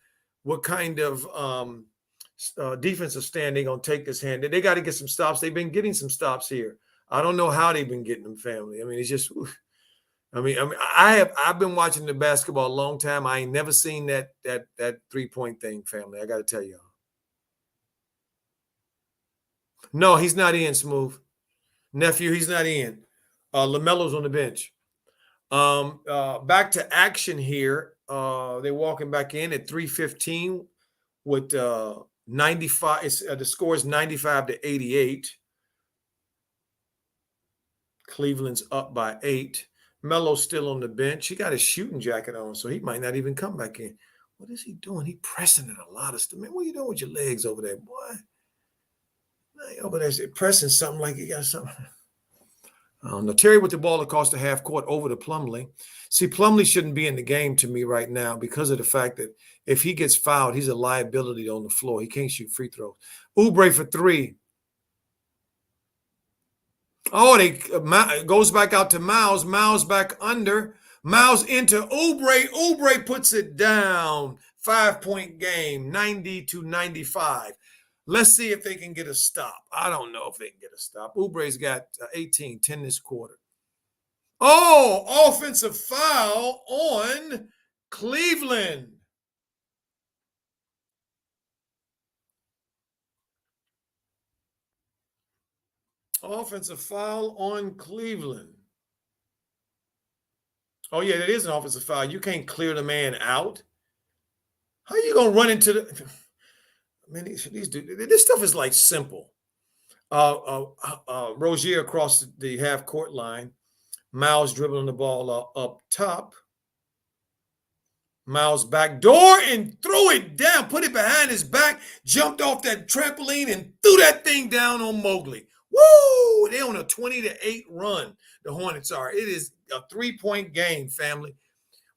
defensive stand they're gonna take this hand. They got to get some stops. They've been getting some stops here. I don't know how they've been getting them, family. I mean, it's just I've been watching the basketball a long time. I ain't never seen that 3-point thing, family. I gotta tell y'all. No, he's not in, Smooth. Nephew, he's not in. LaMelo's on the bench. Back to action here. They're walking back in at 3:15 with 95. The score is 95-88. Cleveland's up by 8. Melo's still on the bench. He got his shooting jacket on, so he might not even come back in. What is he doing? He pressing it a lot of stuff. Man, what are you doing with your legs over there, boy? Over there pressing something like you got something. I don't know. Terry with the ball across the half court over to Plumlee. See, Plumlee shouldn't be in the game to me right now because of the fact that if he gets fouled, he's a liability on the floor. He can't shoot free throws. Oubre for 3. Oh, goes back out to Miles. Miles back under. Miles into Oubre. Oubre puts it down. 5-point game, 90-95. Let's see if they can get a stop. I don't know if they can get a stop. Oubre's got 18, 10 this quarter. Oh, offensive foul on Cleveland. Offensive foul on Cleveland. Oh, yeah, that is an offensive foul. You can't clear the man out. How are you going to run into the... Man, these dudes, this stuff is like simple. Rozier across the half court line. Miles dribbling the ball up top. Miles back door and threw it down, put it behind his back, jumped off that trampoline and threw that thing down on Mobley. Woo! They're on a 20-8 run. The Hornets are. It is a 3-point game, family.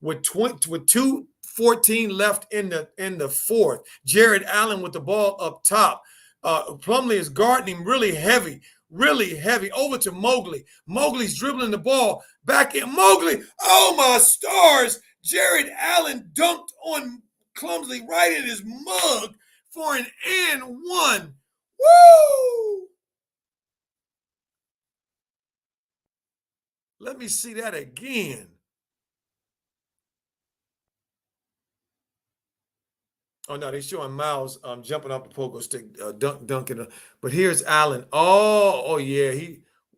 With 2:14 left in the fourth. Jared Allen with the ball up top. Plumlee is guarding him really heavy. really heavy. Over to Mobley. Mobley's dribbling the ball. Back in Mobley. Oh, my stars. Jared Allen dunked on Clumsley right in his mug for an and one. Woo! Let me see that again. Oh, no, they're showing Miles jumping off the pogo stick, dunking. But here's Allen. Oh, yeah.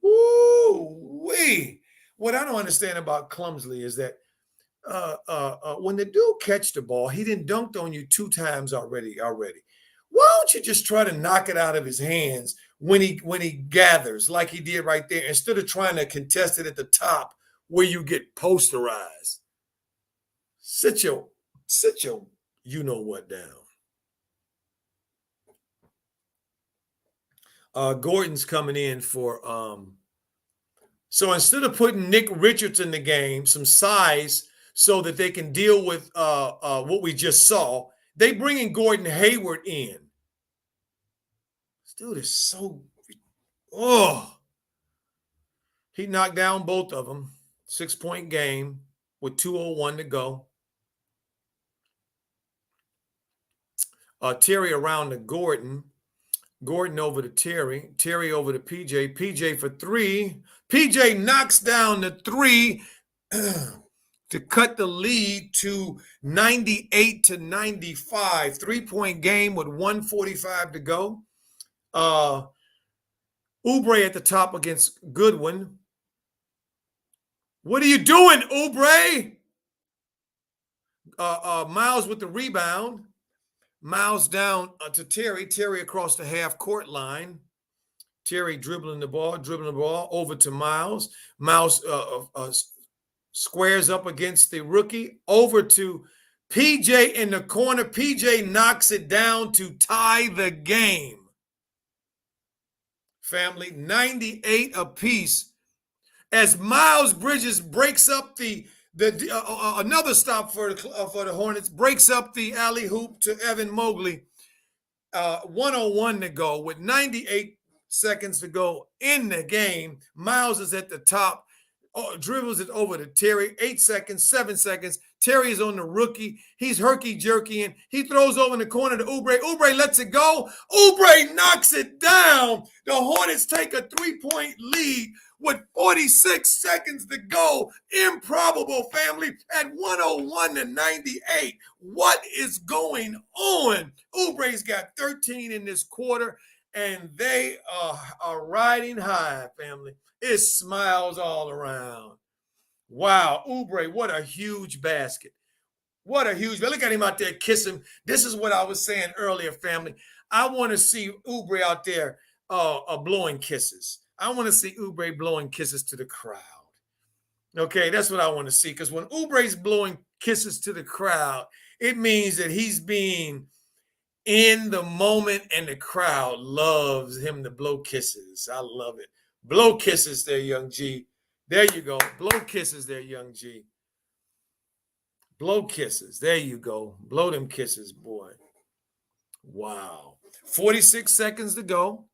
Woo-wee. What I don't understand about Clumsley is that when the dude catch the ball, he didn't dunked on you 2 times already. Why don't you just try to knock it out of his hands when he gathers like he did right there, instead of trying to contest it at the top where you get posterized? Sit your you know what down. Gordon's coming in for so instead of putting Nick Richards in the game, some size so that they can deal with what we just saw, they bringing Gordon Hayward in. This dude is so he knocked down both of them. 6-point game with 2:01 to go. Terry around to Gordon. Gordon over to Terry. Terry over to PJ. PJ for 3. PJ knocks down the 3 to cut the lead to 98-95. 3-point game with 1:45 to go. Oubre at the top against Goodwin. What are you doing, Oubre? Miles with the rebound. Miles down to Terry. Terry across the half-court line. Terry dribbling the ball over to Miles. Miles squares up against the rookie. Over to PJ in the corner. PJ knocks it down to tie the game. Family, 98 apiece. As Miles Bridges breaks up another stop for the Hornets, breaks up the alley hoop to Evan Mobley. 1:01 to go with 98 seconds to go in the game. Miles is at the top, dribbles it over to Terry. 8 seconds, 7 seconds. Terry is on the rookie. He's herky-jerkying. He throws over in the corner to Oubre. Oubre lets it go. Oubre knocks it down. The Hornets take a 3-point lead with 46 seconds to go. Improbable, family, at 101-98. What is going on? Oubre's got 13 in this quarter, and they are riding high, family. It's smiles all around. Wow, Oubre, what a huge basket. Look at him out there kissing. This is what I was saying earlier, family. I want to see Oubre out there blowing kisses. I want to see Oubre blowing kisses to the crowd. Okay, that's what I want to see, because when Oubre's blowing kisses to the crowd, it means that he's being in the moment and the crowd loves him to blow kisses. I love it. Blow kisses there, young G. There you go. Blow kisses there, young G. Blow kisses. There you go. Blow them kisses, boy. Wow. 46 seconds to go.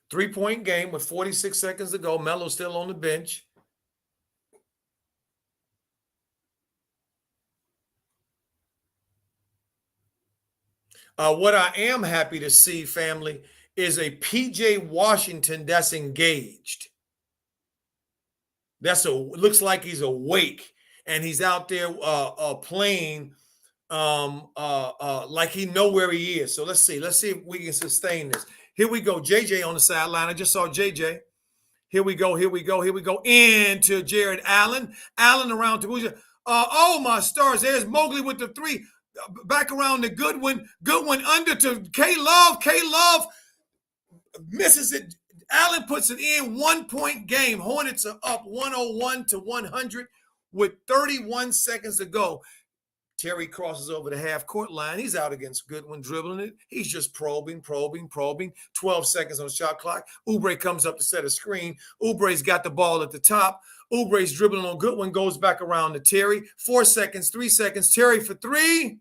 Three-point game with 46 seconds to go. Melo's still on the bench. What I am happy to see, family, is a PJ Washington that's engaged. Looks like he's awake, and he's out there playing like he know where he is. So let's see if we can sustain this. Here we go. JJ on the sideline. I just saw JJ. Here we go. Into Jared Allen. Allen around to Bouja. Oh, my stars. There's Mobley with the 3. Back around to Goodwin. Goodwin under to K-Love. K-Love misses it. Allen puts it in. 1-point game. Hornets are up 101-100 with 31 seconds to go. Terry crosses over the half-court line. He's out against Goodwin, dribbling it. He's just probing. 12 seconds on the shot clock. Oubre comes up to set a screen. Oubre's got the ball at the top. Oubre's dribbling on Goodwin, goes back around to Terry. 4 seconds, 3 seconds. Terry for 3.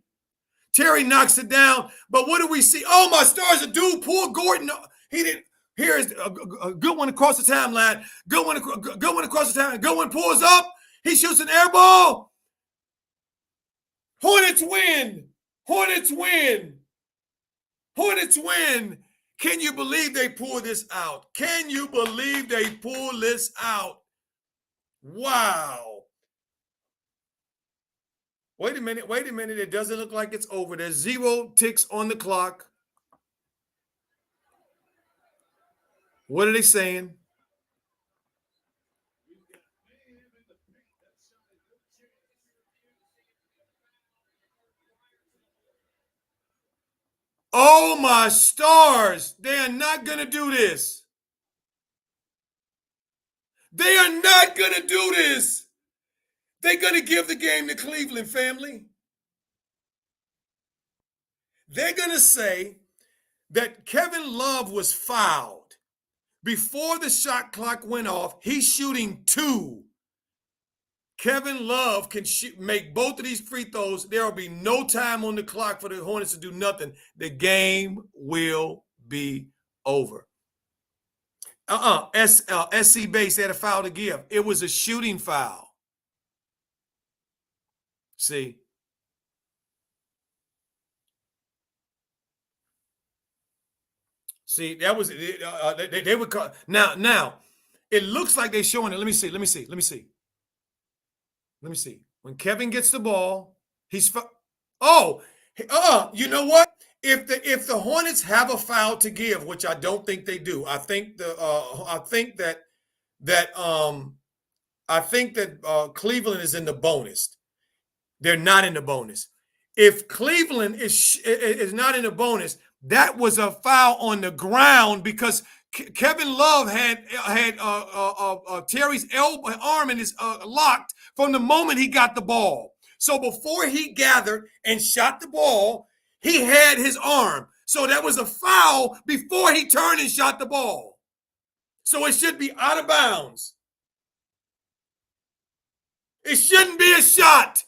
Terry knocks it down. But what do we see? Oh, my stars, a dude pulled Gordon. He didn't. Here's a good one across the timeline. Good one across the timeline. Good one pulls up. He shoots an air ball. Hornets win. Hornets win. Hornets win. Can you believe they pull this out? Can you believe they pull this out? Wow. Wait a minute. It doesn't look like it's over. There's 0 ticks on the clock. What are they saying? Oh, my stars. They are not going to do this. They are not going to do this. They're going to give the game to Cleveland, family. They're going to say that Kevin Love was fouled. Before the shot clock went off, he's shooting 2. Kevin Love can make both of these free throws. There will be no time on the clock for the Hornets to do nothing. The game will be over. SC Base had a foul to give. It was a shooting foul. See? See, that was they would call now. It looks like they're showing it. Let me see. When Kevin gets the ball, he's you know what? If the Hornets have a foul to give, which I don't think they do, I think that Cleveland is in the bonus. They're not in the bonus. If Cleveland is not in the bonus, that was a foul on the ground because Kevin Love had Terry's arm in his locked from the moment he got the ball. So before he gathered and shot the ball, he had his arm. So that was a foul before he turned and shot the ball. So it should be out of bounds. It shouldn't be a shot.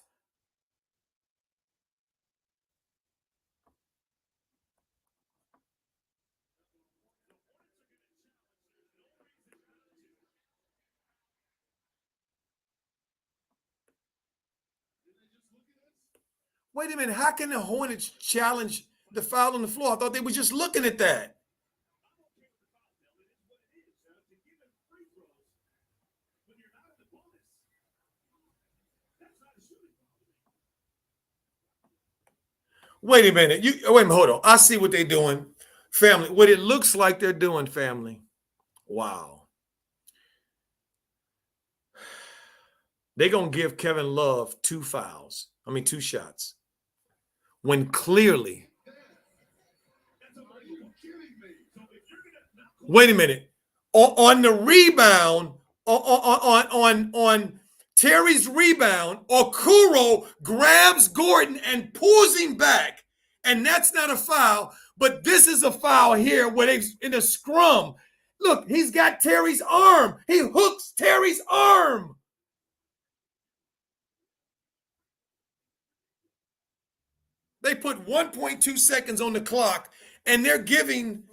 Wait a minute. How can the Hornets challenge the foul on the floor? I thought they were just looking at that. Wait a minute. Hold on. I see what they're doing, family. What it looks like they're doing, family. Wow. They're going to give Kevin Love 2 shots. When clearly, wait a minute, on the rebound, on Terry's rebound, Okuro grabs Gordon and pulls him back, and that's not a foul, but this is a foul here where they in a scrum. Look, he's got Terry's arm. He hooks Terry's arm. They put 1.2 seconds on the clock, and they're giving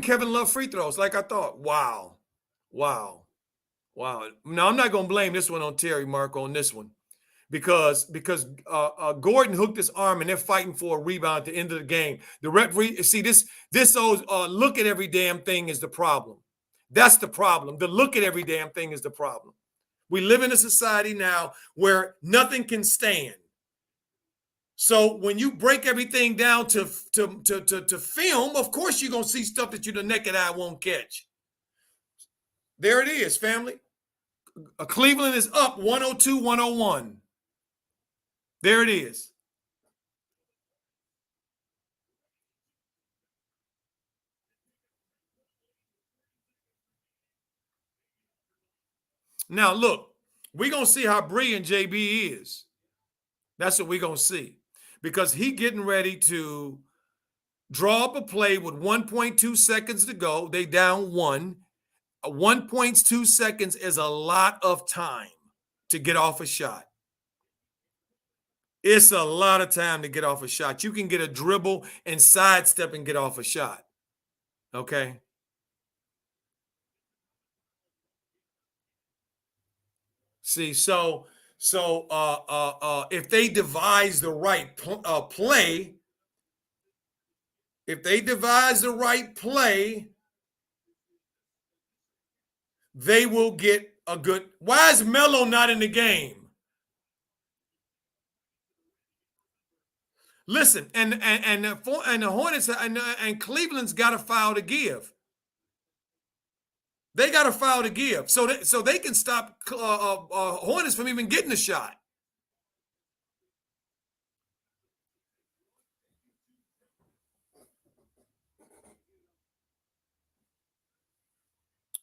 Kevin Love free throws like I thought. Wow. Now, I'm not going to blame this one on Terry, Mark, on this one because Gordon hooked his arm, and they're fighting for a rebound at the end of the game. The referee, see, this look at every damn thing is the problem. That's the problem. The look at every damn thing is the problem. We live in a society now where nothing can stand. So when you break everything down to film, of course you're going to see stuff that the naked eye won't catch. There it is, family. Cleveland is up 102-101. There it is. Now, look, we're going to see how brilliant JB is. That's what we're going to see. Because he getting ready to draw up a play with 1.2 seconds to go. They down 1. 1.2 seconds is a lot of time to get off a shot. It's a lot of time to get off a shot. You can get a dribble and sidestep and get off a shot. Okay. See, if they devise the right play, if they devise the right play, they will get a good. Why is Melo not in the game? Listen, and the Hornets and Cleveland's got a foul to give. They got a foul to give, so they can stop Hornets from even getting a shot.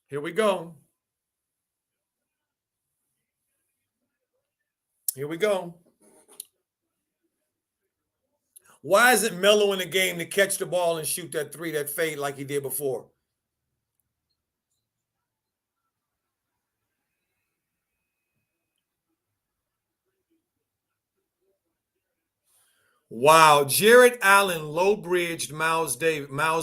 Here we go. Here we go. Why isn't Melo in the game to catch the ball and shoot that three, that fade like he did before? Wow, Jared Allen low-bridged Miles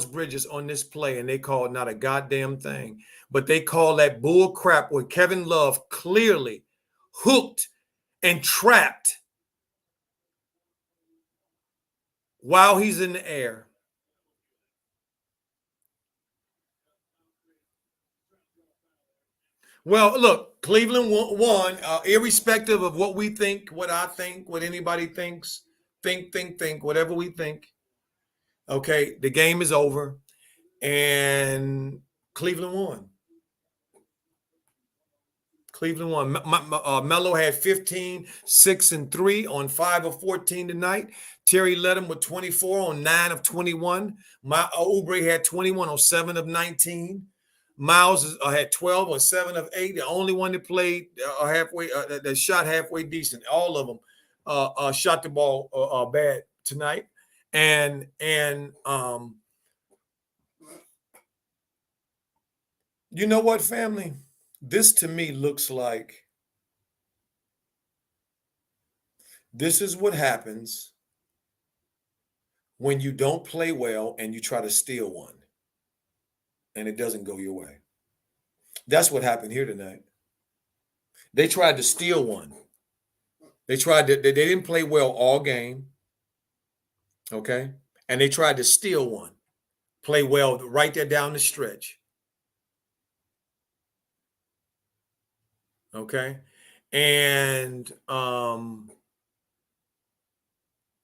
Bridges on this play, and they called not a goddamn thing. But they call that bull crap where Kevin Love clearly hooked and trapped while he's in the air. Well, look, Cleveland won, irrespective of what we think, what I think, what anybody thinks. Think, whatever we think. Okay, the game is over, and Cleveland won. Cleveland won. Melo had 15, 6, and 3 on 5 of 14 tonight. Terry led him with 24 on 9 of 21. Oubre had 21 on 7 of 19. Miles had 12 on 7 of 8. The only one that played halfway, that shot halfway decent. All of them shot the ball bad tonight. And you know what, family? This to me looks like this is what happens when you don't play well and you try to steal one and it doesn't go your way. That's what happened here tonight. They tried to steal one. They didn't play well all game. Okay. And they tried to steal one, play well right there down the stretch. Okay. And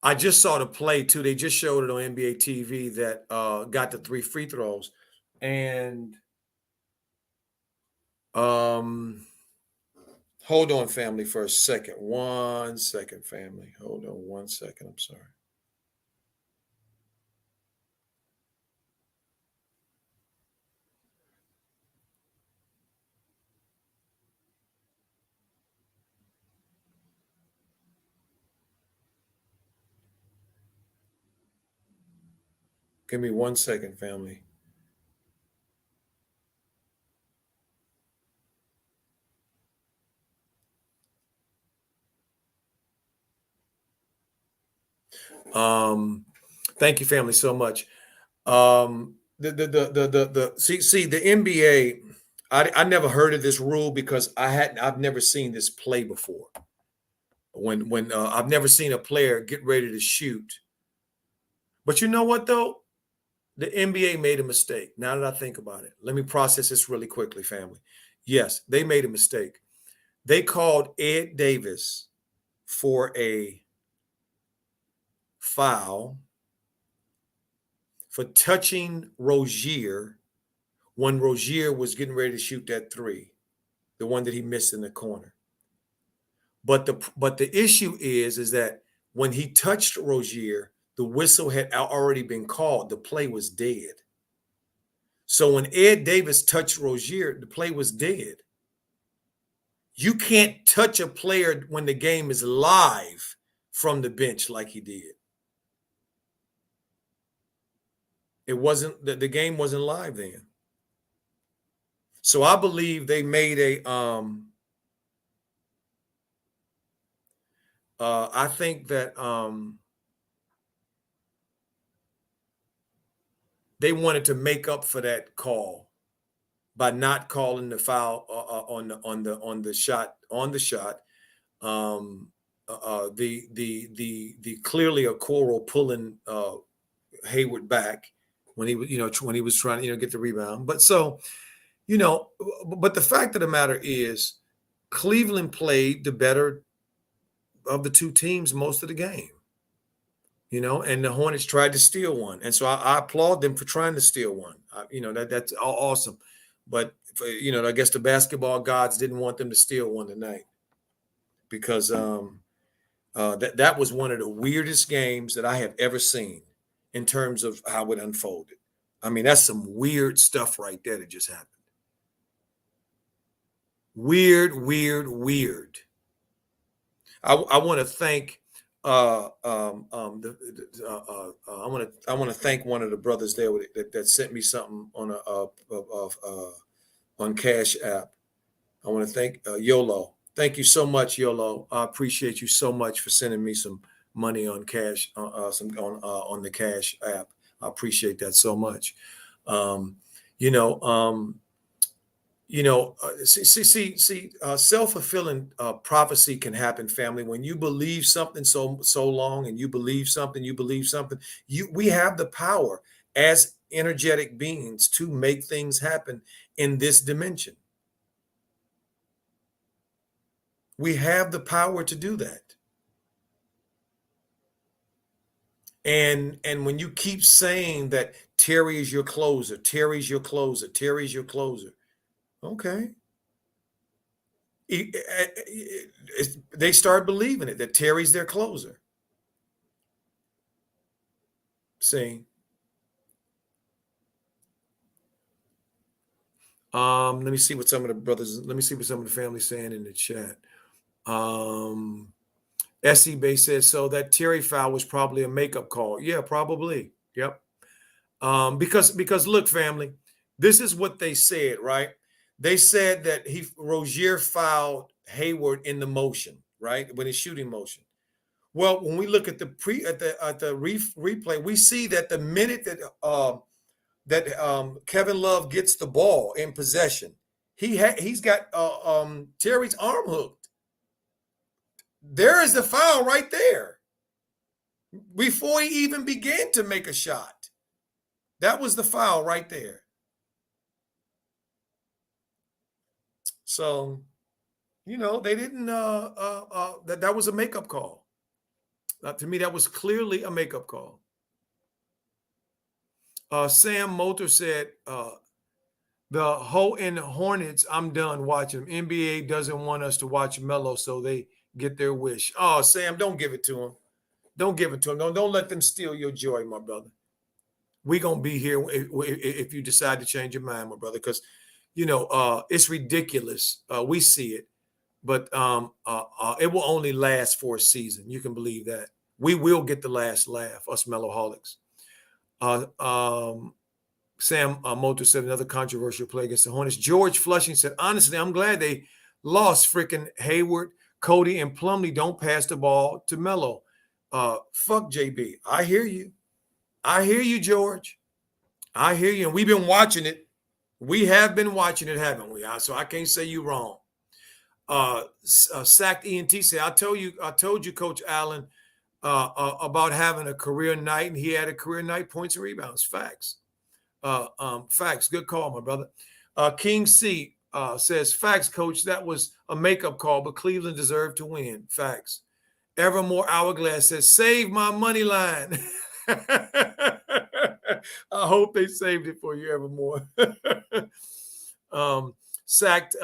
I just saw the play too. They just showed it on NBA TV that got the 3 free throws. And hold on, family, for a second. 1 second, family. Hold on 1 second. I'm sorry. Give me 1 second, family. Thank you, family, so much. The NBA. I never heard of this rule because I've never seen this play before. When I've never seen a player get ready to shoot. But you know what though? The NBA made a mistake. Now that I think about it, let me process this really quickly, family. Yes, they made a mistake. They called Ed Davis for a foul for touching Rozier when Rozier was getting ready to shoot that 3, the one that he missed in the corner. But the issue is that when he touched Rozier, the whistle had already been called. The play was dead. So when Ed Davis touched Rozier, the play was dead. You can't touch a player when the game is live from the bench like he did. It wasn't the game wasn't live then. So I believe they made I think that they wanted to make up for that call by not calling the foul on the shot. The clearly a Okoro pulling Hayward back when he was when he was trying to get the rebound. But so but the fact of the matter is, Cleveland played the better of the two teams most of the game. And the Hornets tried to steal one, and so I applaud them for trying to steal one. That's awesome. But I guess the basketball gods didn't want them to steal one tonight, because that was one of the weirdest games that I have ever seen in terms of how it unfolded. I mean, that's some weird stuff right there that just happened. Weird. I want to thank I want to thank one of the brothers there that sent me something on Cash App. I want to thank YOLO. Thank you so much, YOLO. I appreciate you so much for sending me some money on cash on the Cash App. I appreciate that so much. Self-fulfilling prophecy can happen, family. When you believe something so long, and you believe something, we have the power as energetic beings to make things happen in this dimension. We have the power to do that. And when you keep saying that Terry is your closer, Terry's your closer, Terry's your closer, okay. They start believing it, that Terry's their closer. See? Let me see what some of the family saying in the chat. SE Bay says, so that Terry foul was probably a makeup call. Yeah, probably. Yep. Because look, family, this is what they said, right? They said that Rozier fouled Hayward in the motion, right? When he's shooting motion. Well, when we look at the replay, we see that the minute that Kevin Love gets the ball in possession, he's got Terry's arm hooked. There is the foul right there before he even began to make a shot. That was the foul right there. So, they didn't. That was a makeup call. To me, that was clearly a makeup call. Sam Moulter said, the Hornets, I'm done watching them. NBA doesn't want us to watch Melo, so they get their wish. Oh, Sam, don't give it to him. Don't give it to him. Don't let them steal your joy, my brother. We're going to be here if you decide to change your mind, my brother, because, it's ridiculous. We see it, but it will only last for a season. You can believe that. We will get the last laugh, us Meloholics. Sam Moulter said another controversial play against the Hornets. George Flushing said, honestly, I'm glad they lost. Freaking Hayward, Cody, and Plumlee don't pass the ball to Melo. Fuck JB. I hear you. I hear you, George. I hear you. And we've been watching it. We have been watching it, haven't we? So I can't say you wrong. Sacked ENT said, I told you, Coach Allen, about having a career night, and he had a career night, points and rebounds. Facts. Facts. Good call, my brother. King C says, facts, Coach. That was a makeup call, but Cleveland deserved to win. Facts. Evermore Hourglass says, save my money line. I hope they saved it for you, Evermore. Sacked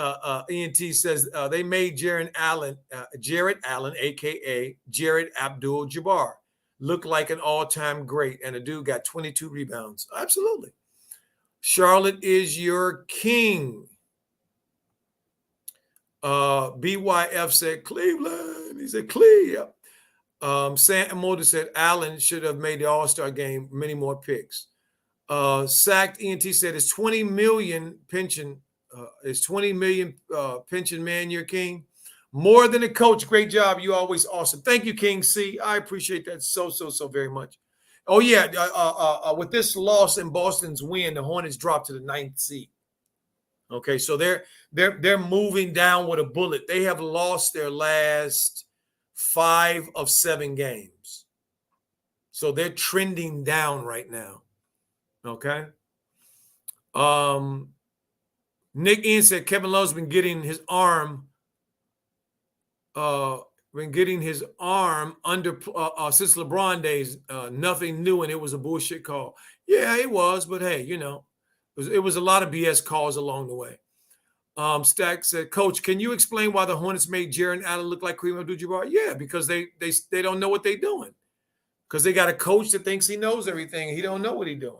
ENT says they made Jarrett Allen, a.k.a. Jared Abdul-Jabbar, look like an all-time great, and the dude got 22 rebounds. Absolutely. Charlotte is your king. BYF said Cleveland. He said Cleveland. Sam Moulder said Allen should have made the All-Star game, many more picks. Sacked ENT said it's 20 million pension. Is 20 million pension man your king? More than a coach. Great job. You always awesome. Thank you, King C. I appreciate that so very much. Oh yeah. With this loss and Boston's win, the Hornets dropped to the 9th seed. Okay, so they're moving down with a bullet. They have lost their last 5 of 7 games. So they're trending down right now. Okay. Nick Ian said Kevin Love's been getting his arm under since LeBron days. Nothing new, and it was a bullshit call. Yeah, it was, but hey, it was a lot of BS calls along the way. Stack said, Coach, can you explain why the Hornets made Jaren Allen look like Kareem Abdul-Jabbar? Yeah, because they don't know what they're doing. Because they got a coach that thinks he knows everything and he don't know what he's doing.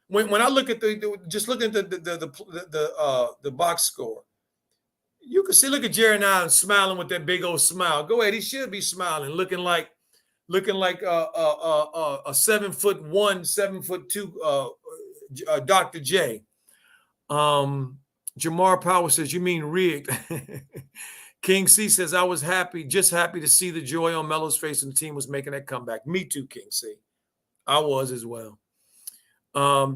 When I look at just looking at the box score, you can see, look at Jaren Allen smiling with that big old smile. Go ahead, he should be smiling, looking like a 7'1", 7'2" Dr. J. Jamar Power says, you mean rigged? King C says, I was just happy to see the joy on Melo's face and the team was making that comeback. Me too, King C. I was as well.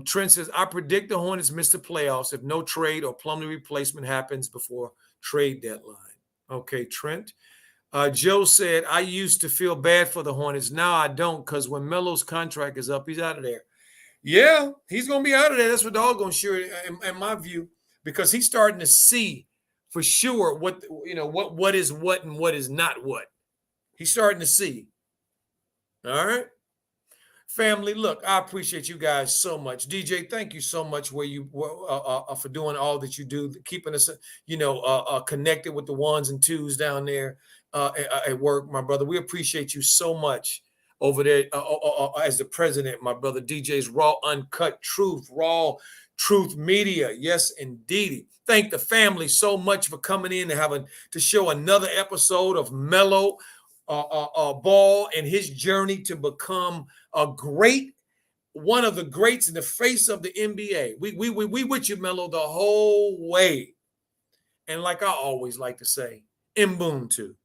Trent says, I predict the Hornets miss the playoffs if no trade or Plumlee replacement happens before trade deadline. Okay, Trent. Joe said, I used to feel bad for the Hornets. Now I don't, because when Melo's contract is up, he's out of there. Yeah, he's going to be out of there. That's what doggone sure, in my view, because he's starting to see for sure what is what and what is not what. He's starting to see. All right. Family, look, I appreciate you guys so much. DJ, thank you so much for doing all that you do, keeping us, connected with the ones and twos down there at work, my brother. We appreciate you so much over there as the president, my brother. DJ's Raw Uncut Truth, Raw Truth Media. Yes, indeed. Thank the family so much for coming in and to show another episode of Melo Ball and his journey to become one of the greats in the face of the NBA. We with you, Melo, the whole way. And like I always like to say, Ubuntu.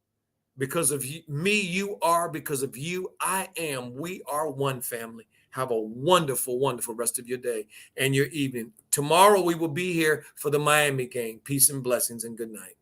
Because of me, you are. Because of you, I am. We are one, family. Have a wonderful, wonderful rest of your day and your evening. Tomorrow we will be here for the Miami game. Peace and blessings and good night.